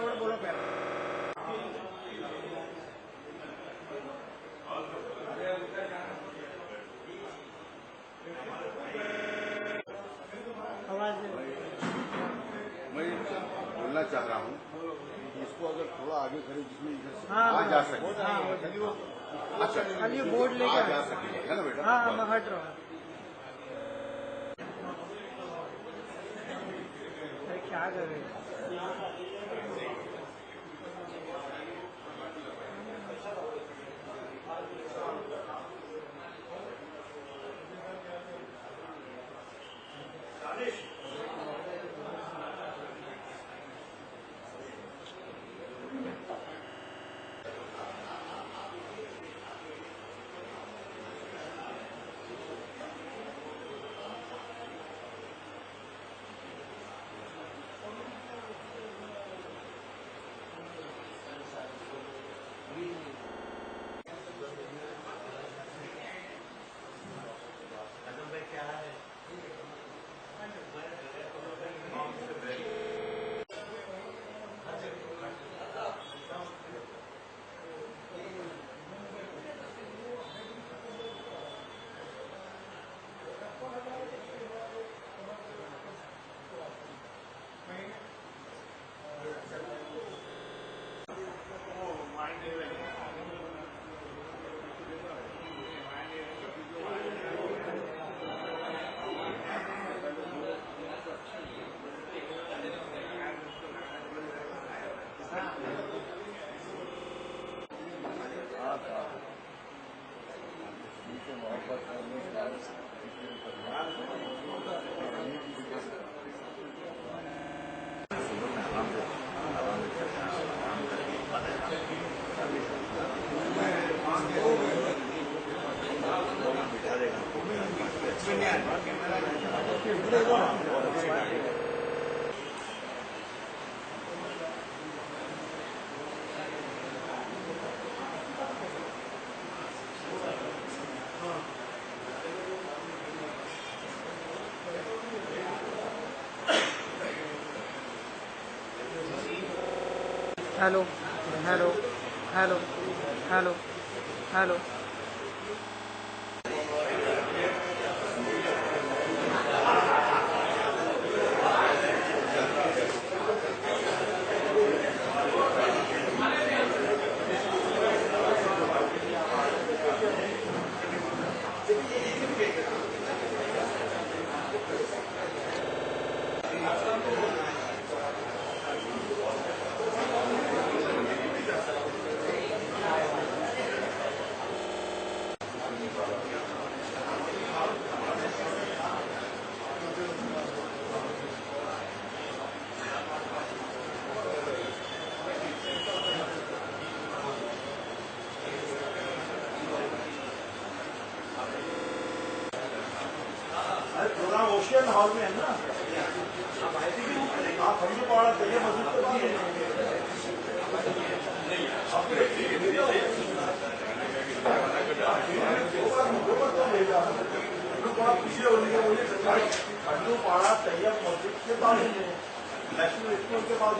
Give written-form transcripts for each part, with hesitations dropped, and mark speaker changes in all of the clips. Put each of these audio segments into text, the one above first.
Speaker 1: मैं बोलना चाह रहा हूँ कि इसको अगर थोड़ा आगे करें जिसमें इधर से आ जा सके। अच्छा
Speaker 2: ये बोर्ड लेके
Speaker 1: आ जा सके है ना बेटा?
Speaker 2: हाँ मैं हट रहा हूँ। क्या कर रहे हैं? Hello hello hello hello hello
Speaker 3: program ocean hall में है ना? आप हमको पढ़ा चाहिए मस्जिद के बाद पीछे खंडू पाड़ा तैयब मस्जिद के बाद नेशनल स्कूल के बाद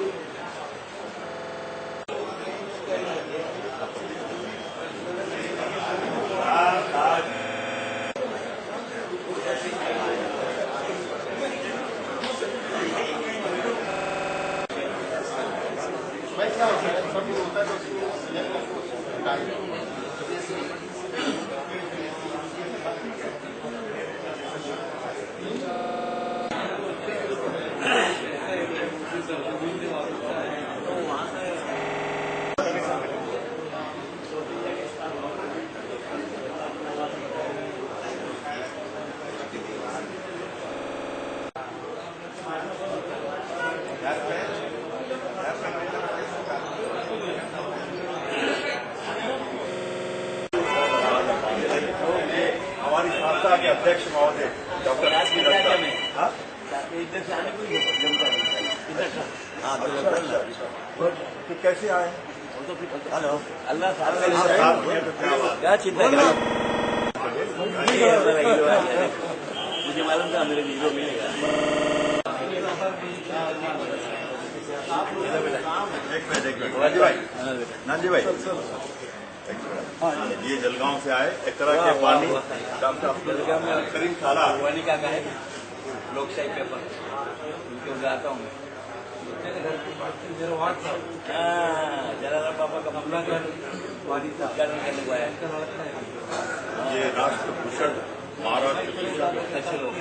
Speaker 3: के अध्यक्ष महोदय डॉक्टर तो कैसे आए?
Speaker 4: हेलो अल्लाह क्या चिंता मुझे मालूम था मेरे हीरो मिलेगा।
Speaker 1: राजू भाई, नानजी भाई, ये जलगांव से आए, एकरा के पानी डॉक्टर अब्दुल करीम खाला
Speaker 4: वानी का है लोकशाही पेपर उनके उगाता हूँ जलाराम बाबा का हमला कर वानी का उद्घाटन करने को आया।
Speaker 1: ये राष्ट्रभूषण महाराष्ट्र
Speaker 4: अच्छे लोग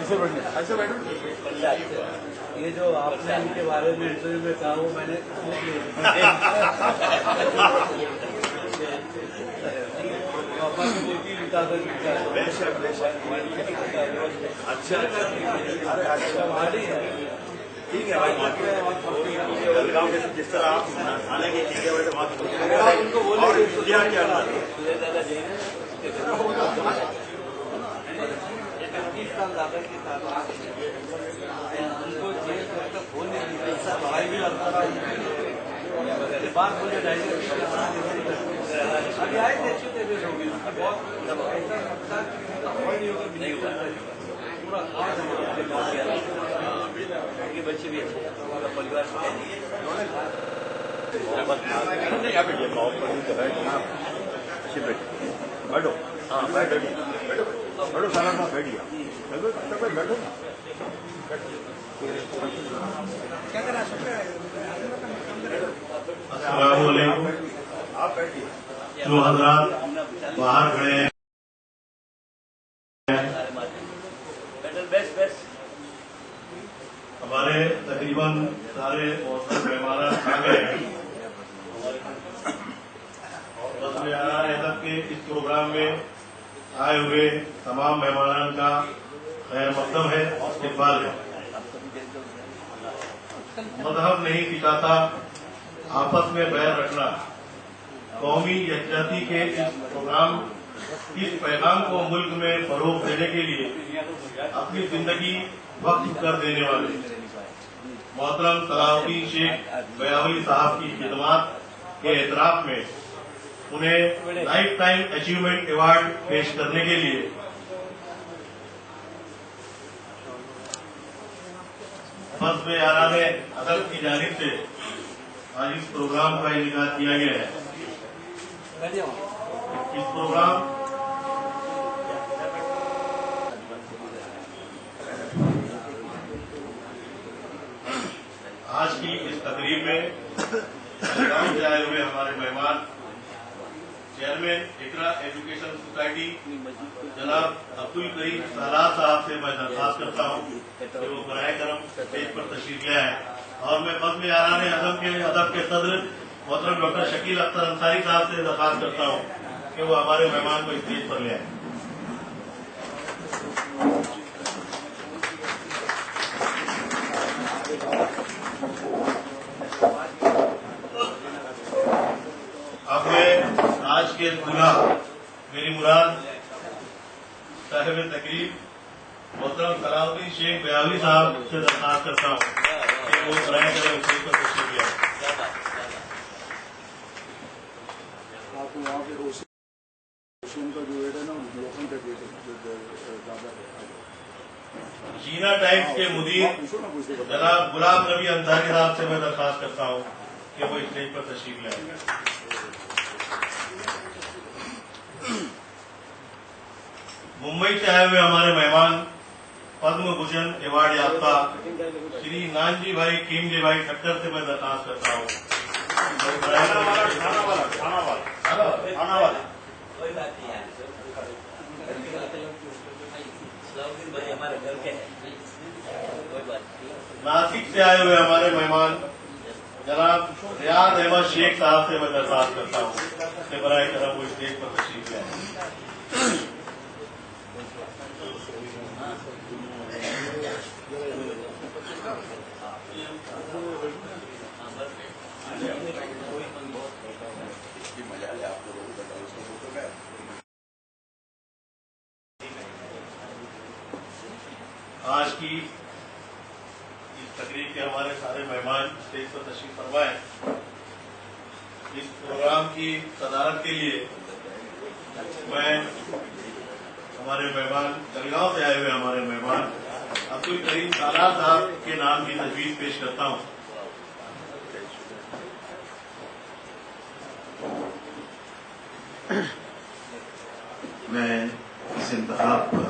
Speaker 1: ऐसे बैठे, ऐसे बैठे।
Speaker 2: ये जो आपने इनके बारे में इंटरव्यू में कहा वो मैंने पापा की बेटी ताकत
Speaker 1: अच्छा, अरे अच्छा, ठीक है भाई। जलगांव के जिस तरह आप आने की ठीक है वैसे बात
Speaker 2: उनको बोले
Speaker 1: क्या क्या
Speaker 4: दादा के साथ उनको जेल तक फोन नहीं दिया ऐसा भाई भी लगता था बात मुझे अभी आए थे अच्छे थे बहुत ऐसा लगता नहीं हुआ पूरा उनके बच्चे भी अच्छे पूरा परिवार
Speaker 1: यहाँ पे बैठो, हाँ बैठो, बैठो सारा साहब बैठ गया, बैठो ना।
Speaker 3: अस्सलामुअलैकुम।
Speaker 1: आप बैठिए।
Speaker 3: जो हजरात बाहर खड़े हैं, हमारे तकरीबन सारे मौसम मेहमान आ गए हैं। बस में अदब के इस प्रोग्राम में आए हुए तमाम मेहमानों का खैर मकदम है, इकबाल है। मजहब नहीं सिखाता आपस में बैर रखना। कौमी यकजहती के इस पैगाम को मुल्क में फरोग देने के लिए अपनी जिंदगी वक्त कर देने वाले मोहतरम सलाउद्दीन शेख बयावली साहब की खिदमत के एतराफ में उन्हें लाइफ टाइम अचीवमेंट अवार्ड पेश करने के लिए फर्स्ट में आराम अदब की जानिब से आज इस प्रोग्राम का इनेकाद किया गया है। इस प्रोग्राम आज की इस तकरीब में गांव से आए हुए हमारे मेहमान चेयरमैन इकरा एजुकेशन सोसाइटी जनाब अब्दुल करीम सालार साहब से मैं दरख्वास्त करता हूँ कि वो बराए करम स्टेज पर तशरीफ ले आए। और मैं बज़्म यारान अदब के सदर मोहतरम डॉक्टर शकील अख्तर अंसारी साहब से दरख्वास्त करता हूँ कि वो हमारे मेहमान को स्टेज पर ले आए। अब मैं आज के दूल्हा मेरी मुराद साहिब तकरीब मोहतरम सलाउद्दीन शेख बयावली साहब से दरख्वास्त करता हूँ कि वो बराए करम स्टेज पर तशरीफ ले आए।
Speaker 1: वहाँ पे रोशन का जो रेट है ना रोशन का रेट ज्यादा है।
Speaker 3: जीना टाइम्स के मुदीर जनाब गुलाम नबी अंसारी साहब से मैं दरख्वास्त करता हूँ कि वो स्टेज पर तशरीफ ले आए। मुंबई से आए हुए हमारे मेहमान पद्म भूषण अवार्ड याफ्ता श्री नानजी भाई कीमजी भाई ठक्कर से मैं दरख्वास्त करता हूँ
Speaker 1: खाना वाला
Speaker 4: कोई बात नहीं यार भाई हमारे घर के हैं कोई बात नहीं।
Speaker 3: नासिक से आए हुए हमारे मेहमान जनाब रियाज अहमद शेख साहब से मैं दरख्वास्त करता हूँ कि बराए करम वो स्टेज पर तशरीफ ले आए। आज की इस तकरीब के हमारे सारे मेहमान स्टेज पर तशरीफ फरमाए। इस प्रोग्राम की सदारत के लिए मैं हमारे मेहमान जलगांव से आए हुए हमारे मेहमान عبد الکریم سالار صاحب کے نام کی تجویز پیش کرتا ہوں.
Speaker 5: میں اس انتخاب پر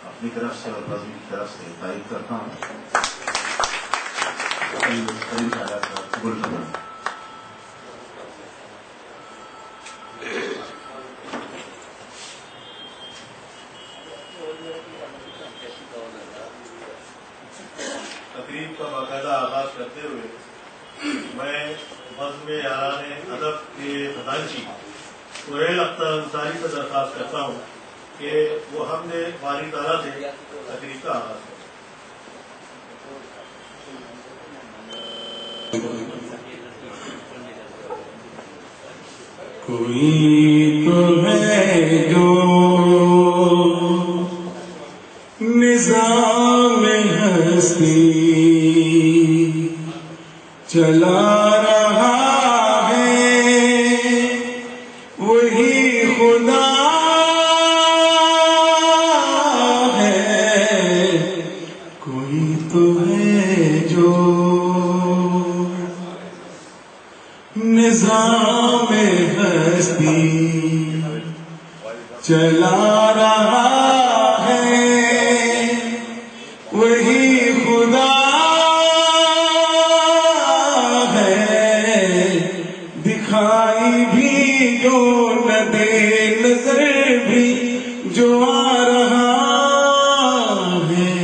Speaker 5: اپنی طرف سے اور بزم کی طرف سے تائید کرتا ہوں. کریم سالار صاحب قبول کرنا.
Speaker 3: تقریب کا باقاعدہ آغاز کرتے ہوئے میں بزم یاران ادب کے خزانچی سہیل اختر انصاری سے درخواست کرتا ہوں کہ وہ ہم نے باری تعالیٰ سے تقریب کا آغاز کریں.
Speaker 6: کوئی تو ہے جو نظام ہستی چلا رہا ہے، وہی خدا ہے. کوئی تو ہے جو نظام ہستی چلا رہا ہے، وہی خدا ہے. دکھائی بھی جو نہ دے نظر بھی جو آ رہا ہے،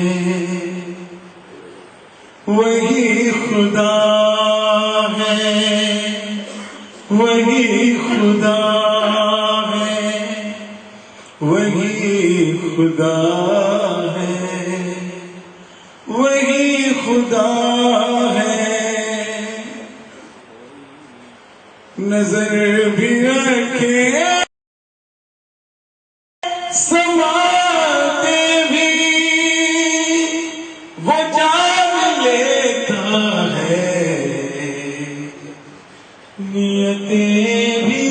Speaker 6: وہی خدا ہے، وہی خدا ہے، وہی خدا ہے، وہی خدا ہے. نظر بھی رکھے سماتے بھی وہ جان لیتا ہے، نیتیں بھی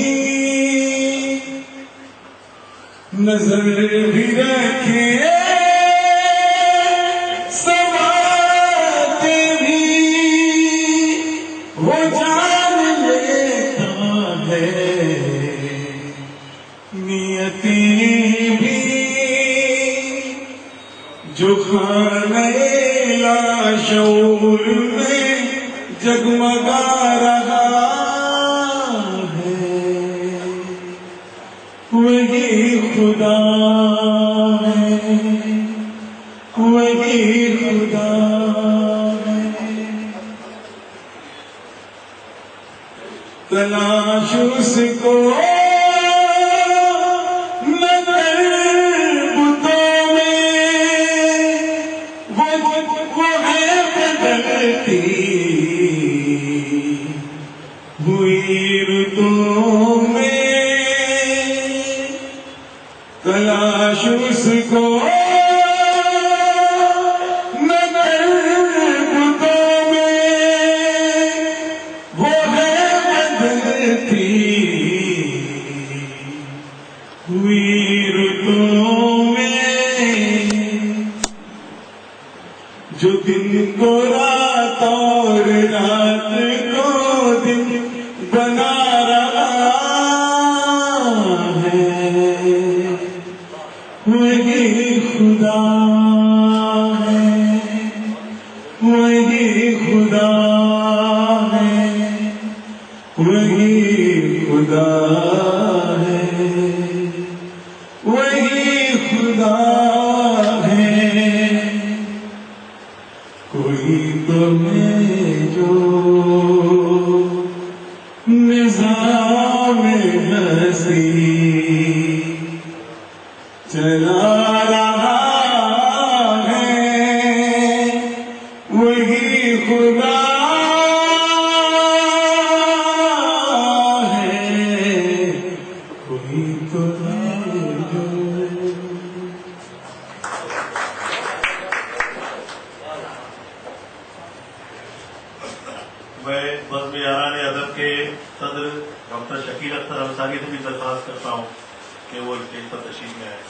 Speaker 6: نظر بھی رکھے سماتے بھی وہ جان لیتا ہے، نیتیں بھی جو خانہ لاشعور میں جگمگا رہا ہے، وہی خدا ہے، وہی خدا ہے. تلاش اس کو ہوئی ردوں میں، تلاش اس کو نظر ردوں میں، وہ ہے بدلتی ہوئی ردوں میں. جو دن کو رات اور رات کو دن بنا رہا ہے، وہی خدا ہے، وہی خدا ہے، وہی خدا ہے، وہی خدا ہے. کوئی تو ہے جو نظام ہستی چلا رہا ہے، وہی خدا ہے. کوئی تو ہے جو
Speaker 3: میں بزم یاران ادب کے صدر ڈاکٹر شکیل اختر انصاری سے بھی درخواست کرتا ہوں کہ وہ اسٹیج پر تشریف میں آئے.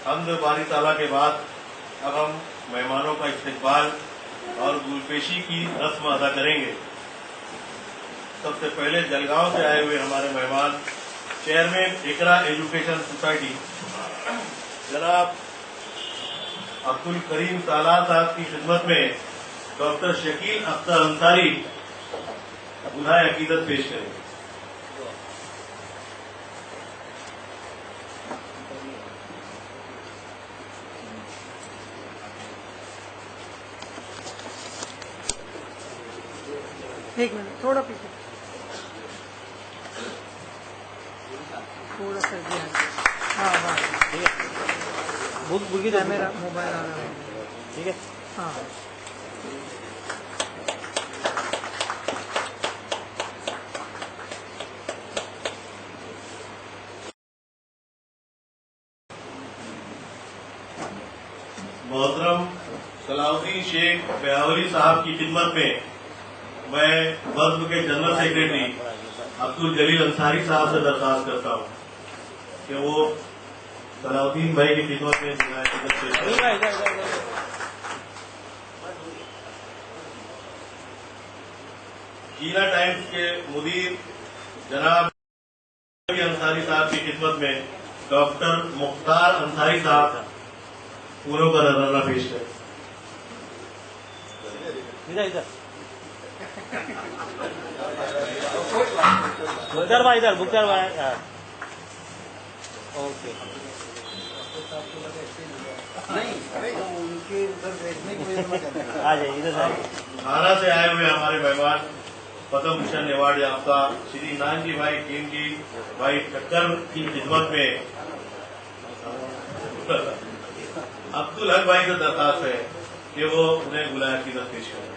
Speaker 3: حمد باری تعالیٰ کے بعد اب ہم مہمانوں کا استقبال اور گلپیشی کی رسم ادا کریں گے۔ سب سے پہلے جلگاؤں سے آئے ہوئے ہمارے مہمان چیئرمین اقرا ایجوکیشن سوسائٹی جناب عبد الکریم سالار صاحب کی خدمت میں ڈاکٹر شکیل اختر انصاری گلہائے عقیدت پیش کریں گے۔
Speaker 7: ایک منٹ تھوڑا پیچھے تھوڑا سا دیا ہاں ہاں
Speaker 2: بک
Speaker 7: میرا موبائل آ رہا ہے
Speaker 2: ٹھیک ہے۔
Speaker 7: ہاں
Speaker 3: محترم صلاح الدین شیخ بیاولی صاحب کی خدمت میں میں بزم کے جنرل سیکرٹری عبد الجلیل انصاری صاحب سے درخواست کرتا ہوں کہ وہ صلاح الدین بھائی کی خدمت میں جینا ٹائمز کے مدیر جناب انصاری صاحب کی خدمت میں ڈاکٹر مختار انصاری صاحب پوروں کا نظرانہ پیش کریں۔
Speaker 2: بختار بھائی ادھر، بختار بھائی اوکے۔ آ جائیے ادھر سے آئیے۔
Speaker 3: آرا سے آئے ہوئے ہمارے مہمان پدم بھوشن ایوارڈ یافتہ شری نانجی بھائی ٹیم جی بھائی ٹکر کی خدمت میں عبد الحق بھائی سے درخواست ہے کہ وہ انہیں گلہائے عقیدت پیش کریں۔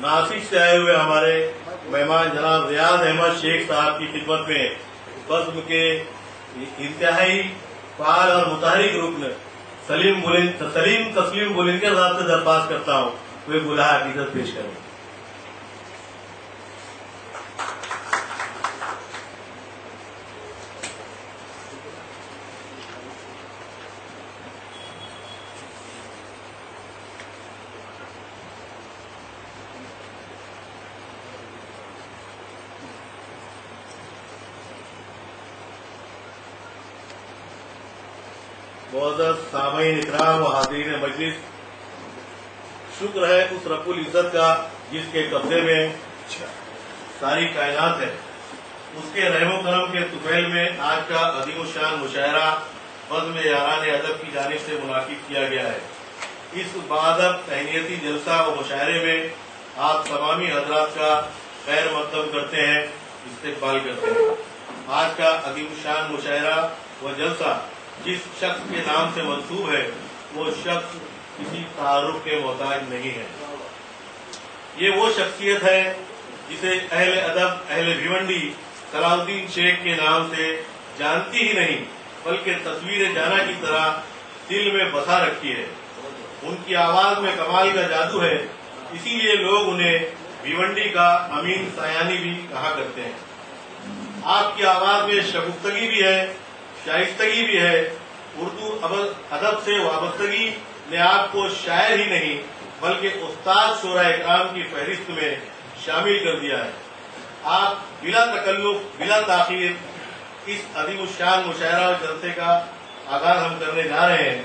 Speaker 3: ناسک سے آئے ہوئے ہمارے مہمان جناب ریاض احمد شیخ صاحب کی خدمت میں بزم کے انتہائی فعال اور متحرک رکن تسلیم بلندر صاحب سے درخواست کرتا ہوں وہ گلہائے عقیدت پیش کریں۔ معزز سامعین اکرام و حاضرین مجلس، شکر ہے اس رب العزت کا جس کے قبضے میں ساری کائنات ہے، اس کے رحم و کرم کے طفیل میں آج کا عظیم الشان مشاعرہ بزم یاران ادب کی جانب سے منعقد کیا گیا ہے۔ اس باادب تہنیتی جلسہ و مشاعرے میں آپ تمامی حضرات کا خیر مقدم کرتے ہیں، استقبال کرتے ہیں۔ آج کا عظیم الشان مشاعرہ و جلسہ جس شخص کے نام سے منسوب ہے وہ شخص کسی تعارف کے محتاج نہیں ہے۔ یہ وہ شخصیت ہے جسے اہل ادب اہل بھیونڈی صلاح الدین شیخ کے نام سے جانتی ہی نہیں بلکہ تصویر جانا کی طرح دل میں بسا رکھی ہے۔ ان کی آواز میں کمال کا جادو ہے، اسی لیے لوگ انہیں بھیونڈی کا امین سایانی بھی کہا کرتے ہیں۔ آپ کی آواز میں شگفتگی بھی ہے، شائستگی بھی ہے۔ اردو ادب سے وابستگی نے آپ کو شاعر ہی نہیں بلکہ استاد شعراء اکرام کی فہرست میں شامل کر دیا ہے۔ آپ بلا تکلف بلا تاخیر اس عظیم الشان مشاعرہ اور جلسے کا آغاز ہم کرنے جا رہے ہیں۔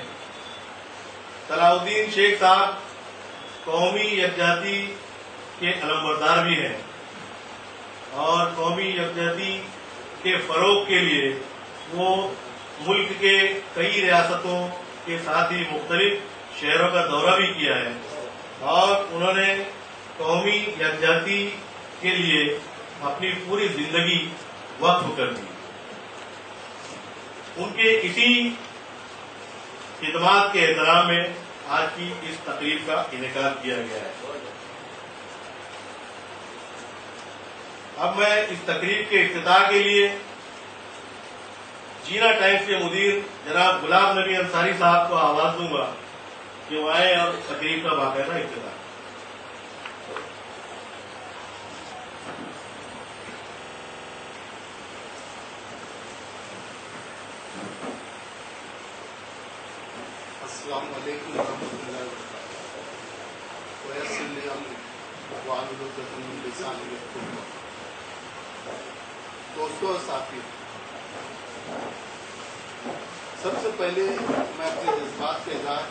Speaker 3: صلاح الدین شیخ صاحب قومی یکجہتی کے علمبردار بھی ہیں اور قومی یکجہتی کے فروغ کے لیے وہ ملک کے کئی ریاستوں کے ساتھ ہی مختلف شہروں کا دورہ بھی کیا ہے اور انہوں نے قومی یکجہتی کے لیے اپنی پوری زندگی وقف کر دی۔ ان کے اسی خدمات کے احترام میں آج کی اس تقریب کا انعقاد کیا گیا ہے۔ اب میں اس تقریب کے افتتاح کے لیے جینا ٹائمز کے مدیر جناب غلام نبی انصاری صاحب کو آواز دوں گا कि वो आए और तकरीब का बाकायदा इब्तिदा।
Speaker 8: अस्सलाम वालेकुम रहमतुल्लाहि व बरकातहू। दोस्तों और साथियों, सबसे पहले मैं अपने जज्बात का इजहार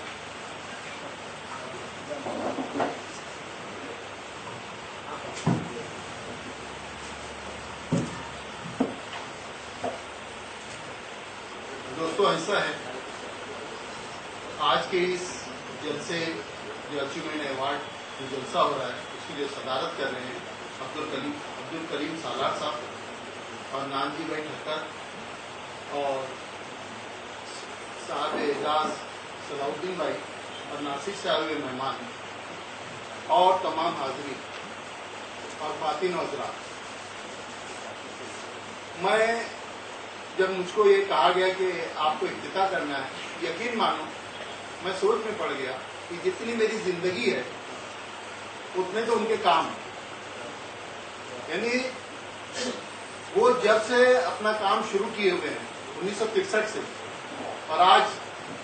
Speaker 8: दोस्तों ऐसा है, आज के इस जलसे जो अचीवमेंट अवार्ड जो जलसा हो रहा है उसकी जो सदारत कर रहे हैं अब्दुल करीम सालार साहब और नानजी भाई ठक्कर और साहब एजाज सलाउद्दीन भाई और नासिर साहब मेहमान और तमाम हाजिरीन और खातिन हज़रात, मैं जब मुझको ये कहा गया कि आपको इफ्तिताह करना है, यकीन मानो मैं सोच में पड़ गया कि जितनी मेरी जिंदगी है उतने तो उनके काम हैं। यानी वो जब से अपना काम शुरू किए हुए हैं 1963 से, और आज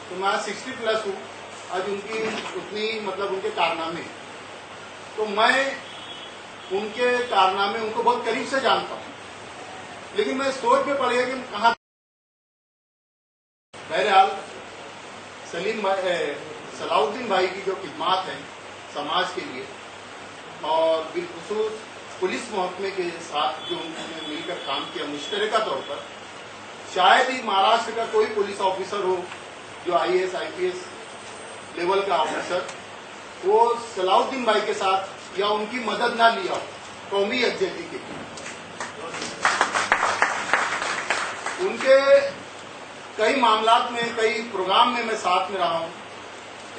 Speaker 8: तो मैं 60+ हूँ, आज उनकी उतनी मतलब उनके कारनामे, तो मैं उनके कारनामे उनको बहुत करीब से जानता हूँ, लेकिन मैं सोच में पड़ गया कि कहाँ। बहरहाल सलाउद्दीन भाई की जो खिदमात है समाज के लिए और बिलखुसूस पुलिस महकमे के साथ जो उन्होंने मिलकर काम किया मुश्तरका तौर पर, शायद ही महाराष्ट्र का कोई पुलिस ऑफिसर हो जो IAS IPS लेवल का ऑफिसर वो सलाउद्दीन भाई के साथ या उनकी मदद ना लिया हो कौमी यकजहती के लिए। उनके कई मामलात में, कई प्रोग्राम में मैं साथ में रहा हूँ।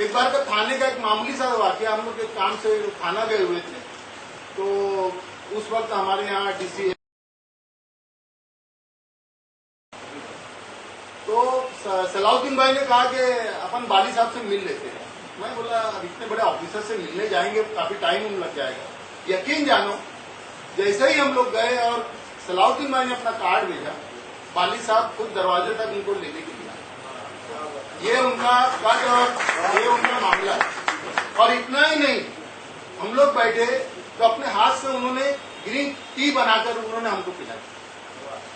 Speaker 8: एक बार का थाने का एक मामूली सा वाकया, हम लोग के काम से थाना गए हुए थे, तो उस वक्त हमारे यहाँ DC तो सलाउद्दीन भाई ने कहा कि अपन बाली साहब से मिल लेते हैं। मैं बोला अब इतने बड़े ऑफिसर से मिलने जाएंगे काफी टाइम लग जाएगा। यकीन जानो, जैसे ही हम लोग गए और सलाउद्दीन भाई ने अपना कार्ड भेजा, बाली साहब खुद दरवाजे तक उनको लेने के लिए, ये उनका कद और ये उनका मामला है। और इतना ही नहीं, हम लोग बैठे तो अपने हाथ से उन्होंने ग्रीन टी बनाकर उन्होंने हमको पिलाई।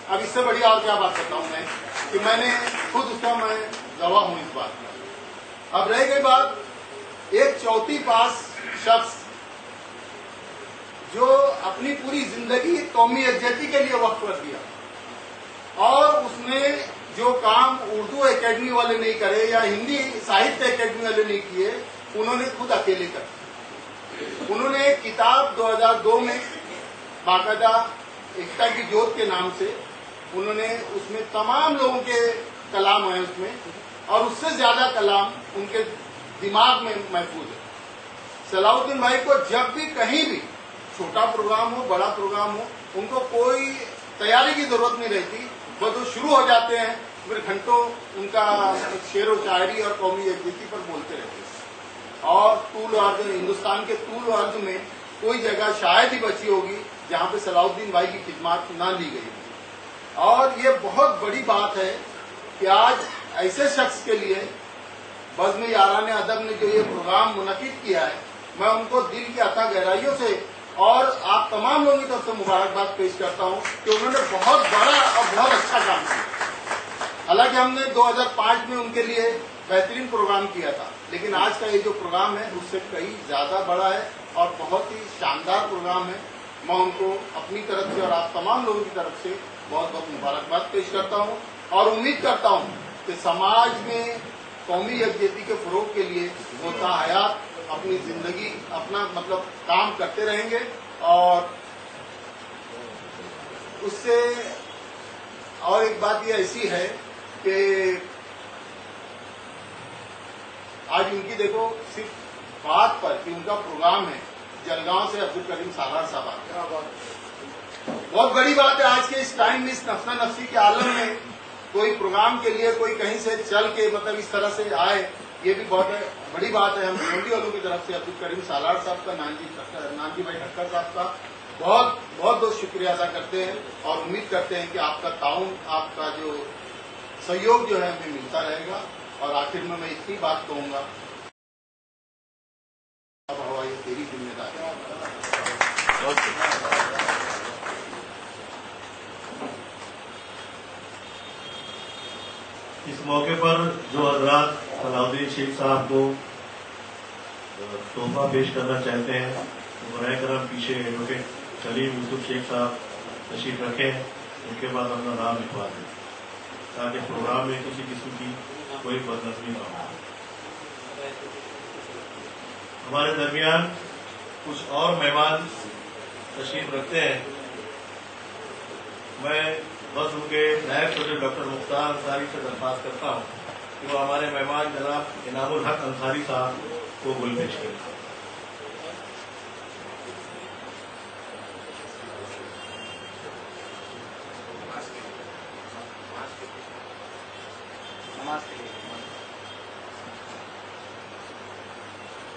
Speaker 8: अब इससे बढ़िया और क्या बात करता हूं मैं कि मैंने खुद उसका मैं गवाह हूं इस बात में। अब रह गई बात, एक चौथी पास शख्स जो अपनी पूरी जिंदगी कौमी यकजहती के लिए वक्फ कर दिया और उसने जो काम उर्दू एकेडमी वाले नहीं करे या हिंदी साहित्य एकेडमी वाले नहीं किए, उन्होंने खुद अकेले कर। उन्होंने एक किताब 2002 में बाकायदा एकता की ज्योत के नाम से उन्होंने उसमें तमाम लोगों के कलाम है उसमें, और उससे ज्यादा कलाम उनके दिमाग में महफूज है। सलाउद्दीन भाई को जब भी कहीं भी छोटा प्रोग्राम हो बड़ा प्रोग्राम हो, उनको कोई तैयारी की जरूरत नहीं रहती, बस वो शुरू हो जाते हैं, फिर घंटों उनका शेर व शायरी और कौमी यकजहती पर बोलते रहते हैं। और तूल अर्ज, हिंदुस्तान के तूल अर्ज में कोई जगह शायद ही बची होगी जहां पे सलाउद्दीन भाई की खिदमत ना ली गई। और ये बहुत बड़ी बात है कि आज ऐसे शख्स के लिए बज़्म याराने अदब ने जो ये प्रोग्राम मुनक़िद किया है, मैं उनको दिल की अथाह गहराइयों से और आप तमाम लोगों की तरफ से मुबारकबाद पेश करता हूं कि उन्होंने बहुत बड़ा और बहुत अच्छा काम किया। हालांकि हमने 2005 में उनके लिए बेहतरीन प्रोग्राम किया था, लेकिन आज का ये जो प्रोग्राम है उससे कई ज्यादा बड़ा है और बहुत ही शानदार प्रोग्राम है। मैं उनको अपनी तरफ से और आप तमाम लोगों की तरफ से बहुत बहुत मुबारकबाद पेश करता हूं और उम्मीद करता हूं कि समाज में कौमी यकजहती के फरोग के लिए वो हयात अपनी जिंदगी अपना मतलब काम करते रहेंगे। और उससे और एक बात ये ऐसी है कि आज उनकी देखो सिर्फ बात पर कि उनका प्रोग्राम है, जलगांव से अब्दुल करीम सालार साहब आ, बहुत बड़ी बात है आज के इस टाइम में, इस नफसा नफसी के आलम में कोई प्रोग्राम के लिए कोई कहीं से चल के मतलब इस तरह से आए یہ بھی بہت بڑی بات ہے. ہم بھنڈی والوں کی طرف سے عبد الکریم سالار صاحب کا، نانجی بھائی ٹھکر صاحب کا بہت بہت شکریہ ادا کرتے ہیں اور امید کرتے ہیں کہ آپ کا تعاون، آپ کا جو سہیوگ جو ہے ہمیں ملتا رہے گا. اور آخر میں اتنی بات کہوں گا، اب ہوا یہ تیری ذمہ داری.
Speaker 3: اس موقع پر جو حضرات صلاح الدین شیخ صاحب کو تحفہ پیش کرنا چاہتے ہیں تو براہ کرم پیچھے ایڈوکیٹ سلیم یوسف شیخ صاحب تشریف رکھیں، ان کے بعد اپنا نام لکھوا دیں تاکہ پروگرام میں کسی قسم کی کوئی بدنظمی نہ ہو. ہمارے درمیان کچھ اور مہمان تشریف رکھتے ہیں. میں بس ان کے نائب صدر ڈاکٹر مختار انصاری سے درخواست کرتا ہوں کہ وہ ہمارے مہمان جناب انعام الحق انصاری صاحب کو گل پیش کریں.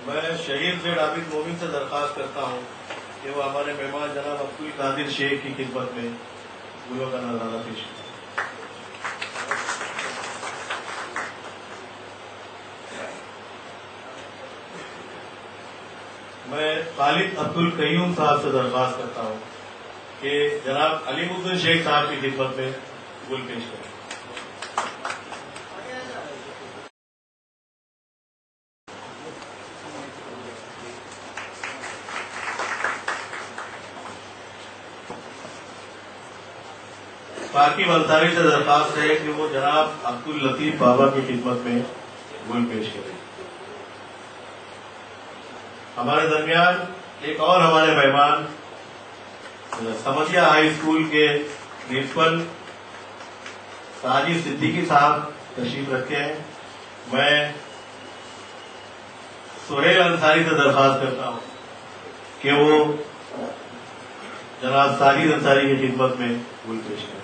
Speaker 3: میں شہید زیڈ عابد مومن سے درخواست کرتا ہوں کہ وہ ہمارے مہمان جناب عبد القادر شیخ کی خدمت میں گلوں کا نذرانہ پیش کریں. میں خالد عبد القیوم صاحب سے درخواست کرتا ہوں کہ جناب علیم الدین شیخ صاحب کی خدمت میں گل پیش کریں. ثاقب انصاری سے درخواست ہے کہ وہ جناب عبد اللطیف بابا کی خدمت میں گل پیش کریں. ہمارے درمیان ایک اور ہمارے مہمان سمجھیا ہائی اسکول کے پرنسپل ساجد صدیقی صاحب تشریف رکھے ہیں. میں سہیل انصاری سے درخواست کرتا ہوں کہ وہ جناب ساجد انصاری کی خدمت میں گل پیش کریں.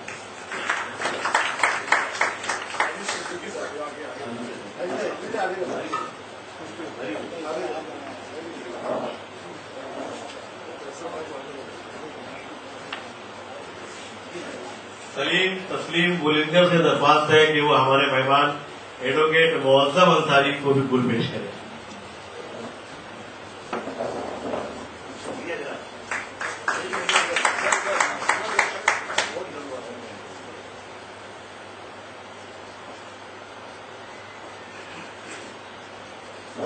Speaker 3: سلیم تسلیم بلندر سے درخواست ہے کہ وہ ہمارے مہمان ایڈوکیٹ معظم انصاری کو بھی گل پیش کریں.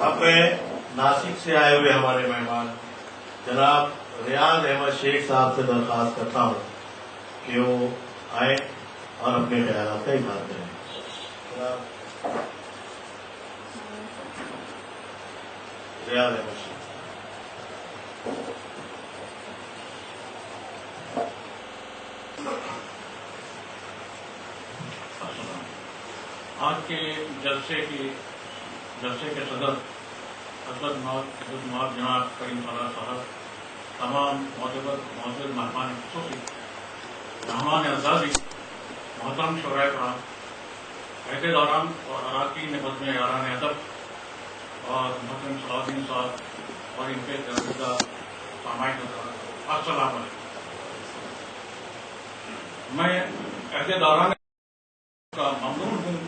Speaker 3: اب میں ناسک سے آئے ہوئے ہمارے مہمان جناب ریاض احمد شیخ صاحب سے درخواست کرتا ہوں کہ وہ آئے اور اپنے خیالات کا اظہار کریں. ریاض احمد شیخ.
Speaker 9: آج کے جلسے کے صدر حضرت معاذ جناب کریم صلاح صاحب، تمام معزز مہمان خصوصی، مہمان اعزازی، محترم شعراء کرام، عہدیداران اور اراکین بزم یاران ادب اور محترم صلاح الدین صاحب اور ان کے درجہ سامعین حضرات، السلام علیکم. میں عہدیداران کا ممنون ہوں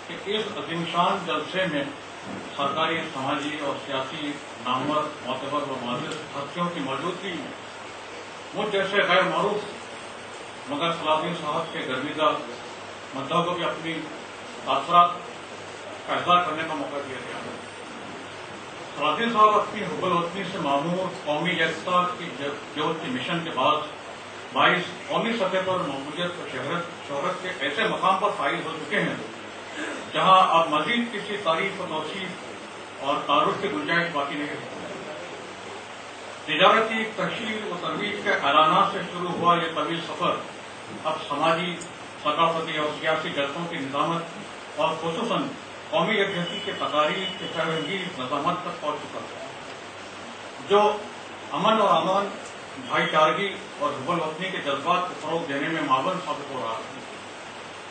Speaker 9: کہ اس عظیم شان جلسے میں سرکاری، سماجی اور سیاسی نامور، معتبر و معزز ہستیوں کی موجودگی میں مجھ جیسے غیر معروف مگر صلاح الدین صاحب کے گرمیدہ مدعو کو بھی اپنی تاثرات کا اظہار کرنے کا موقع دیا گیا. صلاح الدین صاحب اپنی حب الوطنی سے معمور قومی یکتا کی جوت کی مشن کے بعد باعث قومی سطح پر مقبولیت و شہرت کے ایسے مقام پر فائز ہو چکے ہیں جہاں اب مزید کسی تعریف و توصیف اور تعارف کی گنجائش باقی نہیں رہی. تجارتی تشہیر و ترویج کے اعلانات سے شروع ہوا یہ طویل سفر اب سماجی، ثقافتی اور سیاسی جلسوں کی نظامت اور خصوصاً قومی یکجہتی کے تقاریب کے خیرانگیز نظامت تک پہنچ چکا ہے، جو امن اور امان، بھائی چارگی اور حب الوطنی کے جذبات کو فروغ دینے میں معاون ثابت ہو رہا ہے.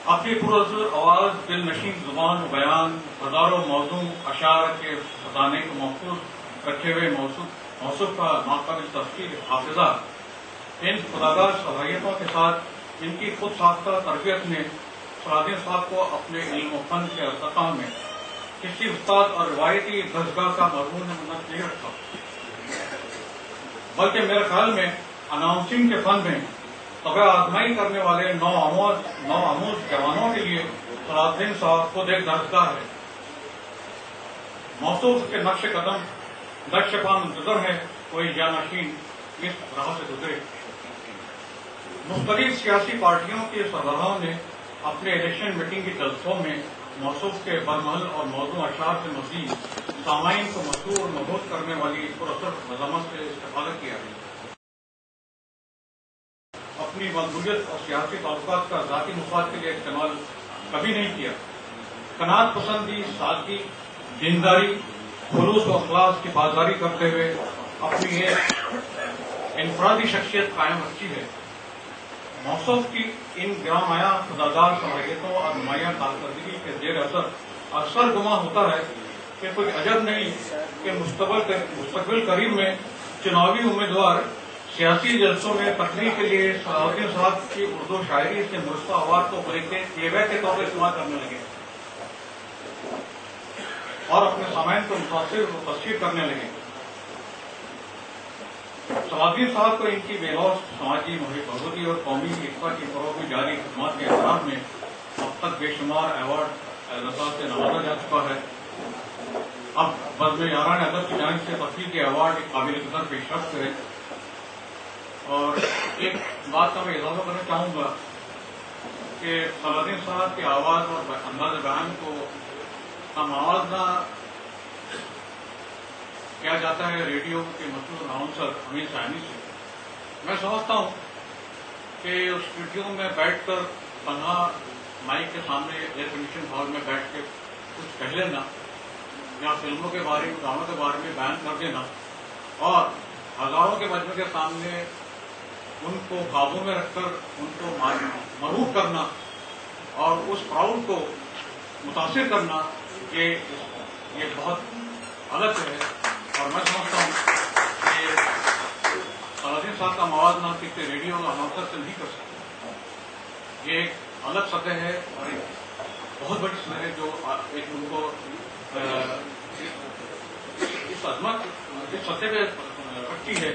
Speaker 9: अपनी पुरअसर आवाज, दिल नशीन जुबान बयान, हजारों मौजू अशार के खजाने को महफूज रखे हुए मौसूफ का नाकाबिल तफसीर हाफिजा, इन खुदागार सलाहियतों के साथ इनकी खुद साख्ता तरबियत ने सलाहुद्दीन साहब को अपने इल्म व फन के अर्तका में किसी उस्ताद और रिवायती दर्जगाह का मजमून नहीं रखा, बल्कि मेरे ख्याल में अनाउंसिंग के फन में तबे आजमाई करने वाले नौआमूज जवानों के लिए सलाहुद्दीन साहब खुद एक दर्जगाह है। मौसूफ के नक्श कदम नक्श पा मुंतजर है, कोई जानशीन इस राह से गुजरे। मुख्तलिफ सियासी पार्टियों के सरबराहों ने अपने इलेक्शन मीटिंग के जलसों में मौसूफ के बरमहल और मौजू अशार से मजीद सामाइन को मशहूर और मबूत करने वाली पुरअसर मज़ामत से इस्तेफादा किया है। अपनी मकबूलियत और सियासी ताल्लुकात का ज़ाती मुफाद के लिए इस्तेमाल कभी नहीं किया। कनात पसंदी, सादगी, दीनदारी, खुलूस और अखलास की बाजारी करते हुए अपनी एक इनफरादी शख्सियत कायम रखी है। मौसूफ की इन गिरामाया खुदादार सलाहियतों और नुमाया कारकर्दगी के जेर असर अक्सर गुमा होता है कि कोई अजब नहीं कि मुस्तकबिल करीब में चुनावी उम्मीदवार सियासी जलसों में तकरीर के लिए सलाहुद्दीन साहब की उर्दू शायरी से मुर्स्ता आवाज को केवे के तौर पर इस्तेमाल करने लगे और अपने सामान को मुतासिर करने लगे। सलाहुद्दीन साहब को इनकी बेलौस समाजी बहबूदी और कौमी एकता की फरोग में जारी खदमात के एहतराम में अब तक बेशुमार अवार्ड एजाज़ात से नवाजा जा चुका है। अब बज़्म यारान अदब की जानिब से तफसील के अवार्ड काबिल कदर पेशरफ्त है। और एक बात का मैं इजाफा करना चाहूँगा कि सलाहुद्दीन साहब की आवाज़ और अंदाज बयान को मुआवजा किया जाता है रेडियो के मशहूर अनाउंसर अमीर साहनी से। मैं समझता हूँ कि उस स्टूडियो में बैठकर तन्हा माइक के सामने एयर कंडीशन हॉल में बैठ के कुछ कह लेना या फिल्मों के बारे में, गानों के बारे में बयान कर देना और हजारों के मजमे के सामने उनको काबू में रखकर उनको मरूफ करना और उस क्राउड को मुतासिर करना, ये बहुत गलत है। और मैं समझता हूँ कि सलाहुद्दीन साहब का मवाजना किसी रेडियो और अनाउंसर से नहीं कर सकते। ये एक अलग सतह है और एक बहुत बड़ी सतह है जो एक उनको इस अजमत इस सतह पे रखती है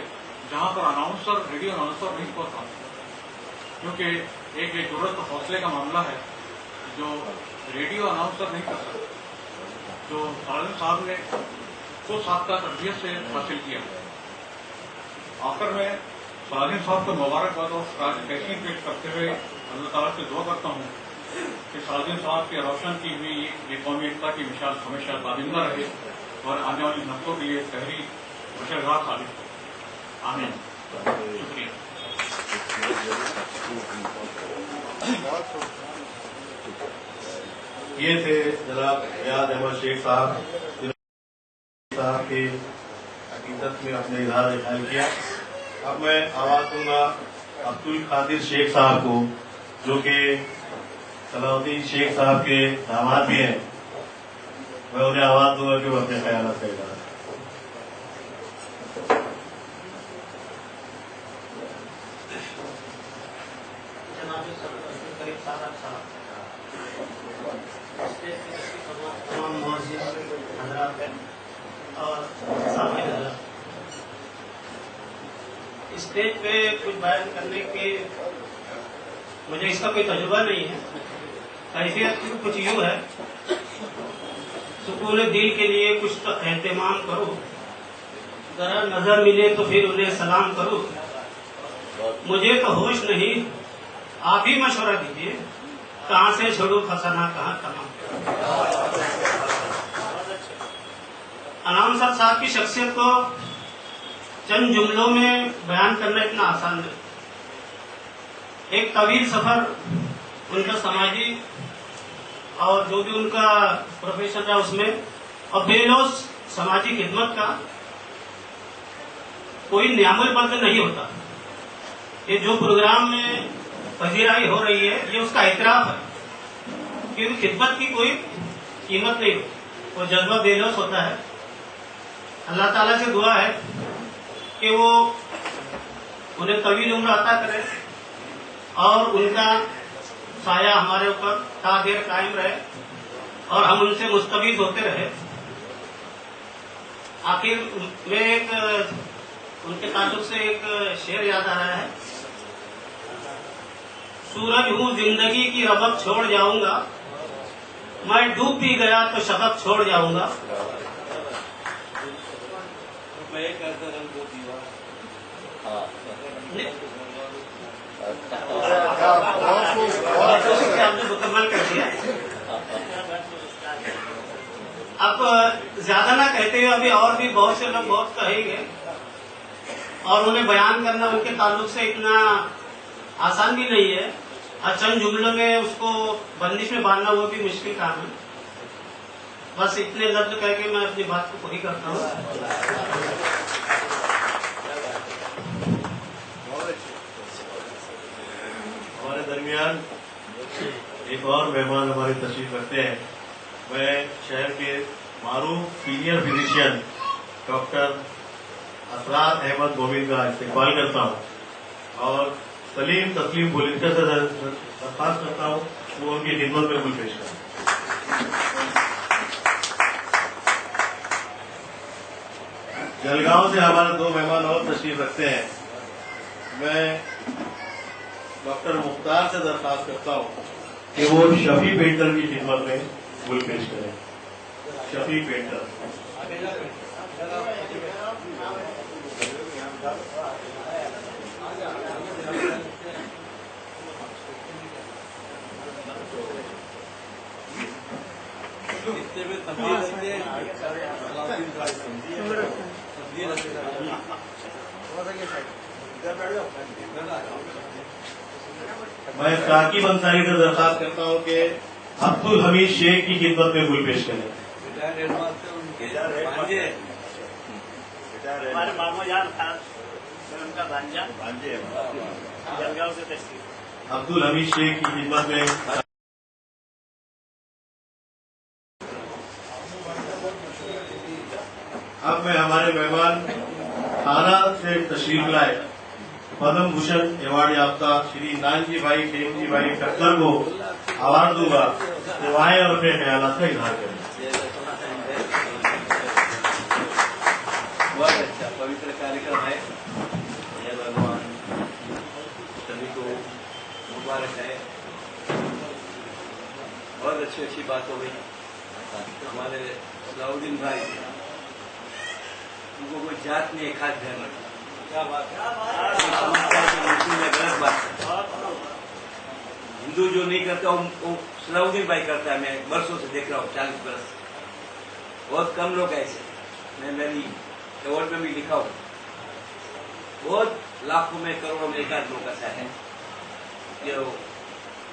Speaker 9: जहाँ पर अनाउंसर रेडियो अनाउंसर नहीं पहुंच पाते, क्योंकि एक जरूरत और हौसले का मामला है जो रेडियो अनाउंसर नहीं कर सकते, जो सलाहुद्दीन साहब ने खुद साख्ता तरबियत से हासिल किया। आखिर में सलाहुद्दीन साहब को मुबारकबाद और तहसीन पेश करते हुए अल्लाह ताला से दुआ करता हूँ कि सलाहुद्दीन साहब की रोशन की हुई ये कौमी एकता की मिसाल हमेशा ताबिंदा रहे और आने वाली नस्लों के लिए तहरीक बशरगाह साबित हो। आमीन। शुक्रिया।
Speaker 3: ये थे जनाब रियाज अहमद शेख साहब के हकीकत में अपने इजहार ख्याल किया। अब मैं आवाज दूंगा अब्दुल कादिर शेख साहब को, जो कि सलाहुद्दीन शेख साहब के दामाद भी हैं। मैं उन्हें आवाज दूंगा कि वो अपने ख्याल का इजहार।
Speaker 10: स्टेज पे कुछ बयान करने के मुझे इसका कोई तजुर्बा नहीं है। कैफियत कुछ यूँ है, सुकून दिल के लिए कुछ तो एहतमाम करो, जरा नजर मिले तो फिर उन्हें सलाम करो। मुझे तो होश नहीं, आप ही मशवरा दीजिए, कहाँ से छोड़ू फसाना कहाँ तमाम। अनाउंसर साहब की शख्सियत को चंद जुमलों में बयान करना इतना आसान नहीं। एक तवील सफर उनका समाजी और जो भी उनका प्रोफेशन रहा उसमें, और बेलौस समाजी खिदमत का कोई नियामल बंद नहीं होता। ये जो प्रोग्राम में पजीराई हो रही है ये उसका एतराफ है क्योंकि खिदमत की कोई कीमत नहीं, वो जज्बा बेलौस होता है। अल्लाह ताला से दुआ है कि वो उन्हें तवील उम्र अता करे और उनका साया हमारे ऊपर ता देर कायम रहे और हम उनसे मुस्तफीद होते रहे। आखिर में एक उनके ताल्लुक से एक शेर याद आ रहा है, सूरज हूँ जिंदगी की रबक छोड़ जाऊंगा, मैं डूब भी गया तो शबक छोड़ जाऊंगा। आपने मुकम्मल कर दिया। अब ज्यादा ना कहते हुए अभी और भी बहुत से लोग बहुत कहेंगे और उन्हें बयान करना उनके ताल्लुक से इतना आसान भी नहीं है और चंद जुमलों में उसको बंदिश में बांधना वो भी मुश्किल काम है। बस इतने लफ्ज करके मैं अपनी बात को पूरी करता हूँ।
Speaker 3: हमारे दरमियान एक और मेहमान हमारे तशरीफ रखते हैं। मैं शहर के मारूफ senior physician doctor Asrar Ahmad मोमिन का इस्तेमाल करता हूँ और सलीम तस्लीम बुलंदशह से दरख्वास्त करता हूँ वो उनकी खिदमत में कुल पेश करें। जलगांव से हमारे दो मेहमान और तशरीफ रखते हैं। मैं डॉक्टर मुख्तार से दरख्वास्त करता हूँ कि वो शफी पेंटर की खिदमत में कुल पेश करें। शफी पेंटर। मैं साकिब अंसारी से दरख्वास्त करता हूँ कि अब्दुल हमीद शेख की खिदमत में गुल पेश करें।
Speaker 1: हमारे मामू जान था उनका भांजे जलगांव से तशरीफ।
Speaker 3: अब्दुल हमीद शेख की खिदमत में अब मैं हमारे मेहमान थाना से तशरीफ लाए पद्म भूषण अवार्ड याफ्ता श्री नानजी भाई प्रेमजी भाई टक्कर को अवार्ड दूंगा, तो आए और अपने ख्यालात का इजहार करें।
Speaker 4: बहुत अच्छा पवित्र कार्यक्रम है, जय भगवान सभी को मुबारक है। बहुत अच्छी अच्छी बात हो गई। हमारे सलाउद्दीन भाई उनको कोई जात नहीं है, खास ध्यान रखना। क्या बात है, गलत बात है। हिंदू जो नहीं करता वो सलाउद्दीन भाई करता है। मैं वर्षों से देख रहा हूँ, 40 वर्ष। बहुत कम लोग ऐसे, मैं मेरी अवार्ड में भी लिखा हूँ, बहुत लाखों में करोड़ों में एक आध लोग ऐसा है जो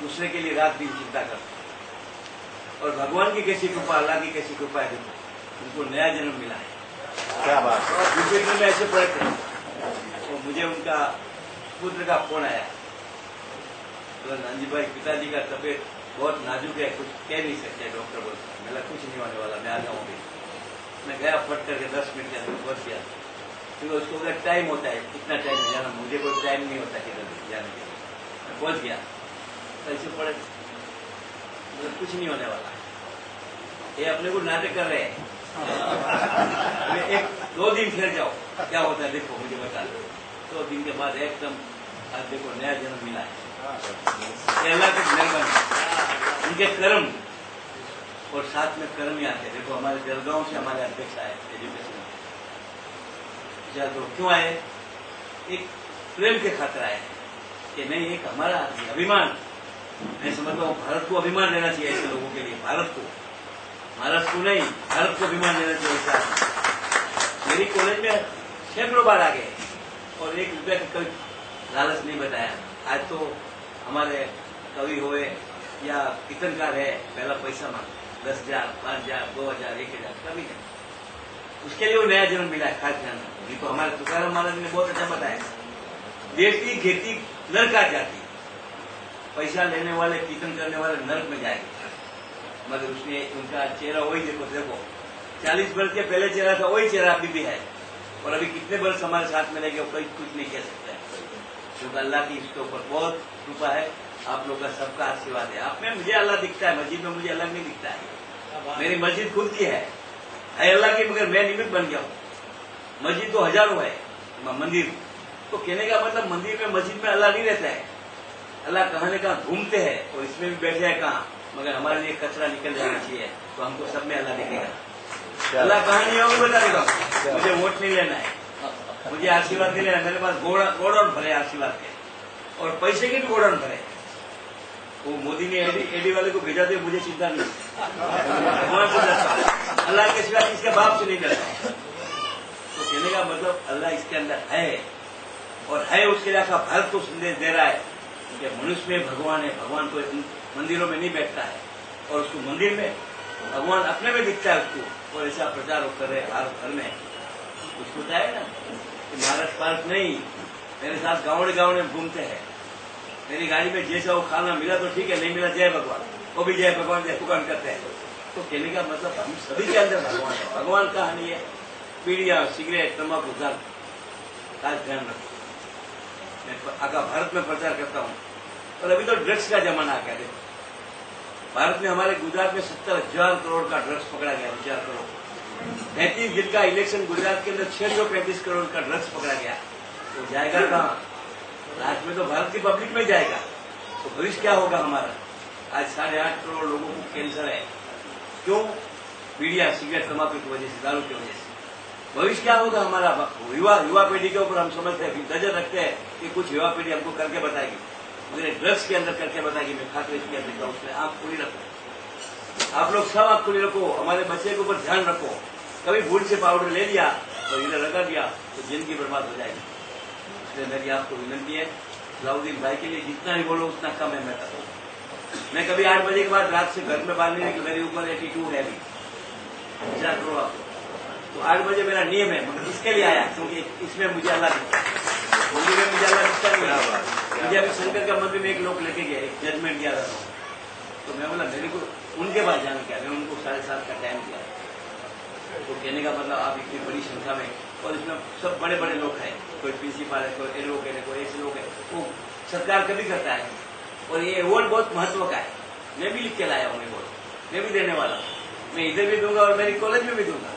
Speaker 4: दूसरे के लिए रात दिन चिंता करते। और भगवान की कैसी कृपा, अल्लाह की कैसी कृपा है, उनको नया जन्म मिला है।
Speaker 1: क्या बात है।
Speaker 4: दूसरे दिन में ऐसे पढ़ते हैं तो मुझे उनका पुत्र का फोन आया, तो नानजी भाई पिताजी का तबीयत बहुत नाजुक है, कुछ कह नहीं सकते। डॉक्टर बोलता मेरा कुछ नहीं होने वाला, मैं आ जाऊंगी। मैं गया फट करके 10 मिनट के अंदर पहुंच गया, क्योंकि उसको अगर टाइम होता है कितना टाइम जाना, मुझे कोई टाइम नहीं होता किधर जाने के लिए। मैं पहुंच गया, ऐसे पड़े मतलब कुछ नहीं होने वाला, ये अपने को नाटक कर रहे हैं। 1-2 दिन ठहर जाओ, क्या होता है देखो, मुझे बता दो। 2 दिन के बाद एकदम आज देखो नया जन्म मिला है। अल्लाह की मेहरबानी, उनके कर्म और साथ में कर्म ही आते। देखो हमारे जलगांव से हमारे अध्यक्ष आए एजुकेशन, तो क्यों आए? एक प्रेम के खातिर आए कि नहीं, एक हमारा अभिमान, मैं समझता हूँ भारत को अभिमान लेना चाहिए ऐसे लोगों के लिए। भारत को, महाराष्ट्र को नहीं, भारत को अभिमान लेना चाहिए। मेरी कॉलेज में सैकड़ों बार आ गए और 1 रुपया का कभी लालच नहीं बताया। आज तो हमारे कवि हुए या कीर्तनकार है, पहला पैसा मांगते, 10,000, 5,000, 2,000, 1,000 कभी नहीं। उसके लिए वो नया जन्म मिला है, खास ध्यान रखो। ये तो हमारे तुकाराम महाराज ने बहुत अच्छा बताया, देती खेती नरक आ जाती, पैसा लेने वाले कीर्तन करने वाले नरक में जाएंगे। मगर उसने उनका चेहरा वही देखो 40 वर्ष के पहले चेहरा था, वही चेहरा अभी भी है। और अभी कितने वर्ष हमारे साथ में रहेंगे कोई कुछ नहीं कह सकता है, क्योंकि अल्लाह की इसके ऊपर बहुत कृपा है, आप लोग का सबका आशीर्वाद है। आप में मुझे अल्लाह दिखता है, मस्जिद में मुझे अलग नहीं दिखता है। मेरी मस्जिद खुद की है अल्लाह की, मगर मैं निमित्त बन गया हूँ। मस्जिद तो हजारों है, मंदिर तो कहने का मतलब मंदिर में मस्जिद में अल्लाह नहीं रहता है, अल्लाह कहाँ न कहाँ घूमते हैं और इसमें भी बैठे हैं कहाँ, मगर हमारे लिए कचरा निकल जाना चाहिए तो हमको सब में अल्लाह दिखेगा। अल्लाह कहाँ नहीं होगा बता देगा, मुझे वोट नहीं लेना है, मुझे आशीर्वाद नहीं लेना, मेरे पास गोडाउन भरे आशीर्वाद के और पैसे के भी गोडाउन भरे। वो मोदी ने एडी वाले को भेजा दे, मुझे चिंता नहीं, भगवान से डरता, अल्लाह के सिवा इसके बाप से नहीं डरता। तो कहने का मतलब अल्लाह इसके अंदर है और है, उसके लिए आपका भारत को संदेश दे रहा है कि मनुष्य में भगवान है, भगवान तो मंदिरों में नहीं बैठता है और उसको मंदिर में भगवान अपने में दिखता है उसको, और ऐसा प्रचार कर रहे हर घर में। उसको बताया ना कि महाराज पार्क नहीं, मेरे साथ गाँव में घूमते हैं, मेरी गाड़ी में जैसा वो खाना मिला तो ठीक है, नहीं मिला जय भगवान, वो भी जय भगवान करते हैं। तो कहने का मतलब हम सभी के अंदर भगवान है। भगवान कहाँ नहीं है? बीड़िया, सिगरेट, तम्बाकू, ड्रग का ध्यान रखो। मैं आगा भारत में प्रचार करता हूँ और अभी तो ड्रग्स का जमाना आ गया। देखो भारत में हमारे गुजरात में 70,000 करोड़ का ड्रग्स पकड़ा गया, 1000 करोड़। 35 दिन का इलेक्शन गुजरात के अंदर 635 करोड़ का ड्रग्स पकड़ा गया। तो जाएगा कहाँ? लास्ट में तो भारत की पब्लिक में जाएगा। तो भविष्य क्या होगा हमारा? आज 8.5 करोड़ लोगों को कैंसर है, क्यों? बीड़िया, सिगरेट, तम्बाकू की वजह से, दारू की वजह से। भविष्य क्या होगा हमारा? युवा पीढ़ी के ऊपर हम समझते हैं, नजर रखते हैं कि कुछ युवा पीढ़ी हमको करके बताएगी, मगर ड्रग्स के अंदर करके बताएगी। मैं खाते इसके अंदर उसमें आंख खुली रखो, आप लोग सब आंख खुली रखो, हमारे बच्चे के ऊपर ध्यान रखो। कभी भूल से पाउडर ले लिया तो इधर लगा दिया तो जिंदगी बर्बाद हो जाएगी। इसलिए मेरी आपको विनती है, सलाउद्दीन भाई के लिए जितना ही बोलो उतना कम है। मैं करता हूँ, मैं कभी 8 बजे के बाद रात से घर में बाहर नहीं निकल, मेरी ऊपर एटीट्यूड है अभी, विचार करो आप। तो 8 बजे मेरा नियम है, मगर इसके लिए आया क्योंकि इसमें मुझे अल्लाह दिखता है, मंदिर में मुझे अल्लाह दिखता नहीं। मुझे अभी शंकर का मंदिर में एक लोग लेके गए, एक जजमेंट दिया था, तो मैं बोला मेरे को उनके पास जाना क्या, मैं उनको 7:30 का टाइम दिया। तो कहने का मतलब आप इतनी बड़ी संख्या में, और इसमें सब बड़े बड़े लोग हैं, कोई प्रिंसिपल है, कोई एडवोकेट है, कोई ऐसे लोग है, वो सरकार कभी करता है। और ये अवार्ड बहुत महत्व का है, मैं भी लिख के लाया हूँ अवार्ड, मैं भी देने वाला हूँ, मैं इधर भी दूंगा और मेरी कॉलेज में भी दूंगा,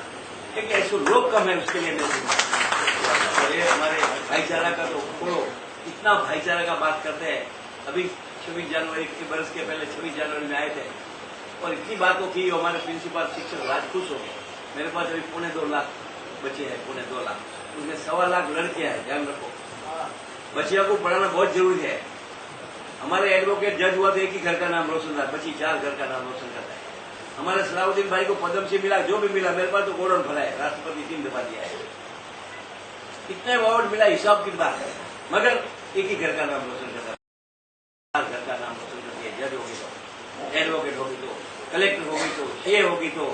Speaker 4: क्योंकि ऐसे लोग कम है, उसके लिए मैं दूंगा। और ये हमारे भाईचारा का तो खोलो, इतना भाईचारा का बात करते हैं। अभी 26 जनवरी के बरस के पहले 26 जनवरी में आए थे और इतनी बातों की, हमारे प्रिंसिपल शिक्षक आज खुश हो गए। मेरे पास अभी 2.25 लाख बच्चे हैं, 2.25 लाख, उसमें 1.25 लाख लड़कियां हैं। ध्यान रखो, बच्चियों को पढ़ाना बहुत जरूरी है। हमारे एडवोकेट जज हुआ तो एक ही घर का नाम रोशन था, बच्ची 4 घर का नाम रोशन करता है। हमारे सलाउद्दीन भाई को पद्म से मिला, जो भी मिला, मेरे पास तो गोडाउन भरा है, राष्ट्रपति 3 दफा दिया है, कितने अवार्ड मिला हिसाब की बात है, मगर एक ही घर का नाम रोशन करता है, 4 घर का नाम रोशन करती है। जज होगी तो, एडवोकेट होगी तो, कलेक्टर होगी तो, सीए होगी तो,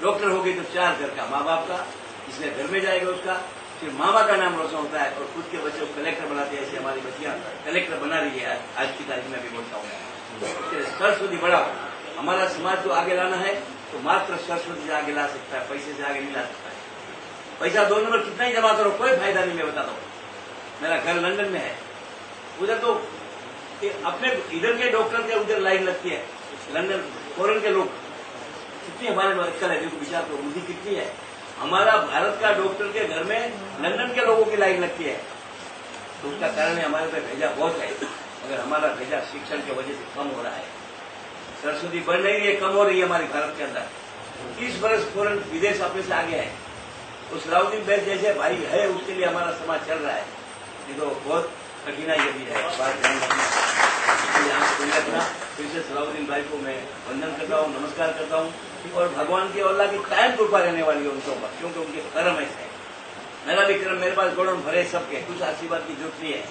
Speaker 4: डॉक्टर होगी तो, 4 घर का, माँ बाप का, इसलिए घर में जाएगा उसका, फिर माँ बाप का नाम रोशन होता है और खुद के बच्चे को कलेक्टर बनाते हैं। ऐसे हमारी बच्चियां कलेक्टर बना रही है आज की तारीख में भी बोलता हूँ। सरस्वती बढ़ाओ, हमारा समाज को आगे लाना है तो मात्र सरस्वती से आगे ला सकता है, पैसे से आगे नहीं ला सकता है। पैसा 2 नंबर कितना ही जमा करो, कोई फायदा नहीं। मैं बताता हूँ, मेरा घर लंदन में है, उधर तो अपने इधर के डॉक्टर के उधर लाइन लगती है, लंदन फॉरेन के लोग कितनी हमारे में अक्कल है, देखो विचार करो, बुद्धि कितनी है। हमारा भारत का डॉक्टर के घर में लंदन के लोगों की लाइन लगती है, तो उसका कारण है हमारे पे भेजा बहुत है, मगर हमारा भेजा शिक्षण की वजह से कम हो रहा है। सरस्वती बढ़ नहीं रही है, कम हो रही है हमारे भारत के अंदर। 30 वर्ष फॉरेन विदेश अपने से आगे है, उस सलाउद्दीन भाई जैसे भाई है, उसके लिए हमारा समाज चल रहा है। ये तो बहुत कठिनाई अभी है, बात ध्यान रखना, इसलिए आंख खुली रखना। फिर से सलाउद्दीन भाई को मैं वंदन करता हूँ, नमस्कार करता हूँ, और भगवान की अल्लाह की कायम कृपा रहने वाली है उनके ऊपर, क्योंकि उनके कर्म ऐसे है। मेरा भी कर्म, मेरे पास गोडाउन भरे सबके, कुछ आशीर्वाद की जरूरत नहीं है,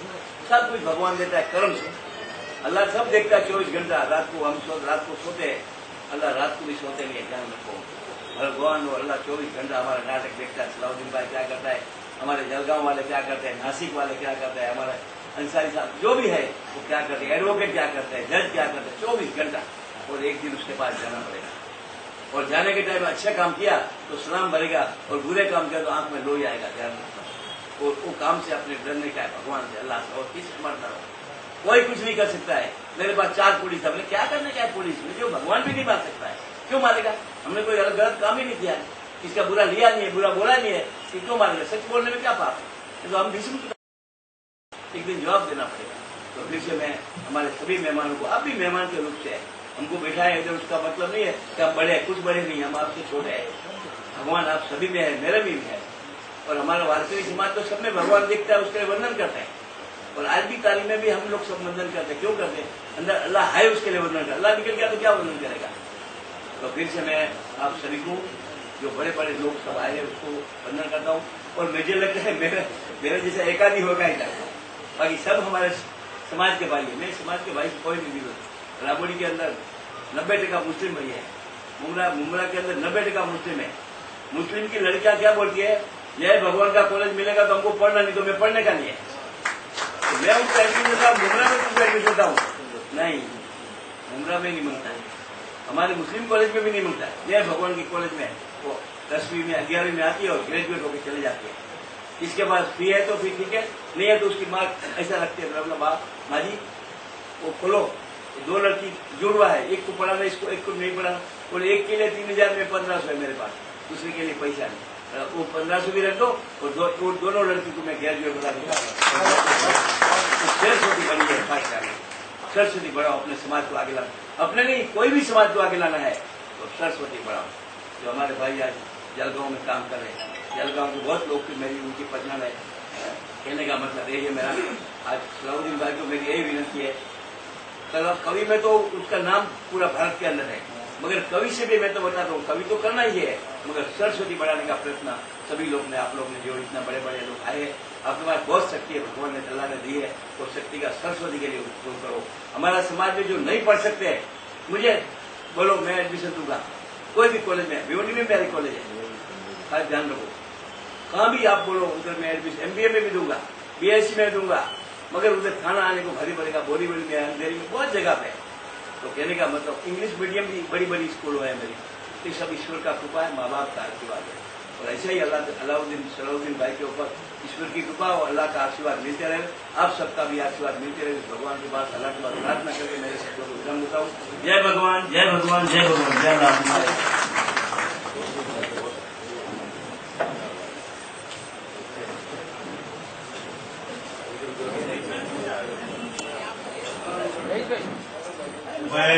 Speaker 4: सब कुछ भगवान देता है कर्म से। अल्लाह सब देखता है 24 घंटा। रात को हम रात को सोते हैं, अल्लाह रात को भी सोते नहीं है, ध्यान रखो। भगवान और अल्लाह 24 घंटा हमारा नाटक देखता है। सलाउद्दीन भाई क्या करता है, हमारे जलगांव वाले क्या करते हैं, नासिक वाले क्या करते हैं, हमारे अंसारी साहब जो भी है वो क्या करते हैं, एडवोकेट क्या करते हैं, जज क्या करते हैं, 24 घंटा। और एक दिन उसके पास जाना पड़ेगा। और जाने के टाइम अच्छा काम किया तो सलाम भरेगा, और बुरे काम किया तो आंख में लोही आएगा, ध्यान रखना। और वो काम से अपने डरने का है भगवान से, अल्लाह से, और किसी से मरना हो। कोई कुछ नहीं कर सकता है। मेरे पास 4 पुलिस, हमने क्या करने का है पुलिस में, जो भगवान भी नहीं मार सकता है, क्यों मारेगा? हमने कोई गलत काम ही नहीं किया है, किसका बुरा लिया नहीं है, बुरा बोला नहीं है, कि क्यों मारेगा? सच बोलने में क्या पाप है? तो हम भीष्म एक दिन जवाब देना पड़ेगा। तो फिर से मैं हमारे सभी मेहमानों को, आप भी मेहमान के रूप से हमको बिठाए इधर, उसका मतलब नहीं है कि आप बड़े हैं, कुछ बड़े नहीं, हम आपसे छोटे हैं। भगवान आप सभी में है, मेरे भी में है, और हमारा वारकरी समाज तो सब में भगवान दिखता है, उसके लिए वंदन करते हैं। और आज भी तारीख में भी हम लोग सब वंदन करते हैं। क्यों करते हैं? अंदर अल्लाह है, उसके लिए वंदन करते। अल्लाह निकल गया तो क्या वंदन करेगा? तो फिर से मैं आप सभी को, जो बड़े बड़े लोग सब आए हैं, उसको वंदन करता हूँ। और मुझे लगता है मेरे जैसा एकाधी होगा ही नहीं, बाकी सब हमारे समाज के भाई है। मैं समाज के भाई कोई नहीं विरोध। राबड़ी के अंदर 90% मुस्लिम भाई है, मुमरा के अंदर 90% मुस्लिम है। मुस्लिम की लड़कियां क्या बोलती है, यह भगवान का कॉलेज मिलेगा तो हमको पढ़ना, नहीं तो मैं पढ़ने का नहीं है। तो मैं उसको एडमिशन देता हूँ, मुमरा में तुमको एडमिशन देता हूँ, नहीं मुमरा में नहीं मिलता है, हमारे मुस्लिम कॉलेज में भी नहीं मिलता है। यह भगवान की कॉलेज में वो 10वीं में 11वीं में आती है और ग्रेजुएट होकर चले जाती है। इसके पास फी है तो फिर ठीक है, नहीं है तो उसकी मार्क ऐसा रखते हैं, मतलब माँ जी वो खोलो, 2 लड़की जुड़वा है, एक को पढ़ाना, इसको एक को नहीं पढ़ाना, बोले एक के लिए 3000 में 1500 है मेरे पास, दूसरे के लिए पैसा नहीं, वो 1500 भी रख दो, और दोनों लड़की को मैं ग्रेजुएट बना दूंगा। सरस्वती बनी है, सरस्वती बढ़ाओ, अपने समाज को आगे लाना, अपने नहीं कोई भी समाज को आगे लाना है तो सरस्वती बढ़ाओ। जो हमारे भाई आज जलगांव में काम कर रहे हैं, जलगांव के बहुत लोग की मेरी उनकी पहचान है। कहने का मतलब ये है, मेरा आज सलाउद्दीन भाई को मेरी यही विनती है, कवि में तो उसका नाम पूरा भारत के अंदर है, मगर कवि से भी मैं तो बताता हूँ, कवि तो करना ही है, मगर सरस्वती बढ़ाने का प्रयत्न सभी लोग ने, आप लोग ने, जो इतना बड़े बड़े लोग आए हैं, आपके पास बहुत शक्ति है, भगवान ने अल्लाह ने दी है, वो शक्ति का सरस्वती के लिए उपयोग करो। हमारा समाज में जो नहीं पढ़ सकते हैं, मुझे बोलो, मैं एडमिशन दूंगा कोई भी कॉलेज में, भिवंडी में मेरी कॉलेज है, आज ध्यान रखो, कहाँ भी आप बोलो उधर मैं एडमिशन MBA में भी दूंगा, BSc में दूंगा, मगर उधर खाना आने को भारी पड़ेगा, बोरीवली में, अंधेरी में, बहुत जगह पे। तो कहने का मतलब इंग्लिश मीडियम भी बड़ी बड़ी स्कूल है मेरी, ये सब ईश्वर का कृपा है, माँ बाप का आशीर्वाद है। और ऐसा ही सलाउद्दीन भाई के ऊपर ईश्वर की कृपा और अल्लाह का आशीर्वाद मिलते रहे, आप सबका भी आशीर्वाद मिलते रहे। भगवान के पास, अल्लाह के पास प्रार्थना करके मेरे शब्दों को विराम देता हूँ। जय भगवान, जय भगवान, जय भगवान, जय राम।
Speaker 3: मैं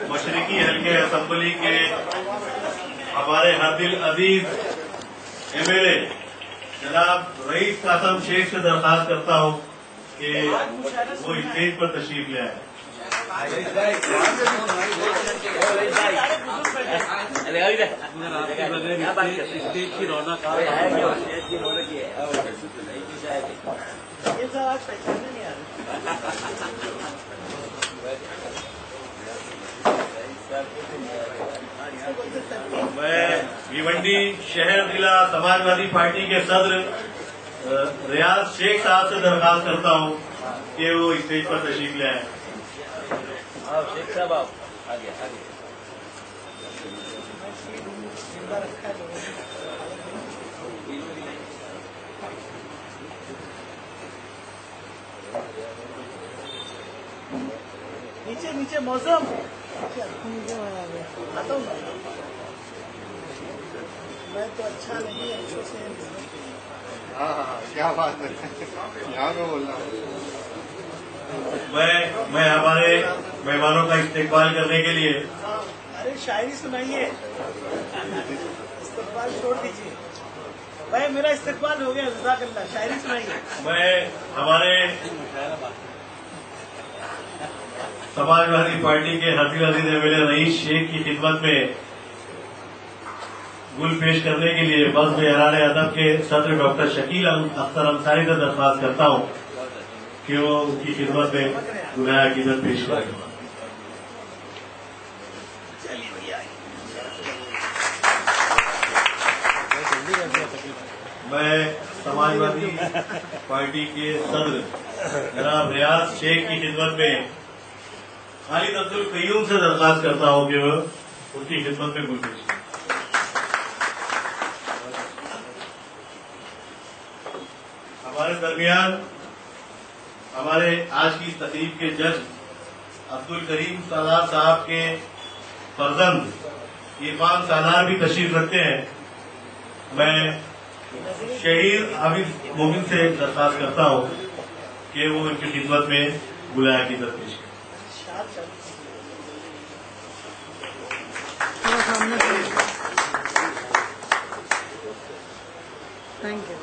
Speaker 3: मशरकी हल्के असेंबली के हमारे हरदिल अजीज MLA जनाब रईस कासम शेख से दरखास्त करता हूँ कि वो स्टेज पर तशरीफ ले आए।
Speaker 2: स्टेज की रौनक
Speaker 3: मैं भिवंडी शहर जिला समाजवादी पार्टी के सदर रियाज शेख साहब से दरखास्त करता हूं कि वो स्टेज पर तशरीफ ले आए।
Speaker 4: शेख साहब आप आगे आगे।
Speaker 7: नीचे नीचे मौसम आता हूँ मैं तो अच्छा नहीं अच्छे से।
Speaker 8: हाँ, क्या बात है, यहाँ पे बोल रहा हूँ।
Speaker 3: मैं हमारे मेहमानों का इस्तेकबाल करने के लिए,
Speaker 7: अरे शायरी सुनाइए, इस्तेकबाल छोड़ दीजिए भाई, मेरा इस्तेकबाल हो गया, जज़ाकल्लाह, शायरी सुनाइए।
Speaker 3: मैं हमारे समाजवादी पार्टी के हरदिल अजीज MLA रईस शेख की खिदमत में गुल पेश करने के लिए बज़्म एहरार अदब के सदर डॉक्टर शकील अख्तर अंसारी से दरख्वास्त करता हूं कि वो उनकी खिदमत में गुनाह अकीदत पेश करें। मैं समाजवादी पार्टी के सदर जनाब रियाज शेख की खिदमत में खालिद अब्दुल कयूम से दरख्वास्त करता हूं कि वो उनकी खिदमत में गुल पेश करें। हमारे दरमियान हमारे आज की तकरीब के जज अब्दुल करीम सालार साहब के फर्जंद इरफान सालार भी तशरीफ रखते हैं। मैं शहीद हाफिज मोमिन से दरख्वास्त करता हूं कि वो उनकी खिदमत में बुलाया की तरफ पेश करें।
Speaker 7: Thank you.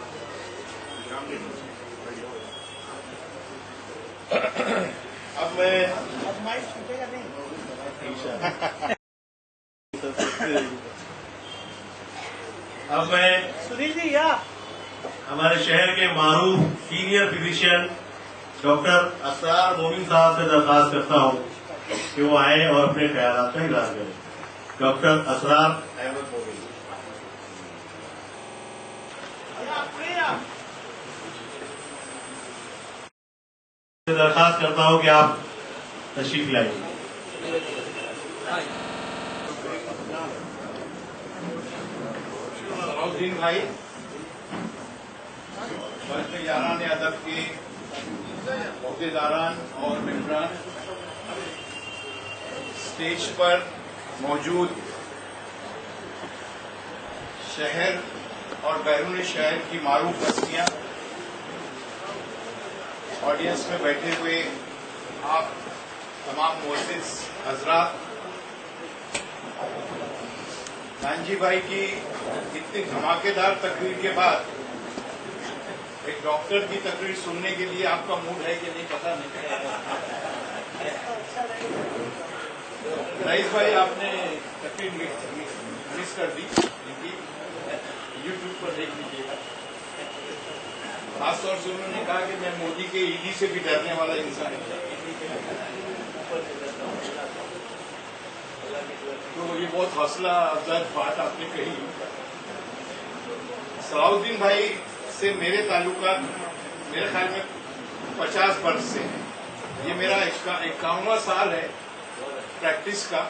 Speaker 3: अब मैं
Speaker 7: माइक छूटेगा नहीं।
Speaker 3: अब मैं
Speaker 7: सुनील जी या
Speaker 3: हमारे शहर के मारूफ सीनियर फिजिशियन डॉक्टर असरार मोमिन साहब से दरख्वास्त करता हूं कि वो आए और अपने ख्यालात का इजहार करें। डॉक्टर असरार अहमद मोमिन। दरख्वास्त करता हूं कि आप तशरीफ लाइए।
Speaker 8: सलाउद्दीन भाई, बल्कि यारान अदब के अहदेदारान और मेंबरान, स्टेज पर मौजूद शहर और बैरून शहर की मारूफ हस्तियां, ऑडियंस में बैठे हुए आप तमाम मुअज़्ज़िज़ हज़रात, गांधी भाई की इतनी धमाकेदार तकरीर के बाद एक डॉक्टर की तकरीर सुनने के लिए आपका मूड है कि नहीं पता नहीं। रईस भाई, आपने तकरीर मिस कर दी, यूट्यूब पर देख लीजिएगा। खासतौर से उन्होंने कहा कि मैं मोदी के ईडी से भी डरने वाला इंसान हूं, तो ये बहुत हौसला अफजा बात आपने कही। सलाउद्दीन भाई से मेरे ताल्लुकात मेरे ख्याल में 50 वर्ष से है। ये मेरा 51वां साल है प्रैक्टिस का,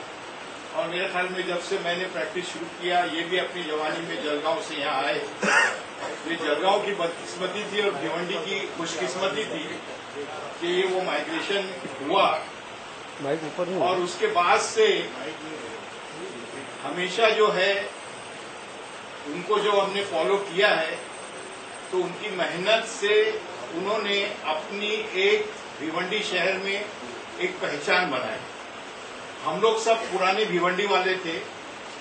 Speaker 8: और मेरे ख्याल में जब से मैंने प्रैक्टिस शुरू किया, ये भी अपनी जवानी में जलगांव से यहाँ आए। ये जलगांव की बदकिस्मती थी और भिवंडी की खुशकिस्मती थी कि ये वो माइग्रेशन हुआ, और उसके बाद से हमेशा जो है उनको जो हमने फॉलो किया है, तो उनकी मेहनत से उन्होंने अपनी एक भिवंडी शहर में एक पहचान बनाई। हम लोग सब पुराने भिवंडी वाले थे,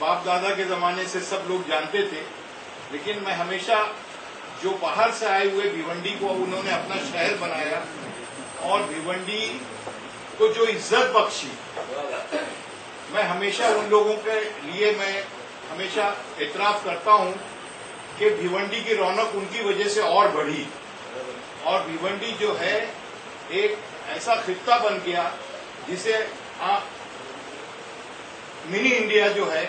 Speaker 8: बाप दादा के जमाने से सब लोग जानते थे, लेकिन मैं हमेशा जो बाहर से आए हुए भिवंडी को उन्होंने अपना शहर बनाया और भिवंडी को जो इज्जत बख्शी, मैं हमेशा उन लोगों के लिए मैं हमेशा एतराफ करता हूं कि भिवंडी की रौनक उनकी वजह से और बढ़ी, और भिवंडी जो है एक ऐसा खित्ता बन गया जिसे मिनी इंडिया जो है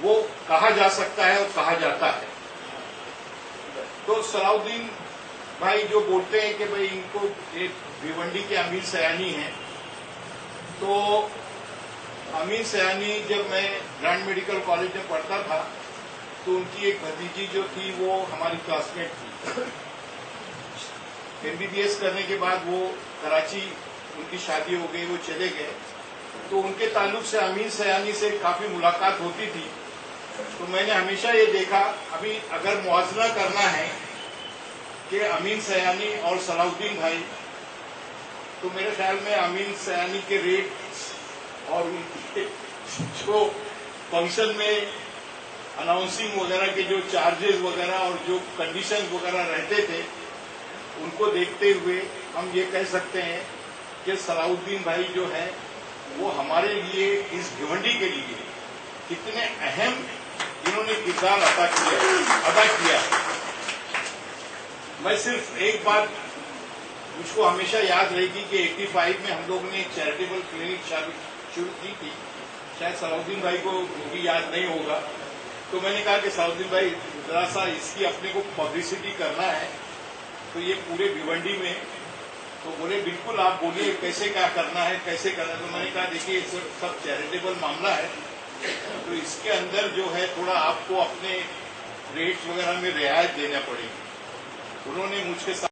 Speaker 8: वो कहा जा सकता है और कहा जाता है। तो सलाउद्दीन भाई जो बोलते हैं कि भाई इनको एक भिवंडी के अमीर सयानी हैं, तो अमीर सयानी जब मैं ग्रांड मेडिकल कॉलेज में पढ़ता था तो उनकी एक भतीजी जो थी वो हमारी क्लासमेट थी। MBBS करने के बाद वो कराची उनकी शादी हो गई, वो चले गए, तो उनके ताल्लुक से अमीर सयानी से काफी मुलाकात होती थी। तो मैंने हमेशा ये देखा, अभी अगर मुआवजा करना है कि अमीर सयानी और सलाउद्दीन भाई, तो मेरे ख्याल में अमीर सयानी के रेट और उनके जो फंक्शन में अनाउंसिंग वगैरह के जो चार्जेस वगैरह और जो कंडीशन वगैरह रहते थे, उनको देखते हुए हम ये कह सकते हैं कि सलाउद्दीन भाई जो है वो हमारे लिए, इस भिवंडी के लिए कितने अहम इन्होंने किरदार अदा किया। मैं सिर्फ एक बात मुझको हमेशा याद रहेगी कि 85 में हम लोगों ने एक चैरिटेबल क्लिनिक शुरू की थी, शायद सलाउद्दीन भाई को भी याद नहीं होगा। तो मैंने कहा कि सलाउद्दीन भाई जरा सा इसकी अपने को पब्लिसिटी करना है, तो ये पूरे भिवंडी में तो बोले बिल्कुल आप बोलिए कैसे क्या करना है, कैसे करना है। तो मैंने कहा देखिए सब चैरिटेबल मामला है, तो इसके अंदर जो है थोड़ा आपको अपने रेट्स वगैरह में रियायत देना पड़ेगी। उन्होंने मुझके साथ,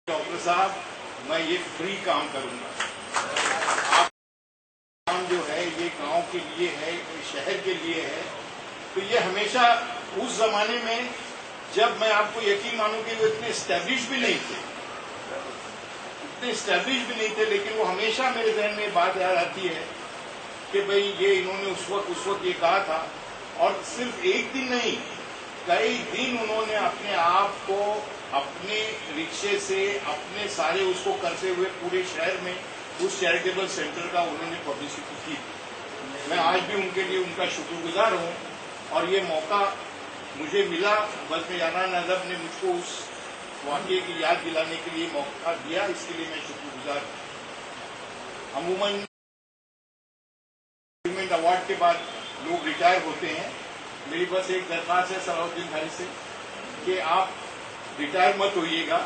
Speaker 8: डॉक्टर साहब मैं ये फ्री काम करूंगा, आप काम जो है ये गांव के लिए है, शहर के लिए है। तो ये हमेशा उस जमाने में जब मैं आपको यकीन मानूं कि वो इतने स्टैब्लिश भी नहीं थे, लेकिन वो हमेशा मेरे जहन में बात याद आती है कि भाई ये इन्होंने उस वक्त ये कहा था। और सिर्फ एक दिन नहीं, कई दिन उन्होंने अपने आप को अपने रिक्शे से अपने सारे उसको करते हुए पूरे शहर में उस चैरिटेबल सेंटर का उन्होंने पब्लिसिटी की। मैं आज भी उनके लिए उनका शुक्रगुजार हूँ, और ये मौका मुझे मिला, बल्कि याना नजब ने मुझको उस वाक़ये की याद दिलाने के लिए मौका दिया, इसके लिए मैं शुक्रगुजार हूँ। अमूमन अवार्ड के बाद लोग रिटायर होते हैं। मेरी बस एक दरख्वास्त है सलाउद्दीन भाई से कि आप रिटायर मत होइएगा।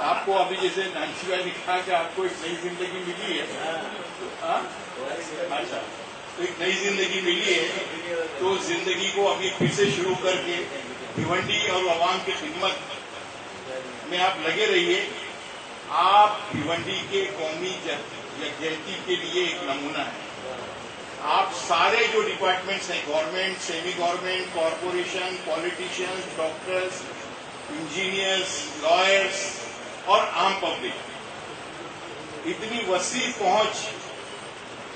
Speaker 8: आपको अभी जैसे नानसी भाई ने कहा कि आपको एक नई जिंदगी मिली है, अच्छा, तो एक नई जिंदगी मिली है, तो जिंदगी को अभी फिर से शुरू करके भिवंडी और आवाम की खिदमत में आप लगे रहिए। आप भिवंडी के कौमी यकजहती के लिए एक नमूना है। आप सारे जो डिपार्टमेंट्स हैं, government, semi government, corporation, politicians, doctors, engineers, lawyers और आम पब्लिक, इतनी वसी पहुंच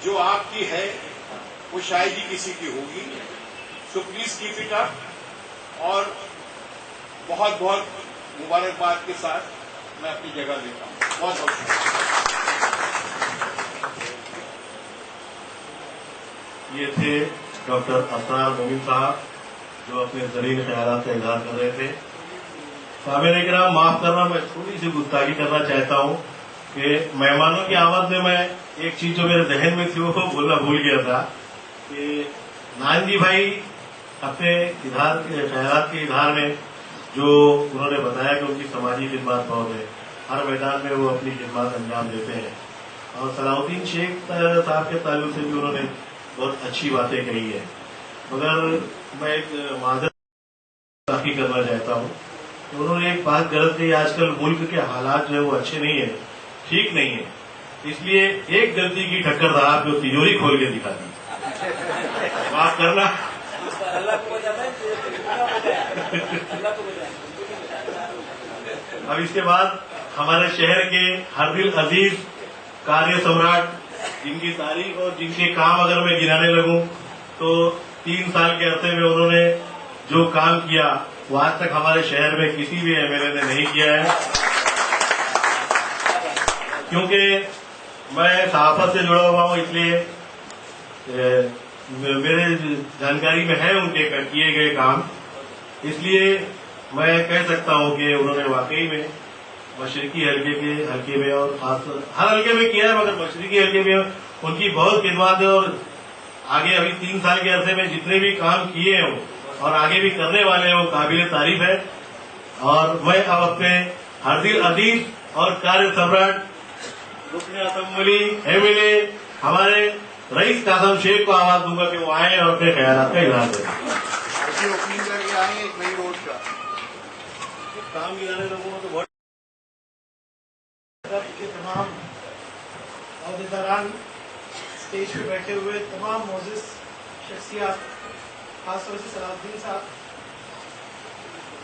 Speaker 8: जो आपकी है वो शायद ही किसी की होगी। So please keep it up, और बहुत बहुत मुबारकबाद के साथ मैं अपनी जगह लेता हूँ। बहुत बहुत शुक्रिया।
Speaker 3: ये थे डॉक्टर असरार मोमिन साहब, जो अपने जरीन ख्यालात का इजहार कर रहे थे। सामईन इकराम, माफ करना, मैं थोड़ी सी गुस्ताखी करना चाहता हूँ कि मेहमानों की आमद में मैं एक चीज जो मेरे जहन में थी वो बोलना भूल गया था कि नानजी भाई अपने इजहार के ख्यालात के इजहार में जो उन्होंने बताया कि उनकी समाजी खिदमत बहुत है, हर मैदान में वो अपनी खिदमत अंजाम देते हैं, और सलाउद्दीन शेख साहब के ताल्लुक से भी उन्होंने बहुत अच्छी बातें कही है। मगर मैं एक माजरत करना चाहता हूँ, उन्होंने एक बात गलत कही, आजकल मुल्क के हालात जो है वो अच्छे नहीं है, ठीक नहीं है, इसलिए एक गलती की ठक्कर था जो तिजोरी खोल के दिखा दी। माफ करना, अब इसके बाद हमारे शहर के हर दिल अजीज कार्य सम्राट, जिनकी तारीफ और जिनके काम अगर मैं गिनाने लगूं तो 3 साल के अरसे में उन्होंने जो काम किया वो आज तक हमारे शहर में किसी भी एमएलए ने नहीं किया है। क्योंकि मैं सहाफत से जुड़ा हुआ हूं, इसलिए मेरे जानकारी में है उनके किए गए काम, इसलिए मैं कह सकता हूं कि उन्होंने वाकई में मशरकी हल्के में और खास हर हल्के में किया है, मगर मशरकी हल्के में उनकी बहुत खिदमत है, और आगे अभी 3 साल के अरसे में जितने भी काम किए हैं और आगे भी करने वाले हैं वो काबिल तारीफ है। और मैं अब अपने हर दिल अजीज और कार्य सम्राट रुकने असम्बली एमएलए हमारे रईस कासम शेख को आवाज दूंगा कि वो आए और अपने ख्यालात का इजहार करें।
Speaker 8: ओपनिंग करके आए एक नई रोड का
Speaker 3: काम गिराने लोगों तो बहुत
Speaker 7: के तमाम अहदेदारान, स्टेज पे बैठे हुए तमाम मोजिस शख्सियात, खासतौर से सलाउद्दीन साहब,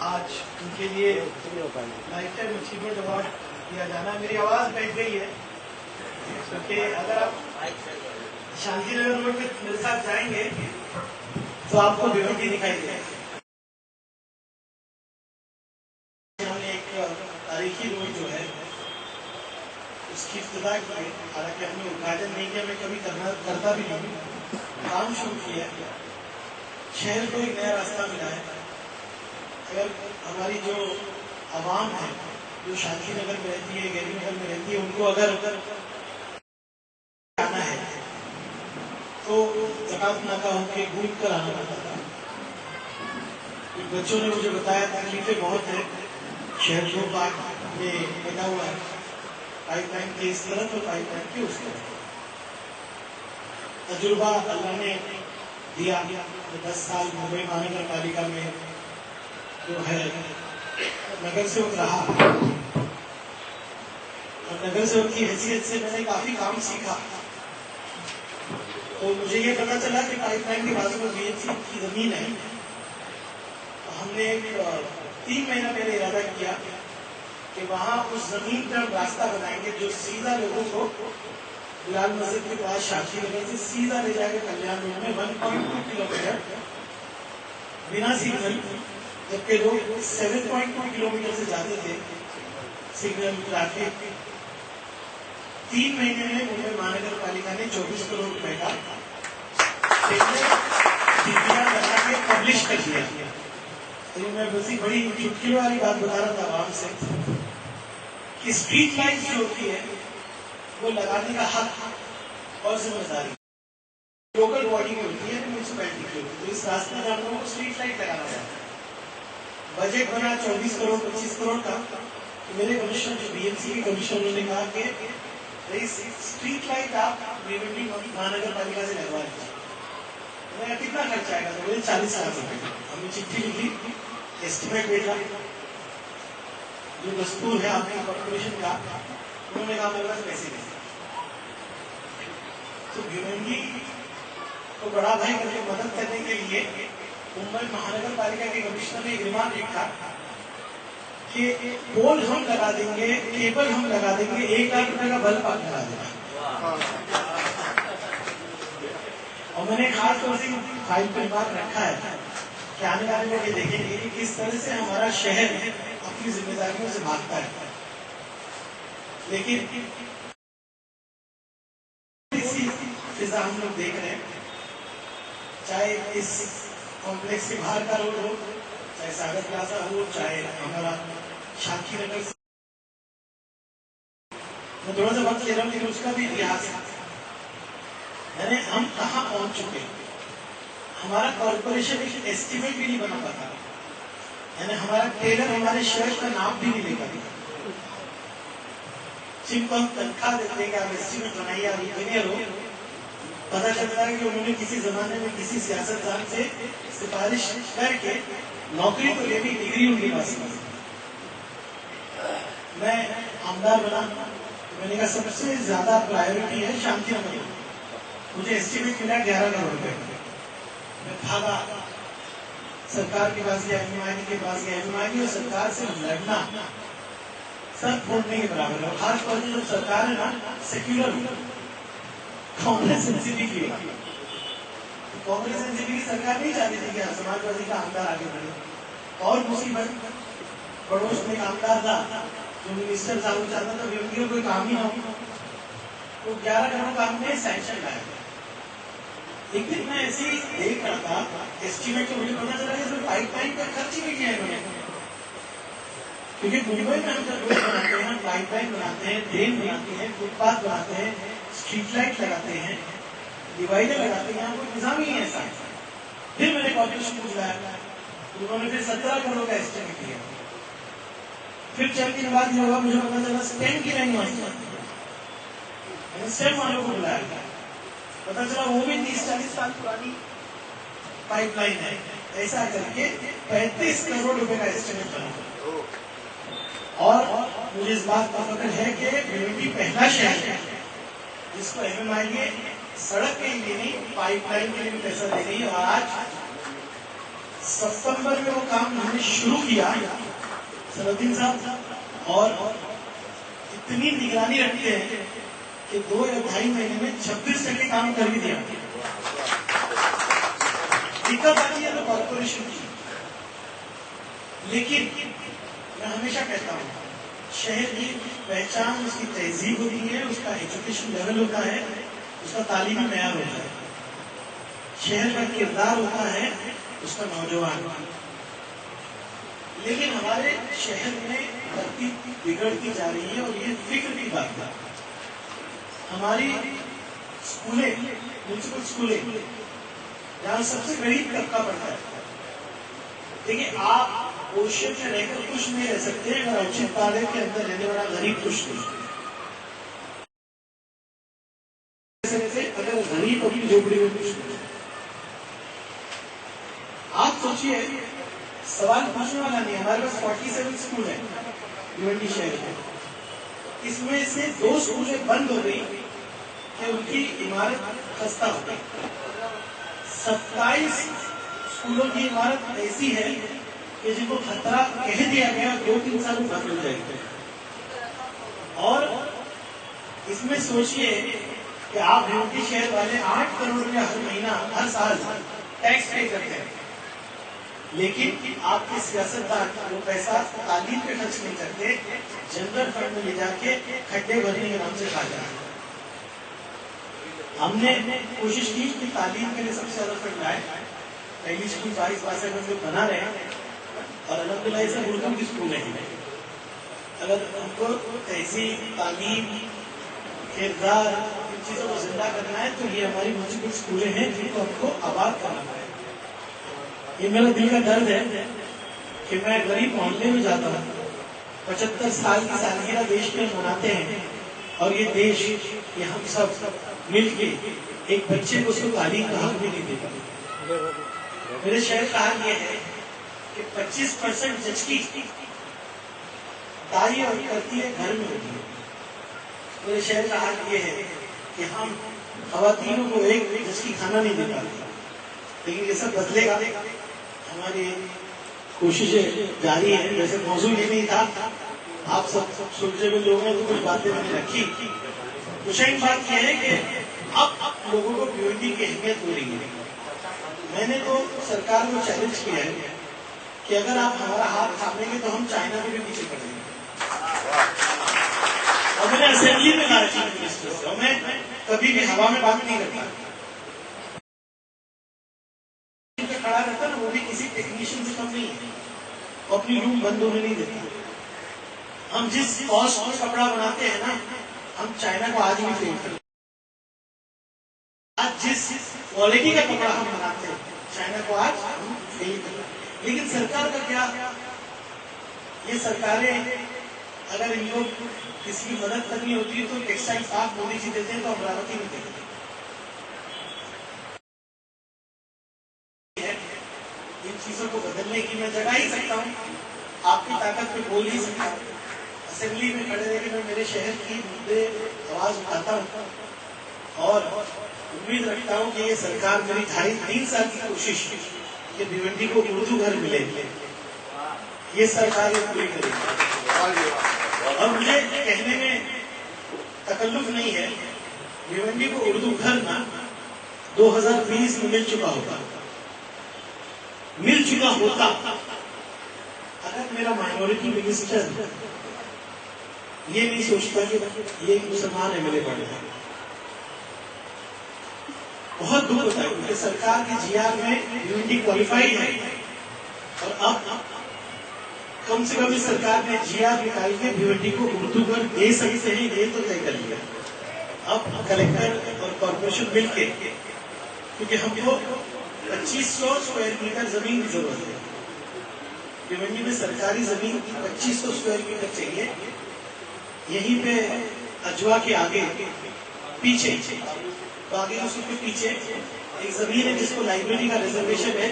Speaker 7: आज उनके लिए लाइफ टाइम अचीवमेंट अवार्ड दिया जाना। मेरी आवाज बैठ गई है क्योंकि अगर आप शांति नगर रोड पे मेरे साथ जाएंगे तो आपको भिवंडी दिखाई देगा। हमने एक तारीखी रोड जो है उसकी इब्तिदा की, हालांकि हमने उद्घाटन नहीं किया, मैं कभी करता भी नहीं, काम शुरू किया, शहर को एक नया रास्ता मिला है। अगर हमारी जो आवाम है जो शांति नगर में रहती है, गैरी नगर में रहती है, उनको अगर आना है तो जकात नाका होकर घूम कर आना पड़ता था। बच्चों ने मुझे बताया तकलीफें बहुत है, शहर 2 पार्क ये बना हुआ है, पाइपलाइन के इस तरफ और पाइपलाइन के उस तरफ। तजुर्बा अल्लाह ने दिया, 10 साल मुंबई महानगर पालिका में जो है नगर सेवक रहा, और नगर सेवक की हैसियत से मैंने काफी काम सीखा। तो मुझे ये पता चला कि पाइपलाइन के बाजू में बीएमसी की जमीन है। तो हमने 3 महीना पहले इरादा किया कि वहां उस जमीन पर रास्ता बनाएंगे जो सीधा लोगों को लाल मस्जिद के पास शाखी नगर से सीधा ले जाएगा कल्याण रोड में 1.2 किलोमीटर बिना सिग्नल, जबकि लोग 7.2 किलोमीटर से जाते थे सिग्नल ट्रैफिक। 3 महीने में मुंबई महानगर पालिका ने 24 करोड़ रुपए का लगा के पब्लिश कर दिया। तो मैं बस बड़ी चुटकी वाली बात बता रहा था आवाम से कि स्ट्रीट लाइट जो होती है वो लगाने का हक और जिम्मेदारी लोकल बॉडी में होती है, म्यूनिसिपैलिटी की होती है। तो इस रास्तेदारों को स्ट्रीट लाइट लगाना है। बजट बना 24 करोड़ 25 करोड़ का। तो मेरे कमिश्नर जो बीएमसी के कमिश्नर ने कहा कि स्ट्रीट लाइट आप महानगर पालिका से लगवा लीजिए। मैं कितना खर्चा आएगा? तो मुझे 40 लाख रुपए। हमने चिट्ठी लिखी, एस्टिमेट भेजा, जो दस्तूर है आपकी कॉर्पोरेशन का, उन्होंने कहा मेरे पास पैसे नहीं। तो भिवंडी को बड़ा भाई करके मदद करने के लिए मुंबई महानगर पालिका के कमिश्नर ने एक रिमार्क लिखा कि पोल हम लगा देंगे, केबल हम लगा देंगे, 1 लाख रुपए का बल्ब आप लगा देना। और मैंने खास तौर से फाइल पर रिमार्क रखा है कि आने वाले लोग ये देखेंगे कि किस तरह से हमारा शहर अपनी जिम्मेदारियों से भागता है। लेकिन इसी फिजा हम लोग देख रहे हैं, चाहे इस कॉम्प्लेक्स के बाहर का रोड हो, चाहे सागर प्लाजा हो, चाहे हमारा शांति नगर। मैं थोड़ा सा वक्त ले रहा हूँ लेकिन उसका भी इतिहास है। यानी हम कहाँ पहुंच चुके हैं। हमारा कॉर्पोरेशन एक एस्टिमेट भी नहीं बना पाता, यानी हमारा टेलर हमारे शहर का नाम भी नहीं ले पाता। जिनको हम तनख्वाह देते हैं कि आप एस्टिमेट बनाइए, आप इंजीनियर हो, पता चलता है कि उन्होंने किसी जमाने में किसी सियासतदान से सिफारिश करके नौकरी तो ले ली, डिग्री उनके पास नहीं। मैं आमदार बना, मैंने कहा सबसे ज्यादा प्रायोरिटी है शांति नगर। मुझे एस्टिमेट मिला 11 करोड़ रुपए। मैं भागा, सरकार के पास गया, एमआईडी के पास गया। एमआईडी और सरकार से लड़ना सब फोड़ने के बराबर है। खास तौर से जब सरकार है ना सेक्युलर कांग्रेस एनसीपी की, कांग्रेस एनसीपी की सरकार नहीं चाहती थी कि समाजवादी का आमदार आगे बढ़े। और मुसीबत, पड़ोस में एक आमदार था जो मिनिस्टर साहब चाहता था व्यक्ति कोई काम ही ना हो, तो 11 करोड़ का हमने सैंक्शन लाया। एक दिन मैं ऐसे ही देख रहा था एस्टिमेट, तो मुझे पता चला कि इसमें पाइपलाइन का खर्च ही नहीं किया इन्होंने। क्योंकि मुंबई में हम जब रोड बनाते हैं, पाइपलाइन बनाते हैं, ड्रेन बनाते हैं, फुटपाथ बनाते हैं, स्ट्रीट लाइट लगाते हैं, डिवाइडर लगाते हैं, कोई निजाम ही ऐसा है। फिर मैंने कॉर्पोरेशन को बुलाया, उन्होंने फिर 17 करोड़ का एस्टिमेट किया। फिर चंद दिन बाद ये होगा, मुझे पता चला स्टेम की लाइन वहां स्टेम वालों को बुलाया, पता चला वो भी 30-40 साल पुरानी पाइपलाइन है। ऐसा करके 35 करोड़ रुपए का एस्टिमेट बना। और मुझे इस बात का फख्र है कि भिवंडी पहला शहर है जिसको एमएमआईडी सड़क के लिए नहीं, पाइपलाइन के लिए भी पैसा दे रही है। और आज सितंबर में वो काम हमने शुरू किया सलाउद्दीन साहब, और इतनी निगरानी रखते हैं कि 2 या 2.5 महीने में 26% काम कर भी दिया। दिक्कत आती है तो कॉर्पोरेशन की, लेकिन मैं हमेशा कहता हूँ शहर की पहचान उसकी तहजीब होती है, उसका एजुकेशन लेवल होता है, उसका तालीमी मेयार होता है। शहर का किरदार होता है उसका नौजवान। लेकिन हमारे शहर में तरतीब बिगड़ती जा रही है और ये फिक्र की बात है। हमारी स्कूलें, म्यूनसिपल स्कूलें जहाँ सबसे गरीब तबका पढ़ता है, देखिए आप ओशन में रहकर खुश नहीं रह सकते अगर अवचित पाड़े के अंदर रहने वाला गरीब खुश नहीं रह सकते अगर गरीब अपनी झोपड़ी में खुश नहीं। आप सोचिए, सवाल पूछने वाला नहीं, हमारे पास 47 स्कूल है भिवंडी शहर में, इसमें से 2 स्कूलें बंद हो गई कि उनकी इमारत खस्ता हो गई। 27 स्कूलों की इमारत ऐसी है कि जिनको खतरा कह दिया गया 2-3 साल में बंद हो जाएगी। और इसमें सोचिए कि आप भिवंडी शहर वाले 8 करोड़ रुपया हर महीना हर साल टैक्स पे करते हैं, लेकिन आपके सियासतदान वो पैसा तालीम पे खर्च नहीं करते, जनरल फंड में ले जाके खड्डे भरने के नाम से खा जाते हैं। हमने कोशिश की कि तालीम के लिए सबसे ज्यादा फंड आए, पहली स्कूल 22-62 में लोग बना रहे हैं और अल्हम्दुलिल्लाह से उर्दू की स्कूल है। अगर हमको तहजीब, तालीम, किरदार, इन चीजों को जिंदा करना है तो ये हमारी मौजूदा स्कूलें हैं जिनको हमको आबाद करना है। ये मेरा दिल का दर्द है कि मैं गरीब मोहल्ले में जाता हूँ, 75 साल की सालगिरह देश में मनाते हैं और ये देश, ये हम सब मिलके एक बच्चे को उसको तालीम का हक भी नहीं दे पाते। मेरे शहर का हाल ये है कि 25% जचकी दाई और करती है घर में होती है। मेरे शहर का हाल ये है कि हम खवातीनों को एक जचकी खाना नहीं दे पाते, लेकिन ये सब बदलेगा। हमारी कोशिशें जारी है। वैसे मौजूद ये नहीं था, आप सब सुलझे हुए लोग हैं तो कुछ बातें मैंने रखी। मुश्किल बात यह है कि अब लोगों को भिवंडी की अहमियत हो रही है। मैंने तो सरकार को चैलेंज किया है कि अगर आप हमारा हाथ थामेंगे तो हम चाइना में भी पीछे पड़ेंगे। और मैंने असेंबली में कहा चीफ मिनिस्टर से, मैं कभी भी हवा में बात नहीं करता, खड़ा रहता ना, वो भी किसी टेक्नीशियन से कम नहीं है, वो अपनी लूम बंद होने नहीं देता। हम जिस कॉस्ट में कपड़ा बनाते हैं ना, हम चाइना को आज भी फेल करते हैं। आज जिस क्वालिटी का कपड़ा हम बनाते हैं चाइना को आज हम फेल करते हैं। लेकिन सरकार का क्या, ये सरकारें अगर इन लोग किसी की मदद करनी होती है तो टेक्सटाइल पार्क मोदी जी देते हैं तो अमरावती में देते हैं। इन चीजों को बदलने की मैं जगा ही सकता हूँ, आपकी ताकत पे बोल ही सकता हूँ। असेंबली में खड़े रह के मैं मेरे शहर की मुद्दे आवाज उठाता हूँ और उम्मीद रखता हूँ कि ये सरकार मेरी 2.5-3 साल की कोशिश कि भिवंडी को उर्दू घर मिले, ये सरकार ये पूरी करेगी। और मुझे कहने में तकल्लुफ नहीं है, भिवंडी को उर्दू घर ना 2020 में मिल चुका होता अगर मेरा माइनॉरिटी मिनिस्टर ये नहीं सोचता कि ये मुसलमान एमएलए बन रहा है। बहुत दुख होता है क्योंकि सरकार के जीआर में भिवंडी क्वालिफाइड है और अब कम से कम इस सरकार ने जीआर निकाल के भिवंडी को उर्दू घर दे सकते हैं, ये तो तय कर लिया। अब कलेक्टर और कॉर्पोरेशन मिलके, क्योंकि हमको 2500 स्क्वायर मीटर जमीन की जरूरत है, भिवंडी में सरकारी जमीन 2500 स्क्वायर मीटर चाहिए। यहीं पे अजवा के आगे पीछे बागी उसके पीछे एक जमीन है जिसको लाइब्रेरी का रिजर्वेशन है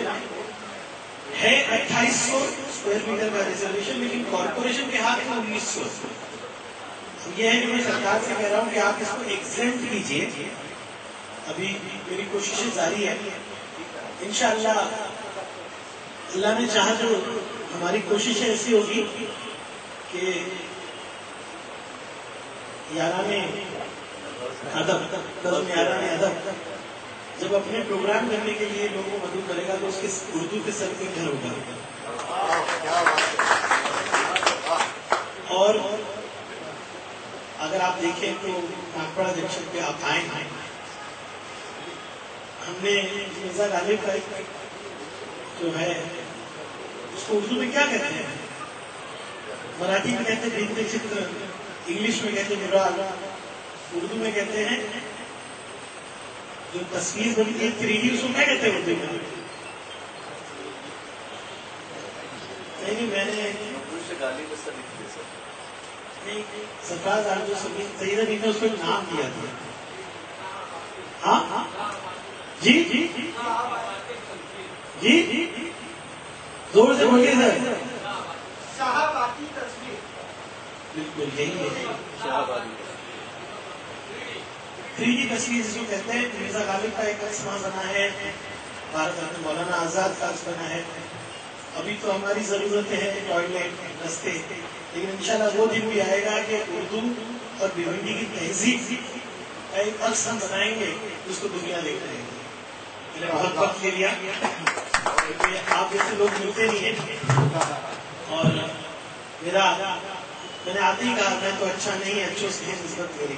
Speaker 7: 2800 स्क्वायर मीटर का रिजर्वेशन, लेकिन कॉर्पोरेशन के हाथ में 1900। यह है कि मैं सरकार से कह रहा हूं कि आप इसको एग्जेम्प्ट कीजिए। अभी मेरी कोशिशें जारी है, इंशाअल्लाह अल्लाह ने चाहा तो हमारी कोशिशें ऐसी होगी कि याराने अदब जब अपने प्रोग्राम करने के लिए लोगों को मदद करेगा तो उसके उर्दू के सर पे घर होगा। और अगर आप देखें तो नागपड़ा जंक्शन पे आप आए हैं, हमने मिर्जा गालिब का जो है उसको उर्दू में क्या कहते हैं, मराठी में कहते हैं भित्ति चित्र, इंग्लिश में कहते हैं मुराद, उर्दू में कहते हैं जो तस्वीर बनती है 3D, उसको क्या कहते हैं उर्दू में? नहीं मैंने नहीं सरफराज आज जो सईद अली ने उसको नाम दिया था। हाँ जी जी जी जी जोर से बोलिए सर। बिल्कुल यही है 3D तस्वीर जिसको कहते हैं। मिर्जा गालिब का एक अक्स वहाँ बना है, भारत रत्न मौलाना आजाद का अक्स बना है। अभी तो हमारी जरूरत है टॉयलेट, रस्ते, लेकिन इंशाल्लाह वो दिन भी आएगा कि उर्दू और भिवंडी की तहजीब का एक अक्स हम बनाएंगे, उसको दुनिया देख रहेगी। मैंने बहुत वक्त ले लिया, आप जैसे लोग मिलते नहीं है, और मैंने आते ही कहा मैं तो अच्छा नहीं है, अच्छों से निस्बत मेरी,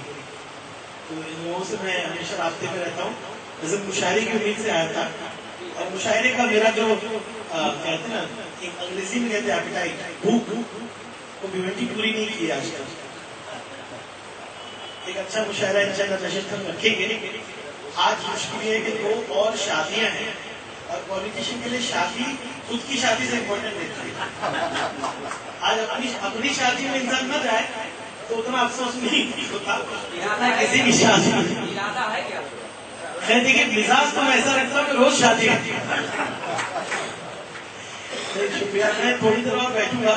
Speaker 7: तो इन लोगों से मैं हमेशा रास्ते में रहता हूँ। वैसे मुशायरे की उम्मीद से आया था, और मुशायरे का मेरा जो कहते हैं ना, एक अंग्रेजी में कहते हैं एपेटाइट, भूख, वो भिवंडी पूरी नहीं की आज तक। एक अच्छा मुशायरा इंशाल्लाह नशस्त हम रखेंगे। आज मुश्किल है कि 2 और शादियां हैं, और पॉलिटिशियन के लिए शादी खुद की शादी से इम्पोर्टेंट नहीं है। आज अपनी शादी में इंसान न जाए तो उतना अफसोस नहीं होता किसी की शादी। मैं देखिए मिजाज तो ऐसा रखता हूँ कि रोज शादी होती है। शुक्रिया, मैं थोड़ी देर और बैठूंगा,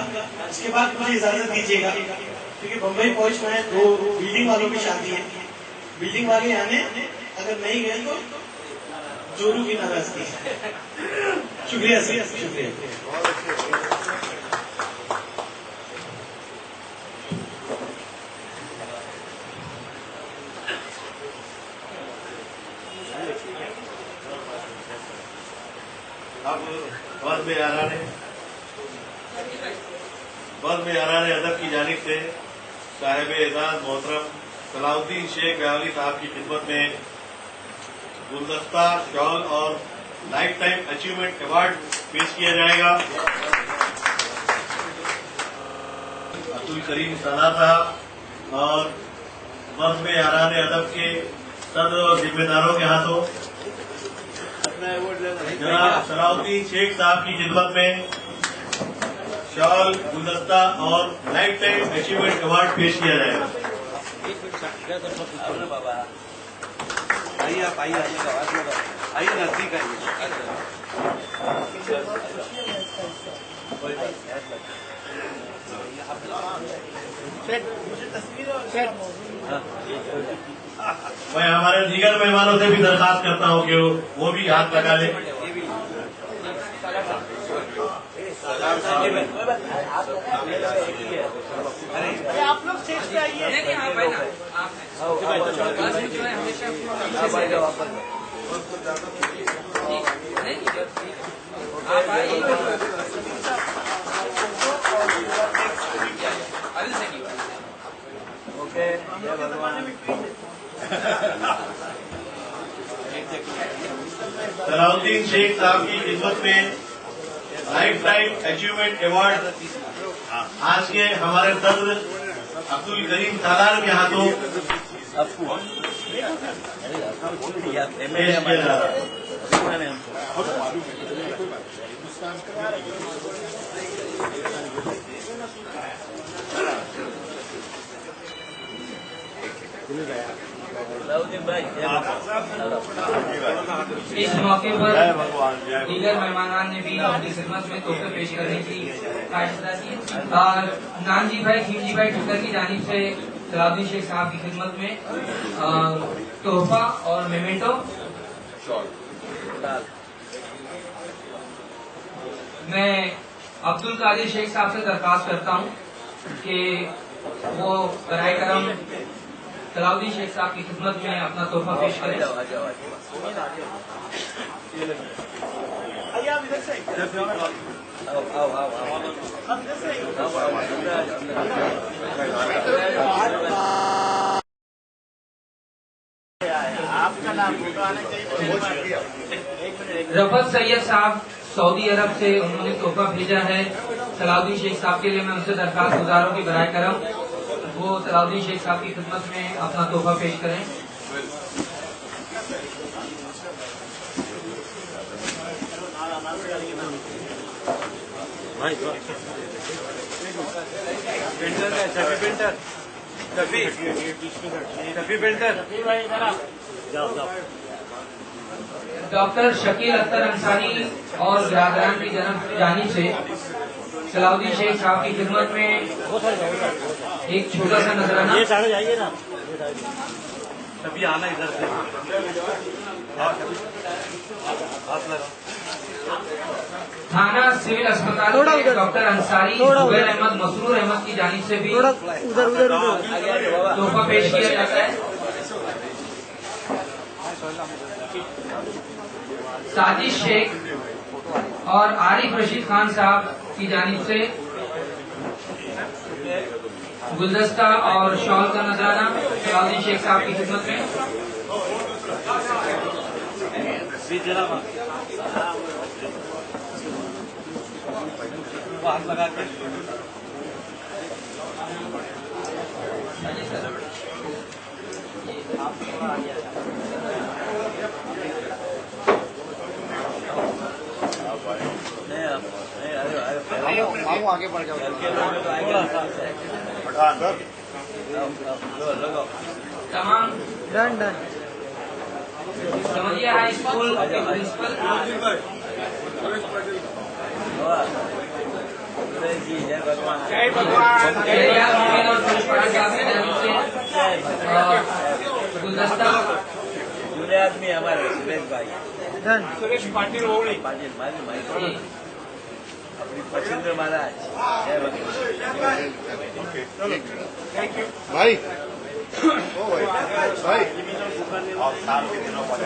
Speaker 7: उसके बाद मुझे इजाजत दीजिएगा, क्योंकि बम्बई पहुंचना है। 2 बिल्डिंग वालों की शादी है, बिल्डिंग वाले आने अगर नहीं गए तो जोरू की नाराजगी। शुक्रिया सर, शुक्रिया।
Speaker 3: अब बज़्म यारान अदब की जानिब से साहिब एजाज मोहतरम सलाउद्दीन शेख ब्यावली साहब की खिदमत में गुलदस्ता, शॉल और लाइफ टाइम अचीवमेंट अवार्ड पेश किया जाएगा। अब्दुल करीम सालार साहब और बज़्म यारान अदब के सदर और जिम्मेदारों के हाथों जनाब सलाउद्दीन शेख साहब की खिदमत में शॉल, गुलदस्ता और लाइफ टाइम अचीवमेंट अवार्ड पेश किया जाएगा।
Speaker 2: आइए आप आइए, आइए नजदीक आइए।
Speaker 3: मैं हमारे दीगर मेहमानों से भी दरखास्त करता हूँ कि वो भी हाथ लगा लें।
Speaker 7: आप लोग स्टेज पे आइए।
Speaker 2: ओके,
Speaker 3: सलाउद्दीन शेख साहब की खिदमत में लाइफ टाइम अचीवमेंट अवार्ड आज के हमारे सदर अब्दुल करीम सालार के हाथों पेश किया जा रहा है।
Speaker 11: इस मौके पर दीगर मेहमानान ने भी अपनी खिदमत में तोहफे पेश करने की ख्वाहिश की। नानजी भाई, खीमजी भाई ठक्कर की जानिब से सलाउद्दीन शेख साहब की खिदमत में तोहफा और मेमेंटो। मैं अब्दुल कादिर शेख साहब से दरख्वास्त करता हूँ कि वो बराए करम सलाउद्दीन शेख साहब की खिदमत में अपना तोहफा पेश करें।
Speaker 7: आइए आप इधर से।
Speaker 8: आपका नाम आना चाहिए।
Speaker 11: रफत सैयद साहब सऊदी अरब से उन्होंने तोहफा भेजा है सलाउद्दीन शेख साहब के लिए। मैं उनसे दरखास्त गुजारूं कि बराए करम वो सलाउद्दीन शेख साहब की खिदमत में अपना तोहफा पेश करें। डॉक्टर शकील अख्तर अंसारी और बिरादरान की जानिब से सलाउद्दीन शेख साहब की खिदमत में एक छोटा सा नजराना।
Speaker 1: ये सारे जाइए ना, कभी आना इधर से।
Speaker 11: थाना सिविल अस्पताल में डॉक्टर अंसारी, जुबैर अहमद, मसरूर अहमद की जानिब से भी तोहफा पेश किया जाता है। साजिद शेख और आरिफ रशीद खान साहब की जानिब से गुलदस्ता और शॉल का नजराना सलाउद्दीन शेख साहब की खिदमत में।
Speaker 1: हाथ लगा के
Speaker 8: आगे बढ़ जाओ।
Speaker 11: तमाम समझिए हाई स्कूल के प्रिंसिपल गुलदस्ता
Speaker 4: जुड़े आदमी हमारे सुरेश भाई,
Speaker 7: सुरेश पाटिल ओवड़ी,
Speaker 4: अपनी पसंद महाराज।
Speaker 8: भाई ओ भाई
Speaker 1: और साल के दिनों पर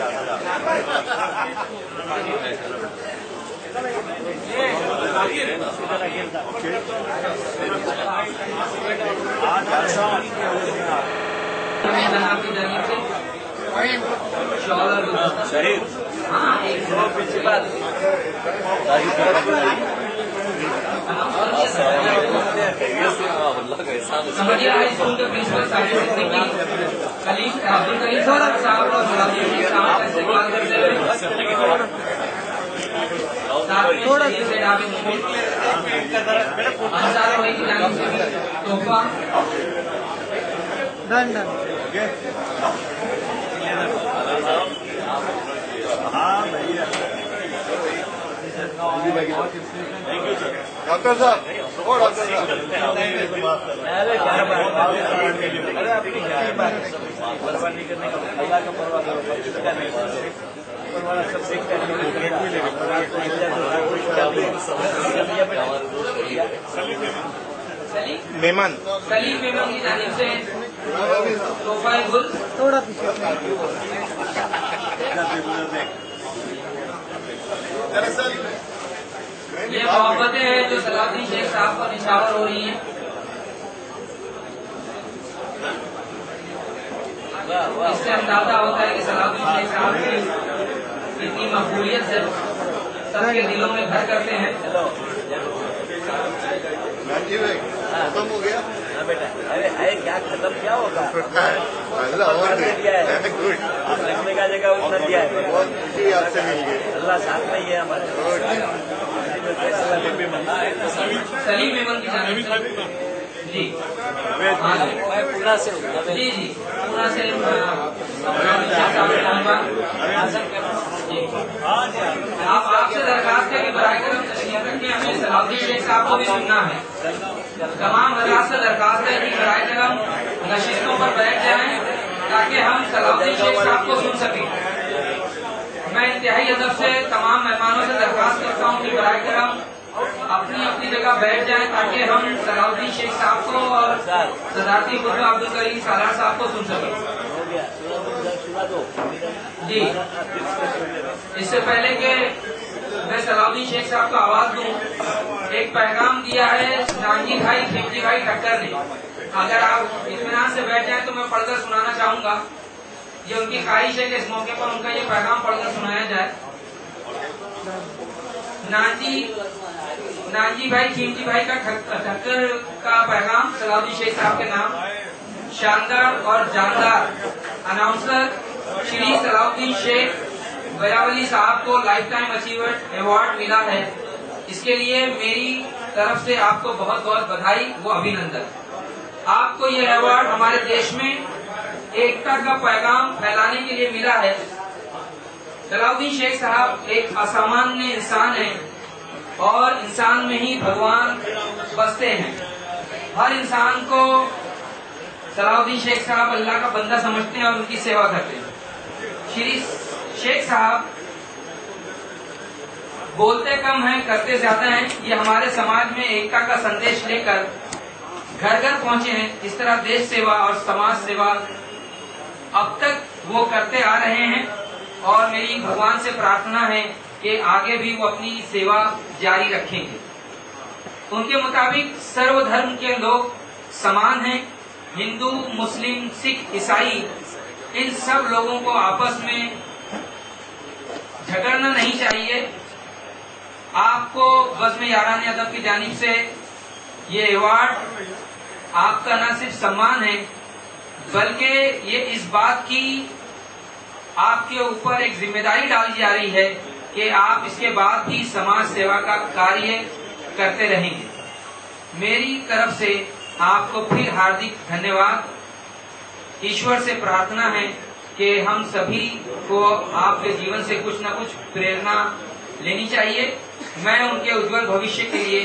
Speaker 11: की जानिब से शॉल और गुलदस्ता। हाँ, एक प्रिंसिपल समझिए हाई स्कूल के प्रिंसिपल साजिद सिद्दीकी, अब्दुल करीम साहब और सलाउद्दीन शेख साहब का इस्तेमाल करते हुए अंसार भाई की जानिब से भी तोहफा।
Speaker 8: डॉक्टर साहब, ओ डॉक्टर साहब,
Speaker 4: अरे क्या अरे अपनी परवाह नहीं करने का, अल्लाह का परवाह करो, बच्चे का नहीं परवाह, सब सीख कर
Speaker 8: मेहमान
Speaker 11: सलीम मेमन की जानिब से तोहफा गुल।
Speaker 8: थोड़ा पीछे दरअसल
Speaker 11: ये मोहब्बतें हैं जो सलाउद्दीन शेख साहब पर निछावर हो रही हैं। इससे अंदाजा होता है कि सलाउद्दीन शेख साहब की इतनी मकबूलियत से सबके दिलों में घर करते हैं।
Speaker 8: खत्म हो गया
Speaker 4: बेटा, अरे क्या खत्म क्या होगा,
Speaker 8: और गुड,
Speaker 4: आप रखने का जगह उतना दिया है।
Speaker 8: बहुत खुशी आपसे मिल गई।
Speaker 4: अल्लाह साथ में ही है हमारे।
Speaker 11: सलीम मेमन की जानिब से जी,
Speaker 4: पूरा से
Speaker 11: जी जी पूरा से आप आपसे दरखास्त है कि बराए करम तशरीफ रखिए, हमें सलाउद्दीन शेख साहब को भी सुनना है। तमाम हजरात से दरखास्त है कि बराए करम नशिस्तों पर बैठ जाएं ताकि हम सलाउद्दीन शेख साहब को सुन सकें। मैं इंतहाई अदब से तमाम मेहमानों से दरखास्त करता हूँ कि बराए करम अपनी अपनी जगह बैठ जाएं ताकि हम सलाउद्दीन शेख साहब को और सदारती खुतबा अब्दुल करीम सालार साहब को सुन सकें। जी, इससे पहले कि मैं सलाउद्दीन शेख साहब को आवाज दूं, एक पैगाम दिया है नानजी भाई खिमजी भाई ठक्कर ने। अगर आप इत्मीनान से बैठ जाएं तो मैं पढ़कर सुनाना चाहूंगा। ये उनकी ख्वाहिश है कि इस मौके पर उनका ये पैगाम पढ़कर सुनाया जाए। नानजी भाई खिमजी भाई का ठक्कर का पैगाम सलाउद्दीन शेख साहब के नाम। शानदार और जानदार अनाउंसर श्री सलाउद्दीन शेख बयावली साहब को लाइफ टाइम अचीवमेंट अवार्ड मिला है। इसके लिए मेरी तरफ से आपको बहुत बहुत बधाई व अभिनंदन। आपको ये अवार्ड हमारे देश में एकता का पैगाम फैलाने के लिए मिला है। सलाउद्दीन शेख साहब एक असामान्य इंसान है और इंसान में ही भगवान बसते हैं। हर इंसान को सलाउद्दीन शेख साहब अल्लाह का बंदा समझते हैं और उनकी सेवा करते हैं। श्री शेख साहब बोलते कम हैं, करते ज्यादा हैं। ये हमारे समाज में एकता का संदेश लेकर घर घर पहुंचे हैं। इस तरह देश सेवा और समाज सेवा अब तक वो करते आ रहे हैं और मेरी भगवान से प्रार्थना है कि आगे भी वो अपनी सेवा जारी रखेंगे। उनके मुताबिक सर्वधर्म के लोग समान हैं। हिंदू, मुस्लिम, सिख, ईसाई, इन सब लोगों को आपस में झगड़ना नहीं चाहिए। आपको बज़्म याराने अदब की जानिब से ये अवार्ड आपका न सिर्फ सम्मान है बल्कि ये इस बात की आपके ऊपर एक जिम्मेदारी डाली जा रही है कि आप इसके बाद भी समाज सेवा का कार्य करते रहेंगे। मेरी तरफ से आपको फिर हार्दिक धन्यवाद। ईश्वर से प्रार्थना है कि हम सभी को आपके जीवन से कुछ न कुछ प्रेरणा लेनी चाहिए। मैं उनके उज्जवल भविष्य के लिए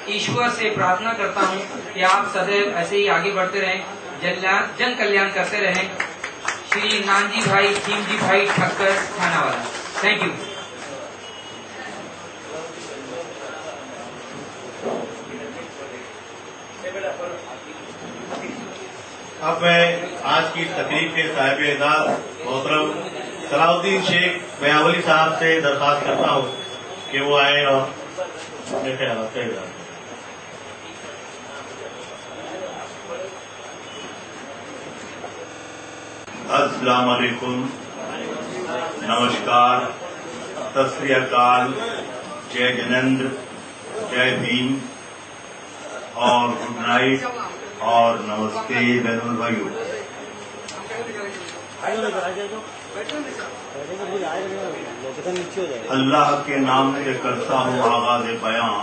Speaker 11: ईश्वर से प्रार्थना करता हूं कि आप सदैव ऐसे ही आगे बढ़ते रहें, जन कल्याण करते रहें। श्री नानजी भाई, खीमजी भाई ठक्कर, थानावाला। Thank you.
Speaker 3: अब मैं आज की तकरीब के साहिब एजाज मोहतरम सलाउद्दीन शेख बयावली साहब से दरख्वास्त करता हूँ कि वो आए और अपने ख्यालात का इज़हार करें। अस्सलाम वालेकुम, नमस्कार, सत श्री अकाल, जय जिनेंद्र, जय भीम और गुड नाइट और नमस्ते बहनों भाइयों। अल्लाह के नाम से करता हूँ आगाज़ बयां,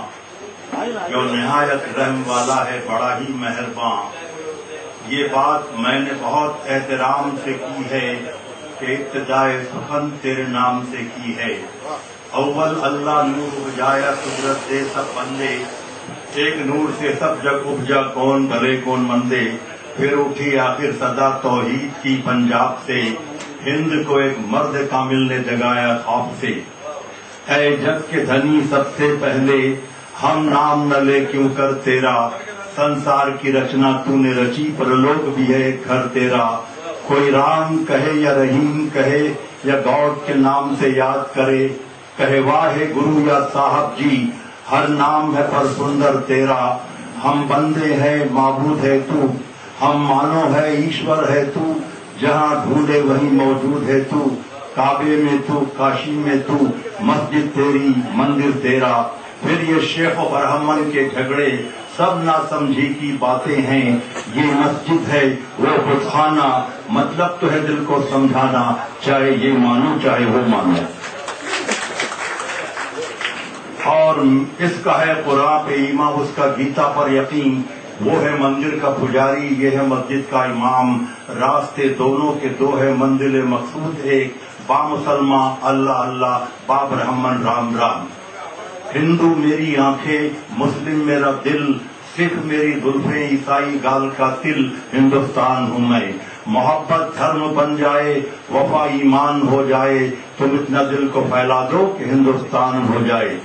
Speaker 3: जो निहायत रहम वाला है, बड़ा ही मेहरबान। ये बात मैंने बहुत एहतराम से की है कि इब्तिदाए सुखन तेरे नाम से की है। अव्वल अल्लाह नूर उपजाया कुदरत दे सब बंदे, एक नूर से सब जग उपजा कौन भले कौन मंदे। फिर उठी आखिर सदा तौहीद की पंजाब से, हिंद को एक मर्द कामिल ने जगाया ख्वाब से। ऐ जग के धनी सबसे पहले, हम नाम न ले क्यों कर तेरा, संसार की रचना तूने रची, परलोक भी है घर तेरा। कोई राम कहे या रहीम कहे या गॉड के नाम से याद करे, कहे वाहे गुरु या साहब जी, हर नाम है पर सुंदर तेरा। हम बंदे हैं माबूद है तू, हम मानो है ईश्वर है तू, जहाँ ढूंढे वहीं मौजूद है तू। काबे में तू, काशी में तू, मस्जिद तेरी मंदिर तेरा। फिर ये शेख और ब्राह्मण के झगड़े सब ना समझी की बातें हैं। ये मस्जिद है वो खुदखाना, मतलब तो है दिल को समझाना, चाहे ये मानो चाहे वो मानो। और इसका है कुरान पे ईमान, उसका गीता पर यकीन। वो है मंदिर का पुजारी, ये है मस्जिद का इमाम। रास्ते दोनों के दो है, मंजिल मकसूद एक। बा मुसलमान अल्लाह अल्लाह, बा ब्राह्मण राम राम। हिंदू मेरी आंखें, मुस्लिम मेरा दिल, सिख मेरी जुल्फें, ईसाई गाल का तिल। हिंदुस्तान हूँ मैं, मोहब्बत धर्म बन जाए, वफा ईमान हो जाए। तुम इतना दिल को फैला दो कि हिंदुस्तान हो जाए।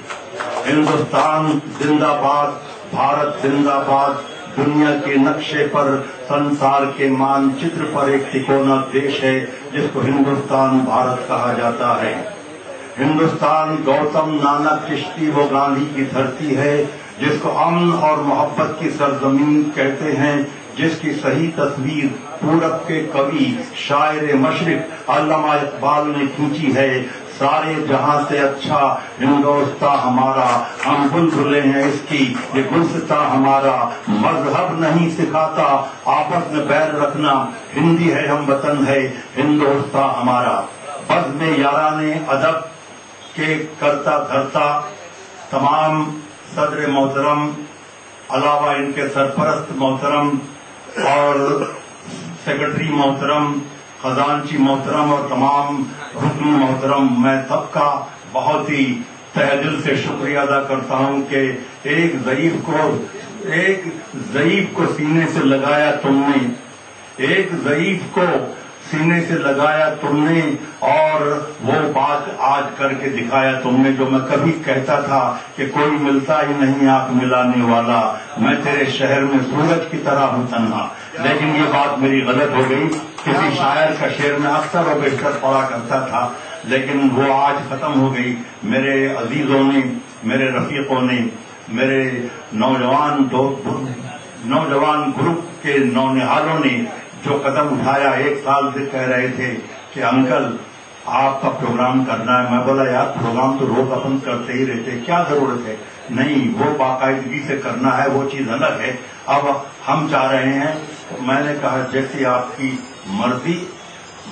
Speaker 3: हिंदुस्तान जिंदाबाद, भारत जिंदाबाद। दुनिया के नक्शे पर, संसार के मानचित्र पर एक तिकोना देश है जिसको हिंदुस्तान भारत कहा जाता है। हिंदुस्तान गौतम नानक चिश्ती व गांधी की धरती है, जिसको अमन और मोहब्बत की सरजमीन कहते हैं, जिसकी सही तस्वीर पूरब के कवि शायर मशरिक अल्लामा इकबाल ने खींची है। सारे जहां से अच्छा हिंदुस्तान हमारा, हम बुलबुले हैं इसकी, ये गुलसिता हमारा। मजहब नहीं सिखाता आपस में बैर रखना, हिंदी है हम वतन है हिंदुस्तान हमारा। बज़्म याराने अदब के करता धरता तमाम सदर मोहतरम
Speaker 12: अलावा इनके सरपरस्त मोहतरम और सेक्रेटरी मोहतरम, खजानची मोहतरम और तमाम रुकन मोहतरम, मैं सबका बहुत ही तहे दिल से शुक्रिया अदा करता हूं कि एक ज़ईफ को सीने से लगाया तुमने, एक ज़ईफ को सीने से लगाया तुमने और वो बात आज करके दिखाया तुमने जो मैं कभी कहता था कि कोई मिलता ही नहीं आंख मिलाने वाला, मैं तेरे शहर में सूरज की तरह हूं तन्हा। लेकिन ये बात मेरी गलत हो गई। किसी शायर का शेर में अक्सर और बेशतर पढ़ा करता था, लेकिन वो आज खत्म हो गई। मेरे अजीजों ने, मेरे रफीकों ने, मेरे नौजवान ग्रुप के नौनिहालों ने जो कदम उठाया, एक साल से कह रहे थे कि अंकल आपका प्रोग्राम करना है। मैं बोला यार प्रोग्राम तो रोज अपन करते ही रहते, क्या जरूरत है? नहीं, वो बाकायदगी से करना है, वो चीज अलग है। अब हम चाह रहे हैं, मैंने कहा जैसी आपकी मर्जी,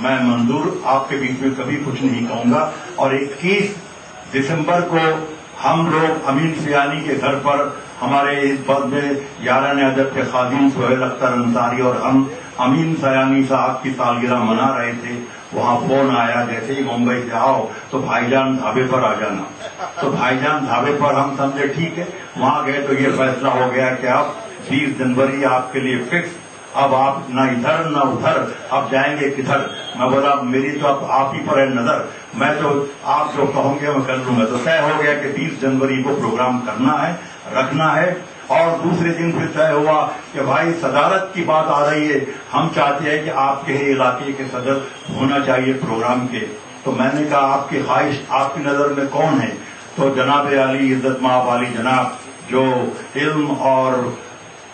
Speaker 12: मैं मंजूर, आपके बीच में कभी कुछ नहीं कहूंगा। और 21 दिसंबर को हम लोग अमीन सियानी के घर पर, हमारे इस बद में 11 अदब के खादिम सोहेल अख्तर अंसारी और हम अमीन सयानी साहब की सालगिरह मना रहे थे। वहां फोन आया, जैसे ही मुंबई से आओ तो भाईजान ढाबे पर आ जाना। तो भाईजान ढाबे पर हम समझे ठीक है, वहां गए तो ये फैसला हो गया कि अब 20 जनवरी आपके लिए फिक्स, अब आप न इधर न उधर, अब जाएंगे किधर। मैं बोला मेरी तो अब आप ही पर है नजर, मैं तो आप जो कहोगे मैं कर लूंगा। तो तय हो गया कि 20 जनवरी को प्रोग्राम करना है, रखना है। और दूसरे दिन फिर तय हुआ कि भाई सदारत की बात आ रही है, हम चाहते हैं कि आपके ही इलाके के सदर होना चाहिए प्रोग्राम के। तो मैंने कहा आपकी ख्वाहिश, आपकी नजर में कौन है? तो जनाब अली इज्जत माब अली जनाब, जो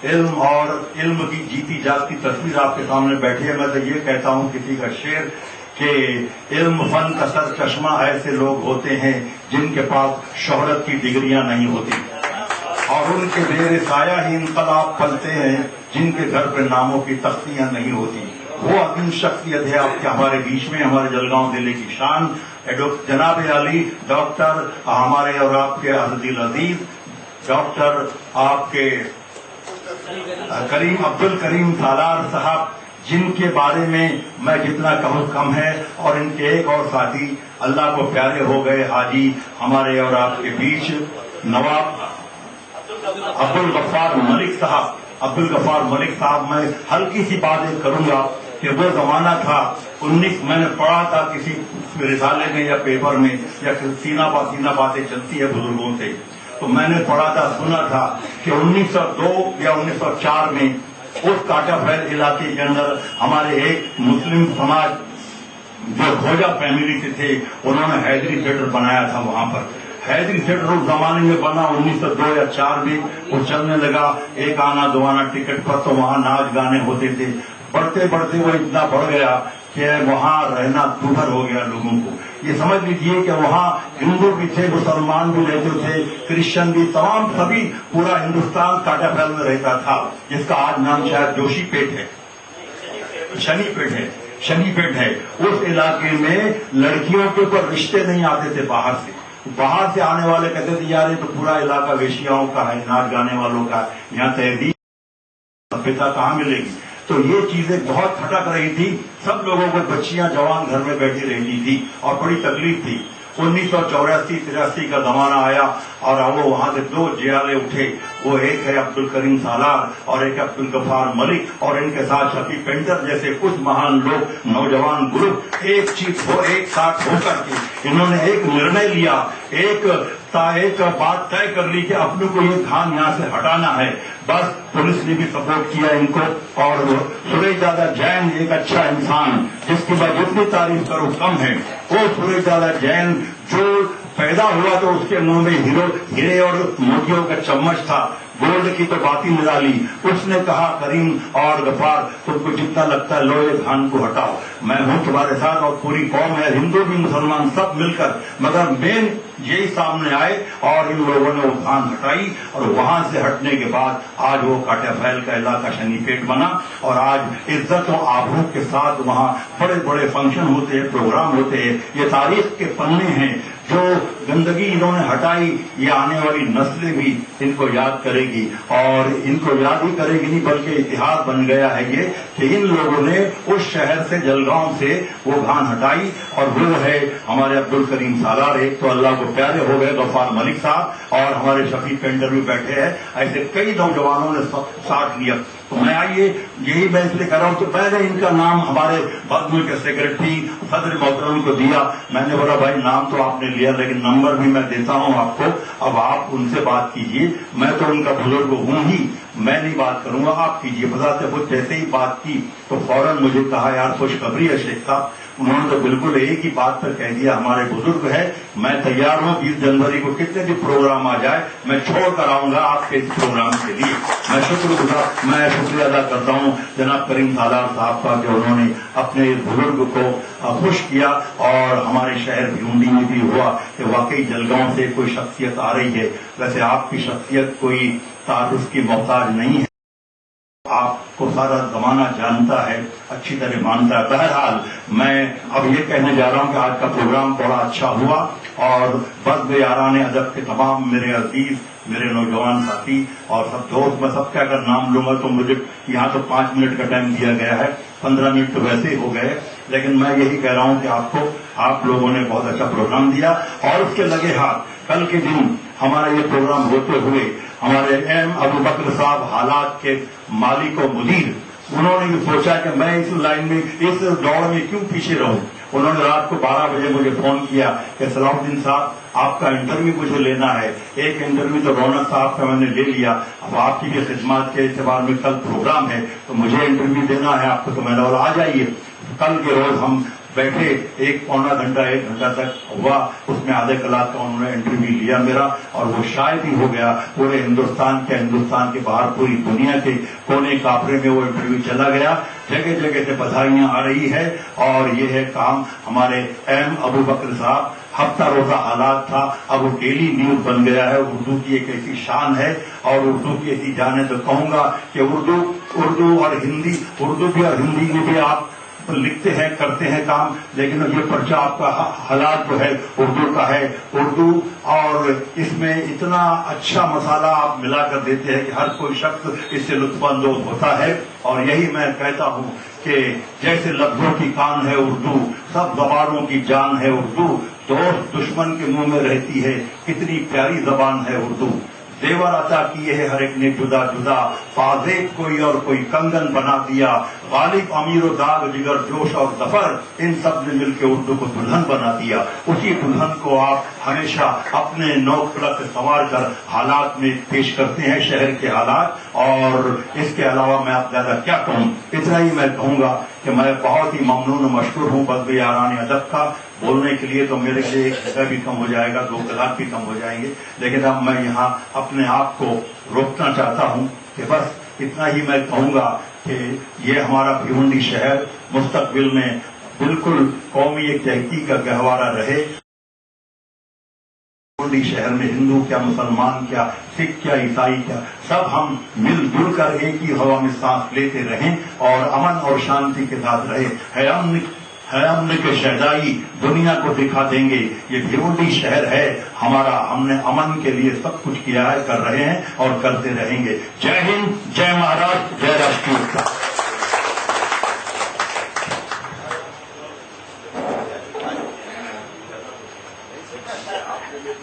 Speaker 12: इल्म की जीती जागती तस्वीर आपके सामने बैठी है। मैं तो ये कहता हूँ किसी का शेर कि इल्म फन का सर चश्मा ऐसे लोग होते हैं जिनके पास शोहरत की डिग्रियां नहीं होती, और उनके बेर साया ही इनकलाब फलते हैं जिनके घर पर नामों की तख्तियां नहीं होती। वो अजीम शख्सियत है आपके हमारे बीच में, हमारे जलगांव जिले की शान जनाब अली डॉक्टर हमारे और आपके अब्दुल अजीज डॉक्टर आपके अब्दुल करीम सालार साहब, जिनके बारे में मैं जितना कहूँ कम है। और इनके एक और साथी अल्लाह को प्यारे हो गए हाजी हमारे और आपके बीच नवाब अब्दुल गफ्फार मलिक साहब। मैं हल्की सी बात करूंगा कि वो जमाना था 19, मैंने पढ़ा था किसी रिसाले में या पेपर में या सीना बातें चलती है बुजुर्गों से, तो मैंने पढ़ा था, सुना था कि 1902 या 1904 में उस काटाफैल इलाके के अंदर हमारे एक मुस्लिम समाज जो खोजा फैमिली से थे, उन्होंने हैदरी थिएटर बनाया था। वहां पर हैदरी थिएटर उस जमाने में बना 1902 या 4 में, वो चलने लगा, एक आना दो आना टिकट पर, तो वहां नाच गाने होते थे। बढ़ते बढ़ते वो इतना बढ़ गया कि वहां रहना दूभर हो गया लोगों को। ये समझ लीजिए कि वहां हिंदू भी थे, मुसलमान भी रहते थे, क्रिश्चियन भी, तमाम सभी, पूरा हिंदुस्तान काटाफैल में रहता था, जिसका आज नाम शायद जोशीपेट है, शनीपेट है। उस इलाके में लड़कियों के ऊपर रिश्ते नहीं आते थे बाहर से आने वाले कहते थे यार ये तो पूरा इलाका वेश्याओं का है, नाच गाने वालों का, यहाँ तहजीब सभ्यता कहाँ मिलेगी। तो ये चीजें बहुत खटक रही थी, सब लोगों को, बच्चियां जवान घर में बैठी रहती थी और बड़ी तकलीफ थी। 1984-83 का जमाना आया और वो वहां से 2 जियाले उठे, वो एक है अब्दुल करीम सालार और एक अब्दुल गफ्फार मलिक, और इनके साथ शफी पेंटर जैसे कुछ महान लोग, नौजवान ग्रुप एक साथ होकर के इन्होंने एक निर्णय लिया, एक बात तय कर ली कि अपने को ये धाम यहाँ से हटाना है। बस पुलिस ने भी सपोर्ट किया इनको, और सुरेश दादा जैन एक अच्छा इंसान जिसकी मैं जितनी तारीफ करूं कम है। वो सुरेश दादा जैन जो पैदा हुआ तो उसके मुंह में हीरे और मोतियों का चम्मच था, गोल्ड की तो बात ही निराली। उसने कहा करीम और गफ्फार तुमको जितना लगता है लो ये धान को हटाओ, मैं हूं तुम्हारे साथ, और पूरी कौम है, हिंदू भी मुसलमान सब मिलकर। मगर मेन यही सामने आए और इन लोगों ने वो धान हटाई, और वहां से हटने के बाद आज वो काटाफैल का इलाका शनीपेट बना, और आज इज्जत और आबरू के साथ वहां बड़े बड़े फंक्शन होते हैं, प्रोग्राम होते हैं। ये तारीख के पन्ने हैं जो गंदगी इन्होंने हटाई, ये आने वाली नस्लें भी इनको याद करेगी, और इनको याद ही करेगी नहीं बल्कि इतिहास बन गया है ये कि इन लोगों ने उस शहर से, जलगांव से वो घान हटाई, और वो है हमारे अब्दुल करीम सालार। एक तो अल्लाह को प्यारे हो गए गफ्फार मलिक साहब, और हमारे शफीक पेंटर भी बैठे हैं, ऐसे कई नौजवानों ने साथ लिया। तो मैं आइए यही मैं इसलिए कर रहा हूँ कि मैंने इनका नाम हमारे बदमुल के सेक्रेटरी सदर मोहतरम को दिया। मैंने बोला भाई नाम तो आपने लिया लेकिन नंबर भी मैं देता हूँ आपको, अब आप उनसे बात कीजिए। मैं तो उनका बुजुर्ग हूँ ही, मैं नहीं बात करूंगा, आप कीजिए। बजाते खुद जैसे ही बात की तो फौरन मुझे कहा यार खुशखबरी है शेख साहब। उन्होंने तो बिल्कुल एक ही बात पर कह दिया, हमारे बुजुर्ग है, मैं तैयार हूँ 20 जनवरी को कितने भी प्रोग्राम आ जाए मैं छोड़ कर आऊंगा आपके इस प्रोग्राम के लिए। मैं शुक्रिया अदा करता हूँ जनाब करीम सालार साहब का कि उन्होंने अपने बुजुर्ग को खुश किया, और हमारे शहर भिवंडी में भी हुआ कि वाकई जलगांव से कोई शख्सियत आ रही है। वैसे आपकी शख्सियत कोई तारुफ की मोहताज नहीं है, आपको सारा जमाना जानता है, अच्छी तरह मानता है। बहरहाल मैं अब ये कहने जा रहा हूँ कि आज का प्रोग्राम बड़ा अच्छा हुआ, और बस यारान अदब के तमाम मेरे अजीज, मेरे नौजवान साथी और सब दोस्त, मैं सबका अगर नाम लूंगा तो मुझे यहाँ तो 5 मिनट का टाइम दिया गया है, 15 मिनट तो वैसे ही हो गए, लेकिन मैं यही कह रहा हूँ कि आप लोगों ने बहुत अच्छा प्रोग्राम दिया। और उसके लगे हाथ कल के दिन हमारा ये प्रोग्राम होते हुए हमारे एम अबू बकर साहब हालात के मालिक और मुदीर, उन्होंने भी सोचा कि मैं इस लाइन में, इस दौड़ में क्यों पीछे रहूं। उन्होंने रात को 12 बजे मुझे फोन किया कि सलाउद्दीन साहब आपका इंटरव्यू मुझे लेना है। एक इंटरव्यू तो रौनक साहब का मैंने ले लिया, अब आपकी भी खिदमत के एतबार में कल प्रोग्राम है तो मुझे इंटरव्यू देना है आपको। तो मैंने बोला आ जाइए। कल के रोज हम बैठे, 1 पौना घंटा 1 घंटा तक हुआ, उसमें आधे कलाक का उन्होंने इंटरव्यू लिया मेरा, और वो शायद ही हो गया पूरे हिंदुस्तान के बाहर पूरी दुनिया के कोने कापरे में वो इंटरव्यू चला गया। जगह जगह से बधाइयां आ रही है, और ये है काम हमारे एम अबू बकर साहब। हफ्ता रोजा हालात था, अब वो डेली न्यूज बन गया है। उर्दू की एक ऐसी शान है, और उर्दू की ऐसी जान है तो कहूंगा कि उर्दू और हिंदी, उर्दू भी और हिंदी में भी आप लिखते हैं, करते हैं काम, लेकिन ये पर्चा आपका हालात जो है उर्दू का है। उर्दू और इसमें इतना अच्छा मसाला आप मिलाकर देते हैं कि हर कोई शख्स इससे लुत्फानंदोज होता है। और यही मैं कहता हूँ कि जैसे लफ्जों की कान है उर्दू, सब जबानों की जान है उर्दू, दोस्त दुश्मन के मुंह में रहती है, कितनी प्यारी जबान है उर्दू। देवर अता किए है हर एक ने जुदा जुदा, फाजेब कोई और कोई कंगन बना दिया, गालिब अमीर दाग जिगर जोश और जफर, इन सब ने मिलकर उर्दू को दुल्हन बना दिया। उसी दुल्हन को आप हमेशा अपने नौक पलक संवार कर हालात में पेश करते हैं, शहर के हालात। और इसके अलावा मैं आप ज्यादा क्या कहूँ, इतना ही मैं कहूँगा कि मैं बहुत ही ममनून मशहूर हूँ बज़्म यारान अदब का। बोलने के लिए तो मेरे लिए 1 घंटा भी कम हो जाएगा, 2 कलाक भी कम हो जाएंगे, लेकिन अब मैं यहाँ अपने आप को रोकना चाहता हूँ कि बस इतना ही मैं कहूँगा कि ये हमारा भिवंडी शहर मुस्तकबिल में बिल्कुल कौमी एक तहकीक का गहवारा रहे। भिवंडी शहर में हिंदू क्या, मुसलमान क्या, सिख क्या, ईसाई क्या, सब हम मिलजुल कर एक ही हवा में सांस लेते रहें और अमन और शांति के साथ रहे। है अमन के शहदाई दुनिया को दिखा देंगे, ये भिवंडी शहर है हमारा, हमने अमन के लिए सब कुछ किया है, कर रहे हैं और करते रहेंगे। जय हिंद, जय महाराष्ट्र, जय राष्ट्रीयता।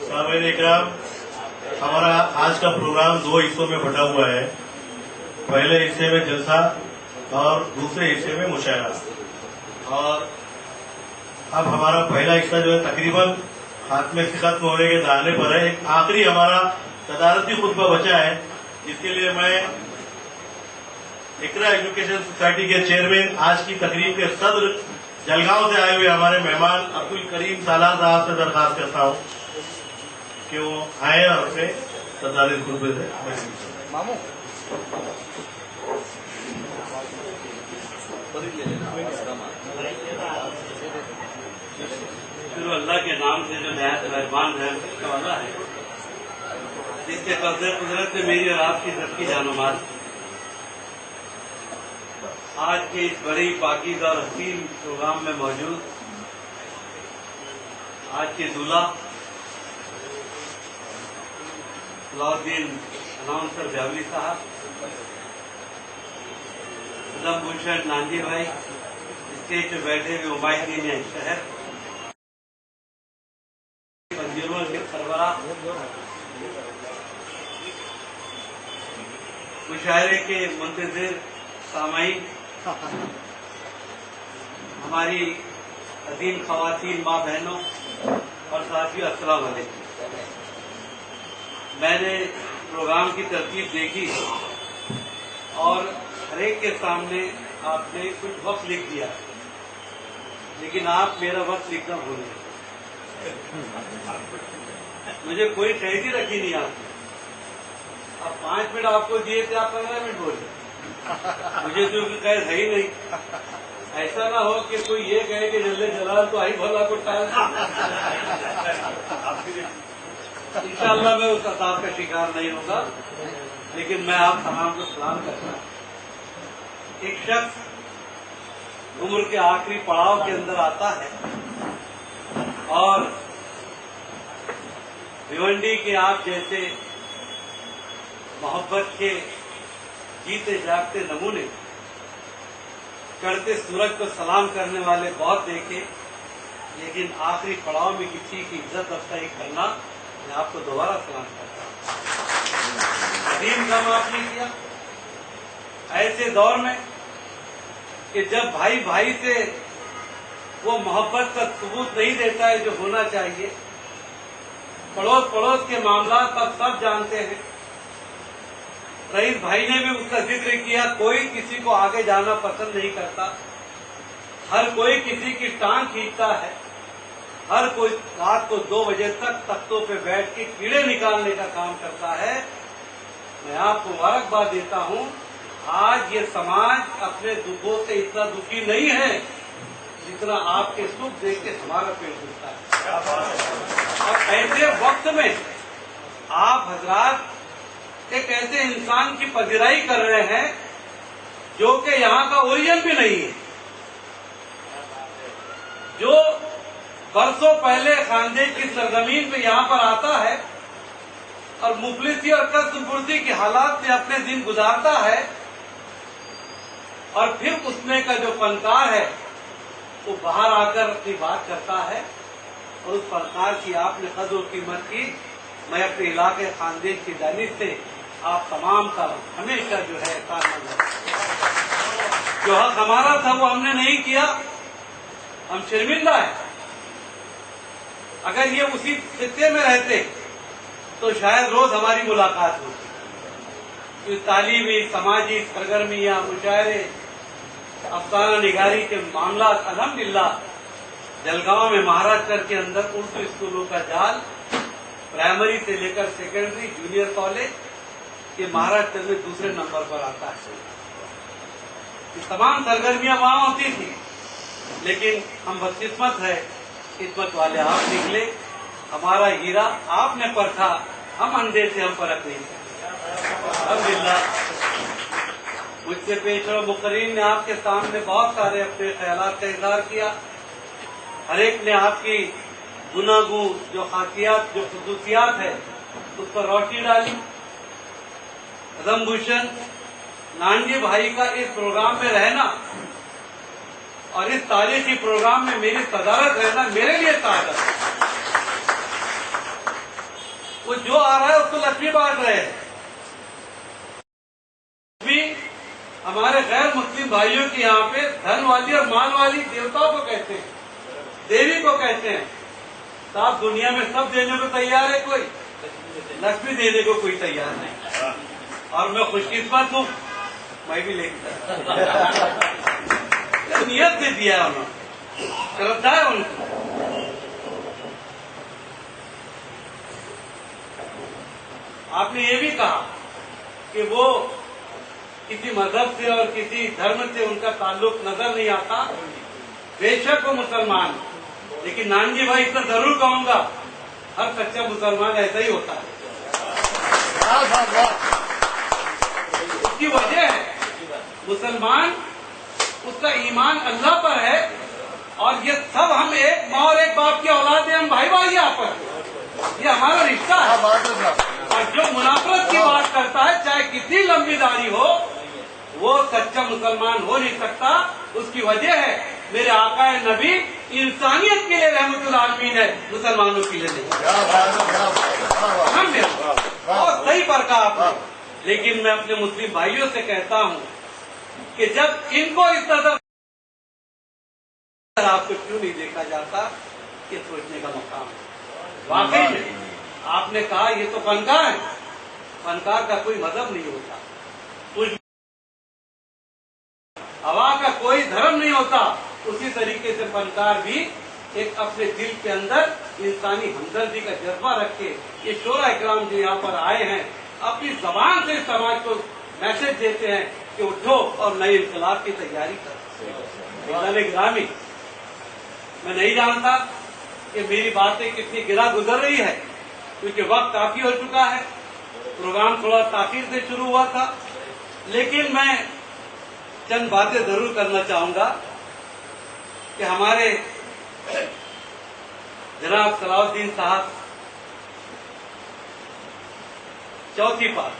Speaker 3: सामईन इकराम, हमारा आज का प्रोग्राम 2 हिस्सों में बटा हुआ है। पहले हिस्से में जलसा और दूसरे हिस्से में मुशायरा। और अब हमारा पहला हिस्सा जो है तकरीबन खात्मे से खत्म होने के दाने पर है। एक आखिरी हमारा तदारती खुतबा बचा है, जिसके लिए मैं इकरा एजुकेशन सोसाइटी के चेयरमैन, आज की तकरीब के सदर, जलगांव से आए हुए हमारे मेहमान अब्दुल करीम सालार साहब से दरखास्त करता हूँ कि वो आए और अपने तदारती खुतबे से मामू
Speaker 4: फिर अल्लाह के नाम से जो नहायत मेहरबान है उसका वाला है, जिसके कब्ज़े कुदरत में मेरी और आपकी सबकी जानमाल आज के इस बड़ी पाकीज़ा और हसीन प्रोग्राम में मौजूद आज के दूल्हा
Speaker 2: सलाउद्दीन अनाउंसर ब्यावली साहब, पद्म भूषण नांजी भाई, स्टेज पे बैठे हुए उमायदीन शहर, पंजीरों के सरबरा, मुशायरे के मुंतजिर सामाईन, हमारी अजीम खवातीन माँ बहनों और साथियों, अस्सलाम वालेकुम। मैंने प्रोग्राम की तरतीब देखी और हर एक के सामने आपने कुछ वक्त लिख दिया, लेकिन आप मेरा वक्त लिखना भूल गए। मुझे कोई कैदी रखी नहीं आपने। अब 5 मिनट आपको दिए थे, आप 15 मिनट बोले। मुझे तो कैद है ही नहीं। ऐसा ना हो कि कोई ये कहे कि जल्दी जलाल तो आई भला को टाल। इंशाअल्लाह मैं उस अताब का शिकार नहीं होगा, लेकिन मैं आप तमाम को सलाम करता हूँ। एक शख्स उम्र के आखिरी पड़ाव के अंदर आता है और भिवंडी के आप जैसे मोहब्बत के जीते जागते नमूने, चढ़ते सूरज को सलाम करने वाले बहुत देखे, लेकिन आखिरी पड़ाव में किसी की इज्जत अफजाई करना, मैं आपको दोबारा सलाम करता हूँ। अजीम काम आपने किया ऐसे दौर में कि जब भाई भाई से वो मोहब्बत का सबूत नहीं देता है जो होना चाहिए। पड़ोस पड़ोस के मामला तब सब जानते हैं। रईस भाई ने भी उसका जिक्र किया, कोई किसी को आगे जाना पसंद नहीं करता, हर कोई किसी की टांग खींचता है, हर कोई रात को 2 बजे तक तख्तों पे बैठ के कीड़े निकालने का काम करता है। मैं आपको मुबारकबाद देता हूँ, आज ये समाज अपने दुखों से इतना दुखी नहीं है जितना आपके सुख देख के हमारा पेट दुखता है। और ऐसे वक्त में आप हजरात एक ऐसे इंसान की पजीराई कर रहे हैं जो कि यहाँ का ओरिजिन भी नहीं है, जो बरसों पहले खानदेश की सरजमीन पे यहाँ पर आता है और मुफलिसी और कस्बपुर्सी की हालात में अपने दिन गुजारता है, और फिर उसमें का जो फनकार है वो बाहर आकर अपनी बात करता है, और उस फनकार की आपने कदर कीमत की। मैं अपने इलाके खानदेश की जानिब से आप तमाम का हमेशा जो है जो हक हमारा था वो हमने नहीं किया, हम शर्मिंदा है। अगर ये उसी खित्ते में रहते तो शायद रोज हमारी मुलाकात होती। तालीमी समाजी सरगर्मियां, मुशायरे, अफसाना निगारी के मामला अल्हम्दुलिल्लाह जलगांव में महाराष्ट्र के अंदर उर्दू स्कूलों का जाल, प्राइमरी से लेकर सेकेंडरी जूनियर कॉलेज, ये महाराष्ट्र में दूसरे नंबर पर आता है। ये तमाम सरगर्मियां वहां होती थी, लेकिन हम बदकिस्मत है, किस्मत वाले आप निकले। हमारा हीरा आपने परखा, हम अंधे से हम परख नहीं सकते। अल्हम्दुलिल्लाह मुझसे पेशवा मुकर्रीन ने आपके सामने बहुत सारे अपने ख्यालात का इजहार किया। हर एक ने आपकी गुनागू जो खासियात, जो खुसूसियात है, उस पर रोशनी डाली। पद्म भूषण नानजी भाई का इस प्रोग्राम में रहना और इस तारीखी प्रोग्राम में मेरी सदारत रहना मेरे लिए ताकत है। वो जो आ रहा है उसको लक्ष्मी बांट रहे हैं। हमारे गैर मुस्लिम भाइयों के यहाँ पे धन वाली और माल वाली देवताओं को कहते हैं, देवी को कहते हैं। साथ दुनिया में सब देने को तैयार है, कोई लक्ष्मी देने को कोई तैयार नहीं। और मैं खुशकिस्मत हूँ, मैं भी लेकर नियत से दिया है उन्होंने, श्रद्धा है उनको। आपने ये भी कहा कि वो किसी मजहब से और किसी धर्म से उनका ताल्लुक नजर नहीं आता, बेशक वो मुसलमान, लेकिन नानजी भाई इतना जरूर कहूंगा, हर सच्चा मुसलमान ऐसा ही होता है। उसकी वजह है मुसलमान, उसका ईमान अल्लाह पर है, और ये सब हम एक माँ और एक बाप की औलाद हैं, हम भाई भाई आपस, ये हमारा रिश्ता है। اور جو منافرت کی بات کرتا ہے چاہے کتنی لمبی داڑھی ہو وہ سچا مسلمان ہو نہیں سکتا. اس کی وجہ ہے میرے آقا نبی انسانیت کے لیے رحمت العالمین ہے, مسلمانوں کے لیے نہیں. بہت صحیح پر کہا آپ نے. لیکن میں اپنے مسلم بھائیوں سے کہتا ہوں کہ جب ان کو اس طرح آپ کو کیوں نہیں دیکھا جاتا, یہ سوچنے کا مقام ہے. واقعی میں آپ نے کہا یہ تو فنکار ہے, فنکار کا کوئی مذہب نہیں ہوتا, کچھ ہوا کا کوئی دھرم نہیں ہوتا. اسی طریقے سے فنکار بھی ایک اپنے دل کے اندر انسانی ہمدردی کا جذبہ رکھ کے یہ شورا اکرام جو یہاں پر آئے ہیں اپنی زبان سے سماج کو میسج دیتے ہیں کہ اٹھو اور نئے انقلاب کی تیاری کرو. گرامی, میں نہیں جانتا کہ میری باتیں کتنی گرا گزر رہی ہے کیونکہ وقت کافی ہو چکا ہے. پروگرام تھوڑا تاخیر سے شروع ہوا تھا, لیکن میں چند باتیں ضرور کرنا چاہوں گا کہ ہمارے جناب صلاح الدین صاحب چوتھی بات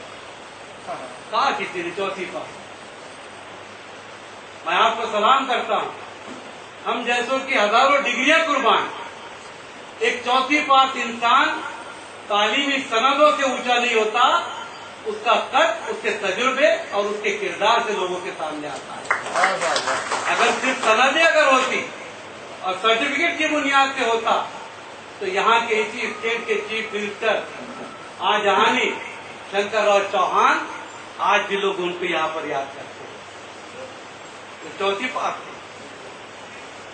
Speaker 2: کہا کسی نے, چوتھی بات میں آپ کو سلام کرتا ہوں. ہم جیسوں کی ہزاروں ڈگریاں قربان, ایک چوتھی پارٹ انسان تعلیمی سندوں سے اونچا نہیں ہوتا, اس کا قد اس کے تجربے اور اس کے کردار سے لوگوں کے سامنے آتا ہے. اگر صرف سندیں اگر ہوتی اور سرٹیفکیٹ کی بنیاد سے ہوتا تو یہاں کے اسی اسٹیٹ کے چیف منسٹر آجہانی شنکر راؤ چوہان آج بھی لوگ ان کو یہاں پر یاد کرتے ہیں. چوتھی پارٹ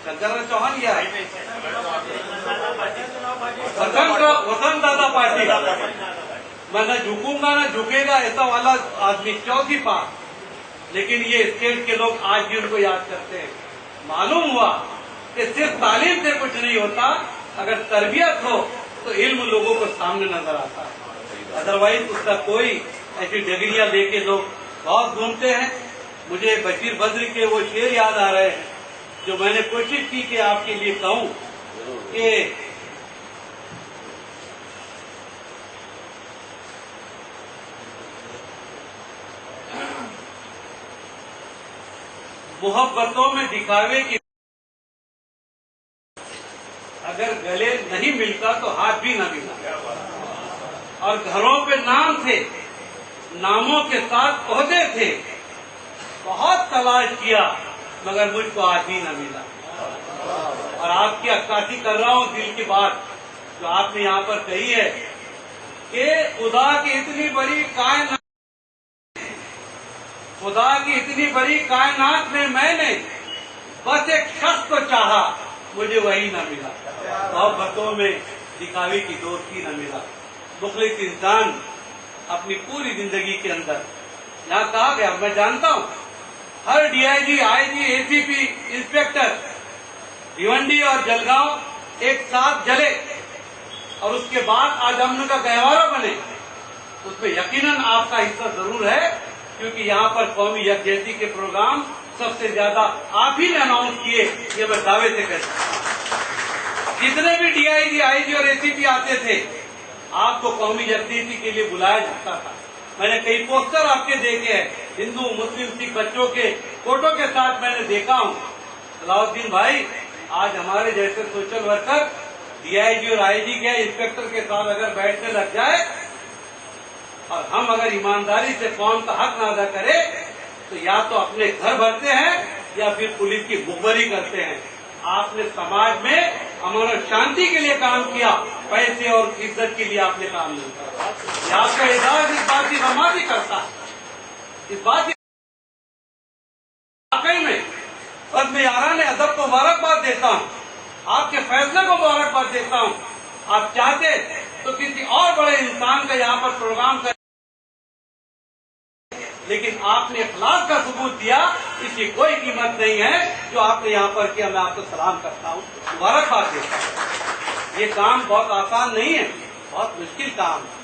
Speaker 2: شنکر راؤ چوہان یہ ہے وسنت دادا پارٹی. میں نہ جھکوں گا نہ جھکے گا ایسا والا آدمی, چوتھی پارٹ. لیکن یہ اسٹیٹ کے لوگ آج بھی ان کو یاد کرتے ہیں. معلوم ہوا کہ صرف تعلیم سے کچھ نہیں ہوتا, اگر تربیت ہو تو علم لوگوں کو سامنے نظر آتا ہے. ادروائز اس کا کوئی ایسی ڈگریاں لے کے لوگ بہت گھومتے ہیں. مجھے بشیر بدری کے وہ شعر یاد آ رہے ہیں جو میں نے کوشش کی کہ آپ کے لیے کہوں کہ محبتوں میں دکھاوے کی اگر گلے نہیں ملتا تو ہاتھ بھی نہ ملا, اور گھروں پہ نام تھے, ناموں کے ساتھ عہدے تھے, بہت تلاش کیا مگر مجھ کو آج بھی نہ ملا. اور آپ کی عکاسی کر رہا ہوں دل کی بات جو آپ نے یہاں پر کہی ہے کہ خدا کی اتنی بڑی کائنات, خدا کی اتنی بڑی کائنات میں نے بس ایک شخص کو چاہا, مجھے وہی نہ ملا. محبتوں میں دکھاوے کی دوستی نہ ملا. مخلص انسان اپنی پوری زندگی کے اندر یہاں کہا گیا, میں جانتا ہوں ہر D I G, I G, A C P, inspector Bhiwandi اور جلگاؤں ایک ساتھ جلے اور اس کے بعد آج امن کا گہوارہ بنے, اس میں یقیناً آپ کا حصہ ضرور ہے, کیونکہ یہاں پر قومی یکجہتی کے پروگرام سب سے زیادہ آپ ہی نے اناؤنس کیے, یہ میں دعوے سے کہتا ہوں. جتنے بھی ڈی آئی جی, آئی جی اور اے سی پی آتے تھے آپ کو قومی یکجہتی کے لیے بلایا جاتا تھا. میں نے کئی پوسٹر آپ کے دیکھے ہیں, ہندو مسلم سکھ بچوں کے فوٹو کے ساتھ میں نے دیکھا ہوں. صلاح الدین بھائی, آج ہمارے جیسے سوشل ورکر ڈی آئی جی اور آئی جی کے انسپیکٹر کے ساتھ اگر بیٹھنے لگ جائے اور ہم اگر ایمانداری سے قوم کا حق نہ ادا کرے تو یا تو اپنے گھر بھرتے ہیں یا پھر پولیس کی مخبری کرتے ہیں. آپ نے سماج میں امن اور شانتی کے لیے کام کیا, پیسے اور عزت کے لیے آپ نے کام نہیں کیا. آپ کا اعزاز اس بات کی نمازی کرتا ہے, اس بات کی واقعی میں بس میں یاران ادب کو مبارکباد دیتا ہوں, آپ کے فیصلے کو مبارکباد دیتا ہوں. آپ چاہتے تو کسی اور بڑے انسان کا یہاں پر پروگرام کر, لیکن آپ نے اخلاق کا ثبوت دیا, اس کی کوئی قیمت نہیں ہے جو آپ نے یہاں پر کیا. میں آپ کو سلام کرتا ہوں, مبارکباد دیتا ہوں. یہ کام بہت آسان نہیں ہے, بہت مشکل کام ہے.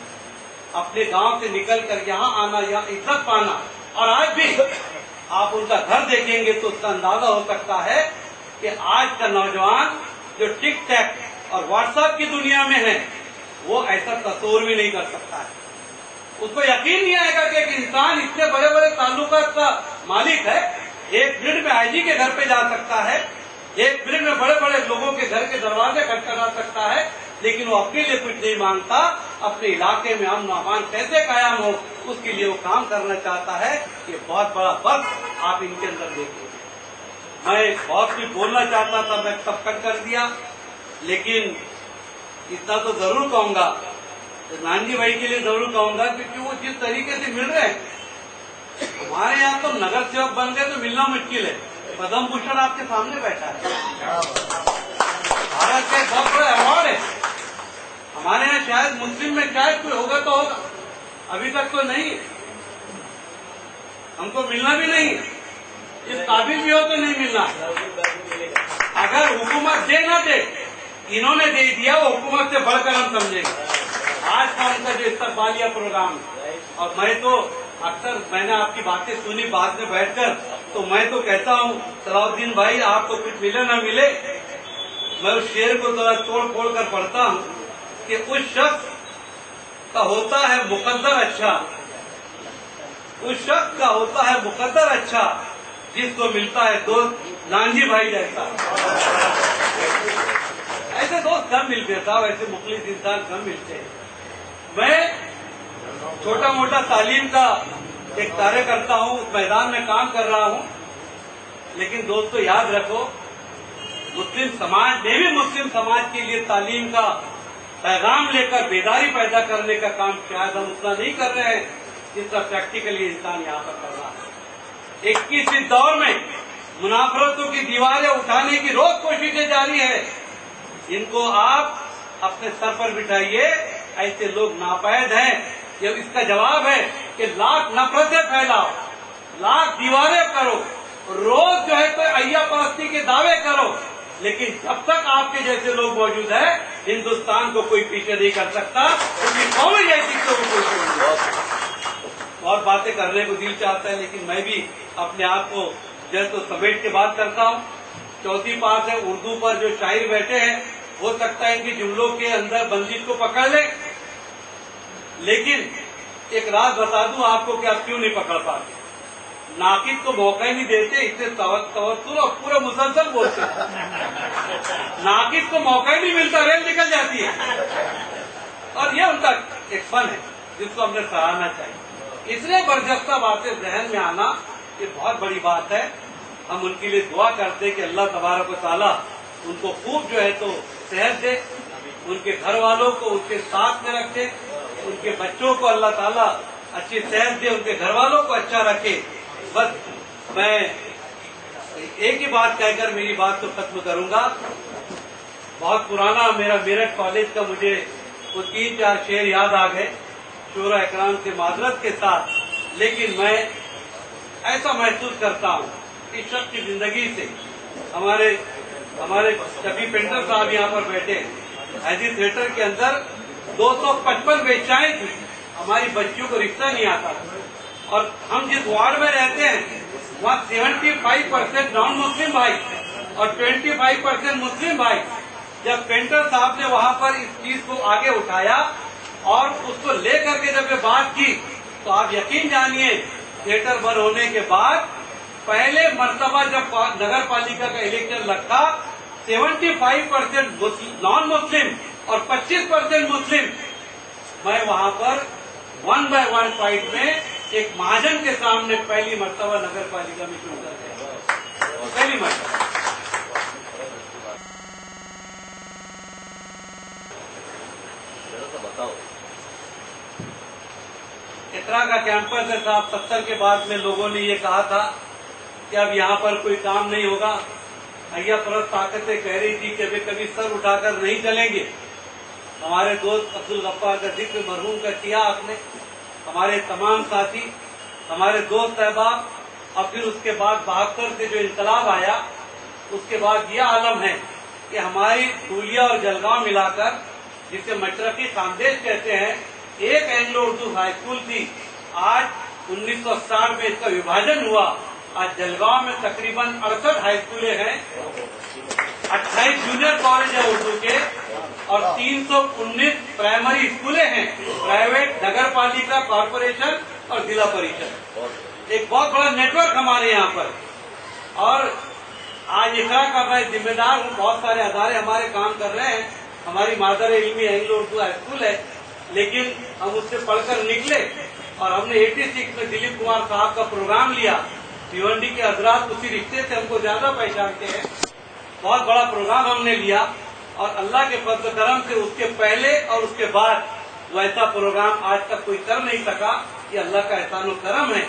Speaker 2: اپنے گاؤں سے نکل کر یہاں آنا, یہاں عزت پانا, اور آج بھی آپ ان کا گھر دیکھیں گے تو اس کا اندازہ ہو سکتا ہے کہ آج کا نوجوان جو ٹک ٹیک اور واٹس ایپ کی دنیا میں ہے وہ ایسا تصور بھی نہیں کر سکتا ہے. उसको यकीन नहीं आएगा कि एक इंसान इतने बड़े बड़े ताल्लुकात का मालिक है, एक मिनट में आईजी के घर पे जा सकता है, एक मिनट में बड़े बड़े लोगों के घर के दरवाजे खटखटा सकता है, लेकिन वो अपने लिए कुछ नहीं मांगता। अपने इलाके में अमन अमान कैसे कायम हो उसके लिए वो काम करना चाहता है। ये बहुत बड़ा फर्क आप इनके अंदर देखिए। मैं बहुत कुछ बोलना चाहता था, मैं सब कट कर दिया, लेकिन इतना तो जरूर कहूंगा, नानजी भाई के लिए जरूर कहूंगा, क्योंकि वो जिस तरीके से मिल रहे हैं, हमारे यहाँ तो नगर सेवक बन गए तो मिलना मुश्किल है। पद्म भूषण आपके सामने बैठा है, भारत का बहुत बड़ा अवार्ड है। हमारे यहाँ शायद मुस्लिम में शायद कोई होगा तो होगा, अभी तक तो नहीं, हमको मिलना भी नहीं, इस काबिल भी हो तो नहीं मिलना। अगर हुकूमत दे ना दे, इन्होंने दे दिया, वो हुकूमत से बढ़कर हम समझेंगे। आज का उनका जो इस्तकबालिया प्रोग्राम है, और मैं तो अक्सर मैंने आपकी बातें सुनी बाद में बैठकर, तो मैं तो कहता हूँ सलाउद्दीन भाई आपको कुछ मिले न मिले, मैं उस शेर को थोड़ा तोड़ फोड़ कर पढ़ता हूँ कि उस शख्स का होता है मुकद्दर अच्छा, उस शख्स का होता है मुकद्दर अच्छा जिसको मिलता है दोस्त नानजी भाई जैसा। ऐसे दोस्त कम मिलते साहब, ऐसे मुखलिस इंसान कम मिलते हैं। मैं छोटा मोटा तालीम का एक कार्यकर्ता हूँ, उस मैदान में काम कर रहा हूँ, लेकिन दोस्तों याद रखो, मुस्लिम समाज में भी मुस्लिम समाज के लिए तालीम का पैगाम लेकर बेदारी पैदा करने का काम शायद हम उतना नहीं कर रहे हैं जितना प्रैक्टिकली इंसान यहाँ पर कर रहा है। 21वीं दौर में मुनाफरतों की दीवारें उठाने की रोज कोशिशें जारी है। इनको आप अपने सर पर बिठाइए, ऐसे लोग नापैद हैं। ये इसका जवाब है कि लाख नफरतें फैलाओ, लाख दीवारें करो, रोज जो है तो अय्या परस्ती के दावे करो, लेकिन जब तक आपके जैसे लोग मौजूद हैं, हिंदुस्तान को कोई पीछे नहीं कर सकता, क्योंकि कौन जैसी को कोई बहुत बातें करने को दिल चाहता है, लेकिन मैं भी अपने आप को जो है तो समेट के बात करता हूँ। चौथी पास है उर्दू पर जो शायर बैठे हैं, हो सकता है कि जुमलों के अंदर बंदिश को पकड़ ले, लेकिन एक राज बता दूं आपको कि आप क्यों नहीं पकड़ पाते। नाकिद को मौका ही नहीं देते, इससे तवत्तुर और पूरा मुसलसल बोलते हैं। नाकिद को मौका ही नहीं मिलता, रेल निकल जाती है। और ये उनका एक फन है जिसको हमने सराहना चाहिए। इसलिए बरजस्ता बातें जहन में आना ये बहुत बड़ी बात है। हम उनके लिए दुआ करते कि अल्लाह तबारक व तआला उनको खूब जो है तो सेहत दे, उनके घर वालों को उसके साथ में रखे, उनके बच्चों को अल्लाह ताला अच्छी सेहत दे, उनके घर वालों को अच्छा रखे। बस मैं एक ही बात कहकर मेरी बात को खत्म करूंगा। बहुत पुराना मेरा मेरठ कॉलेज का मुझे वो 3-4 शेर याद आ गए, शोरा इकराम से माजरत के साथ, लेकिन मैं ऐसा महसूस करता हूँ इस शख्स की जिंदगी से। हमारे शफी पेंटर साहब यहाँ पर बैठे हैं, हैदी थिएटर के अंदर 255 बेचाएं थी, हमारी बच्चियों को रिक्शा नहीं आता, और हम जिस वार्ड में रहते हैं वहाँ 75% नॉन मुस्लिम भाई और 25% मुस्लिम भाई। जब पेंटर साहब ने वहाँ पर इस चीज को आगे उठाया और उसको लेकर के जब ये बात की, तो आप यकीन जानिए थिएटर बंद होने के बाद पहले मर्तबा जब नगर पालिका का इलेक्शन लगता, 75% नॉन मुस्लिम और 25% मुस्लिम। मैं वहाँ पर 1 by 1 फाइट में एक महाजन के सामने पहली मर्तबा नगर पालिका में चुन कर पहली मर्तबा। इतरा का कैंपस है साहब, 70 के बाद में लोगों ने ये कहा था कि अब यहाँ पर कोई काम नहीं होगा। अय्या परस्त ताकतें कह रही थी कि अभी कभी सर उठाकर नहीं चलेंगे। हमारे दोस्त अब्दुल गफ्फार का जिक्र मरहूम का किया आपने, हमारे तमाम साथी, हमारे दोस्त अहबाब। और फिर उसके बाद 72 से जो इंकलाब आया, उसके बाद यह आलम है कि हमारी धूलिया और जलगांव मिलाकर, जिसे मशरकी खानदेश कहते हैं, एक एंग्लो उर्दू हाई स्कूल थी। आज 1960 में इसका विभाजन हुआ। आज जलगांव में तकरीबन 68 हाई स्कूलें हैं, 28 जूनियर कॉलेज है उर्दू के, और 319 प्राइमरी स्कूलें हैं, प्राइवेट, नगर पालिका, कॉरपोरेशन और जिला परिषद। एक बहुत बड़ा नेटवर्क हमारे यहाँ पर। और आज इकरा का मैं जिम्मेदार हूँ, बहुत सारे अदारे हमारे काम कर रहे हैं। हमारी मादर इल्मी एंग्लो उर्दू हाई स्कूल है, लेकिन हम उससे पढ़कर निकले और हमने 86 में दिलीप कुमार साहब का प्रोग्राम लिया। भिवंडी के हजरात उसी रिश्ते से हमको ज्यादा पहचानते हैं। बहुत बड़ा प्रोग्राम हमने लिया और अल्लाह के फضل करम से उसके पहले और उसके बाद वैसा प्रोग्राम आज तक कोई कर नहीं सका। ये अल्लाह का एहसान और करम है।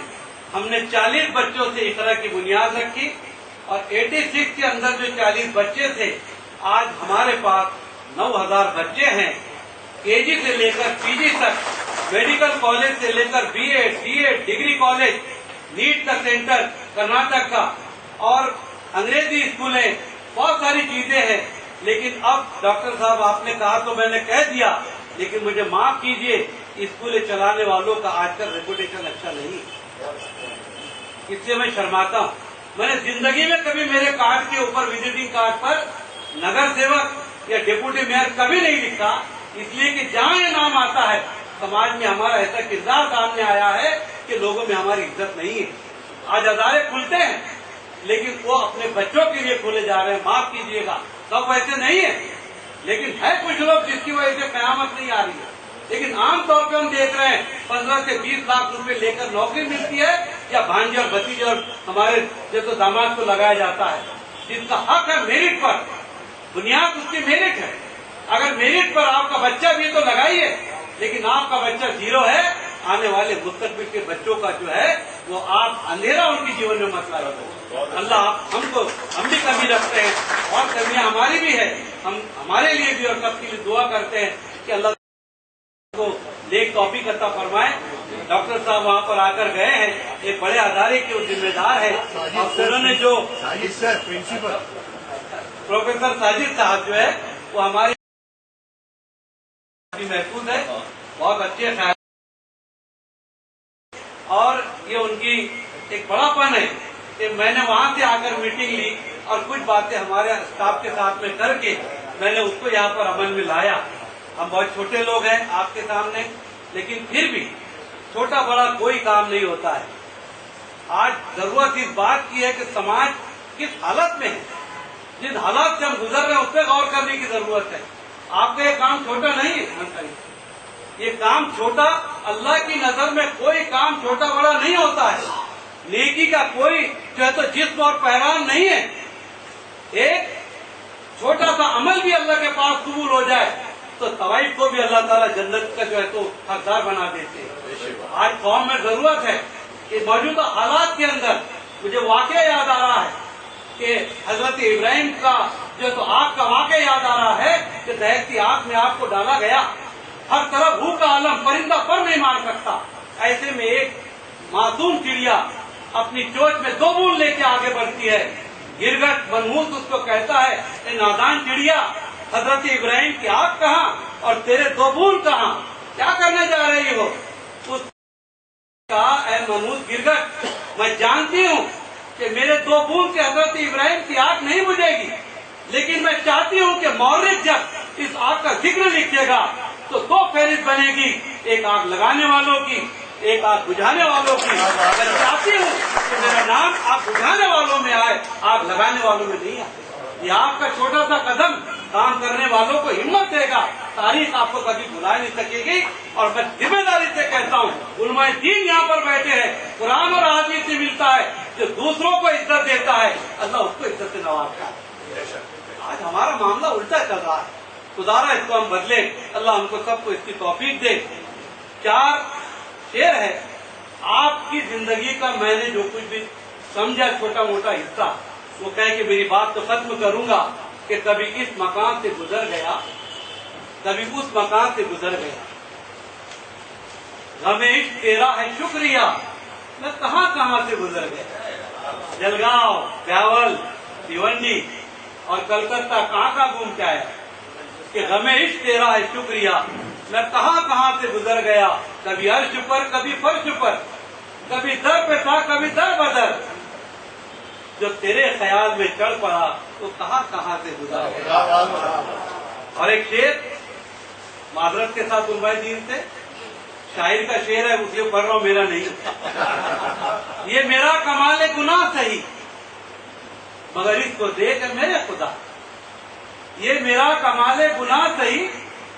Speaker 2: हमने 40 बच्चों से इकरा की बुनियाद रखी और 86 के अंदर जो 40 बच्चे थे, आज हमारे पास 9000 बच्चे हैं। केजी से लेकर पीजी तक, मेडिकल कॉलेज से लेकर B Ed, D Ed, degree college, NEET का सेंटर कर्नाटक का, और अंग्रेजी स्कूलें, बहुत सारी चीजें हैं। लेकिन अब डॉक्टर साहब आपने कहा तो मैंने कह दिया, लेकिन मुझे माफ कीजिए, स्कूलें चलाने वालों का आजकल रेपुटेशन अच्छा नहीं, इसलिए मैं शर्माता हूँ। मैंने जिंदगी में कभी मेरे कार्ड के ऊपर, विजिटिंग कार्ड पर नगर सेवक या डिप्टी मेयर कभी नहीं लिखा, इसलिए कि जहाँ ये नाम आता है समाज में हमारा ऐसा किरदार सामने आया है कि लोगों में हमारी इज्जत नहीं है। आज अदारे खुलते हैं, लेकिन वो अपने बच्चों के लिए खोले जा रहे हैं। माफ कीजिएगा, सब वैसे नहीं है, लेकिन है कुछ लोग जिसकी वजह से कयामत नहीं आ रही है। लेकिन आमतौर पर हम देख रहे हैं 15 से 20 लाख रुपए लेकर नौकरी मिलती है, या भांजे और भतीजे और हमारे जैसे दामाद को लगाया जाता है, जिसका हक है मेरिट पर। बुनियाद उसकी मेरिट है। अगर मेरिट पर आपका बच्चा भी तो लगाइए, लेकिन आपका बच्चा 0 है, आने वाले मुस्तकबिल के बच्चों का जो है वो आप अंधेरा उनके जीवन में मत लाइए। अल्लाह हम भी कमी रखते हैं और कमियां हमारी भी है, हम हमारे लिए भी और सबके लिए दुआ करते हैं कि अल्लाह को नेक तौफीक अता फरमाए। डॉक्टर साहब वहाँ पर आकर गए हैं, एक बड़े अदारे के वो जिम्मेदार है, और उन्होंने जो
Speaker 8: प्रिंसिपल
Speaker 2: प्रोफेसर साजिद साहब जो है वो हमारे महफूज है, बहुत अच्छे ख्याल, और ये उनकी एक बड़ापन है कि मैंने वहाँ से आकर मीटिंग ली और कुछ बातें हमारे स्टाफ के साथ में करके मैंने उसको यहाँ पर अमल में लाया। हम बहुत छोटे लोग हैं आपके सामने, लेकिन फिर भी छोटा बड़ा कोई काम नहीं होता है। आज जरूरत इस बात की है कि समाज किस हालत में है, जिन हालात से हम गुजर रहे हैं उस पर गौर करने की जरूरत है। आपका ये काम छोटा नहीं है, ये काम छोटा, अल्लाह की नजर में कोई काम छोटा बड़ा नहीं होता है। नेकी का कोई जो है तो जिस्म और पहरान नहीं है। एक छोटा सा अमल भी अल्लाह के पास कबूल हो जाए तो तवाइफ को भी अल्लाह ताला जन्नत का जो है तो हकदार बना देते हैं। आज कौम में जरूरत है कि मौजूदा हालात के अंदर, मुझे वाकया याद आ रहा है कि हजरत इब्राहिम का जो तो आग का वाकया याद आ रहा है कि दहकती आग में आग को डाला गया, हर तरफ भूख का आलम, परिंदा पर नहीं मार सकता। ऐसे में एक मासूम चिड़िया अपनी चोंच में 2 बूंद लेके आगे बढ़ती है। गिरगट मनहूस उसको कहता है, ए नादान चिड़िया, हजरत इब्राहिम की आग कहाँ और तेरे 2 बूंद कहाँ, क्या करने जा रही हो? कहा, ए मनहूस गिरगट, मैं जानती हूँ कि मेरे 2 बूंद से हजरत इब्राहिम की आग नहीं बुझेगी, लेकिन मैं चाहती हूँ कि मौर्य जब इस आग का जिक्र लिखेगा तो 2 फहरिस्त बनेगी, एक आग लगाने वालों की, एक आग बुझाने वालों की। मैं चाहती हूँ कि मेरा नाम आग बुझाने वालों में आए, आग लगाने वालों में नहीं आए। ये आपका छोटा सा कदम काम करने वालों को हिम्मत देगा, तारीख आपको कभी भुला नहीं सकेगी। और मैं जिम्मेदारी से कहता हूँ, उलमाए दीन यहाँ पर बैठे हैं, कुरान और हदीस से मिलता है, जो दूसरों को इज्जत देता है अल्लाह उसको इज्जत से नवाजता है। आज हमारा मामला उल्टा चल रहा है, खुदारा इसको हम बदले, अल्लाह हमको सबको इसकी तौफीक दे। 4 शेर है आपकी जिंदगी का, मैंने जो कुछ भी समझा छोटा मोटा हिस्सा, वो कह के मेरी बात तो खत्म करूंगा कि कभी इस मकान से गुजर गया, कभी उस मकान से गुजर गया, रमेश तेरा है शुक्रिया, मैं कहाँ कहाँ से गुजर गया, जलगांव, ब्यावल, भिवंडी और कलकत्ता कहाँ कहाँ घूम के आया कि रमेश तेरा है शुक्रिया, मैं कहाँ कहाँ से गुजर गया, कभी अर्श पर, कभी फर्श पर, कभी दर पे था, कभी दर बदर, जो तेरे ख्याल में चढ़ पड़ा तो कहाँ कहाँ से गुजर गया। और एक शेर मादरत के साथ उलमाए दीन से, शायर का शेर है, उसे पढ़ रहा हूं, मेरा नहीं। ये मेरा कमाल गुनाह सही मगर इसको देख मेरे खुदा, ये मेरा कमाल गुनाह सही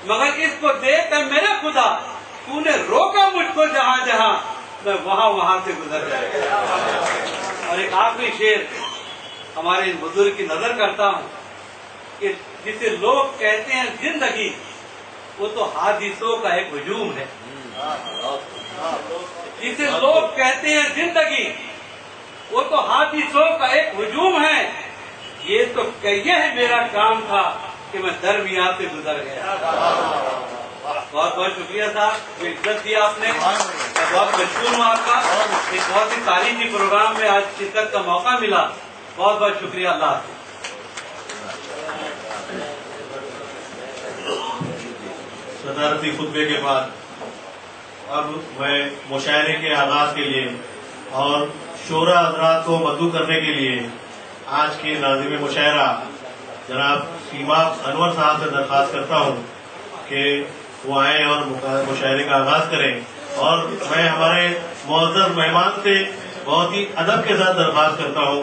Speaker 2: मगर इसको देख मेरे खुदा, तूने रोका मुझको जहां जहां, मैं वहां वहां से गुजर गया। और एक आखिरी शेर हमारे इन बुजुर्ग की नजर करता हूं कि जिसे लोग कहते हैं जिंदगी, वो तो हादिसों का एक हुजूम है। जिसे लोग कहते हैं जिंदगी, वो तो हादिसों का एक हुजूम है। ये तो कहिए है मेरा काम था कि मैं दरमियान से गुजर गया। बहुत बहुत शुक्रिया साहब, जो इज्जत दी आपने, मैं बहुत मशहूर हूँ आपका। एक बहुत ही तारीखी प्रोग्राम में आज शिरकत का मौका मिला, बहुत बहुत शुक्रिया। अल्लाह हाफ़िज़।
Speaker 3: सदारती खुतबे के बाद अब मैं मुशायरे के आगाज के लिए और शोरा हजरात को मदऊ करने के लिए आज के नाज़िम मुशायरा जनाब सीमा अनवर साहब से दरख्वास्त करता हूँ कि वो आए और मुशायरे का आगाज करें। और मैं हमारे मुअज़्ज़ज़ मेहमान से बहुत ही अदब के साथ दरख्वास्त करता हूँ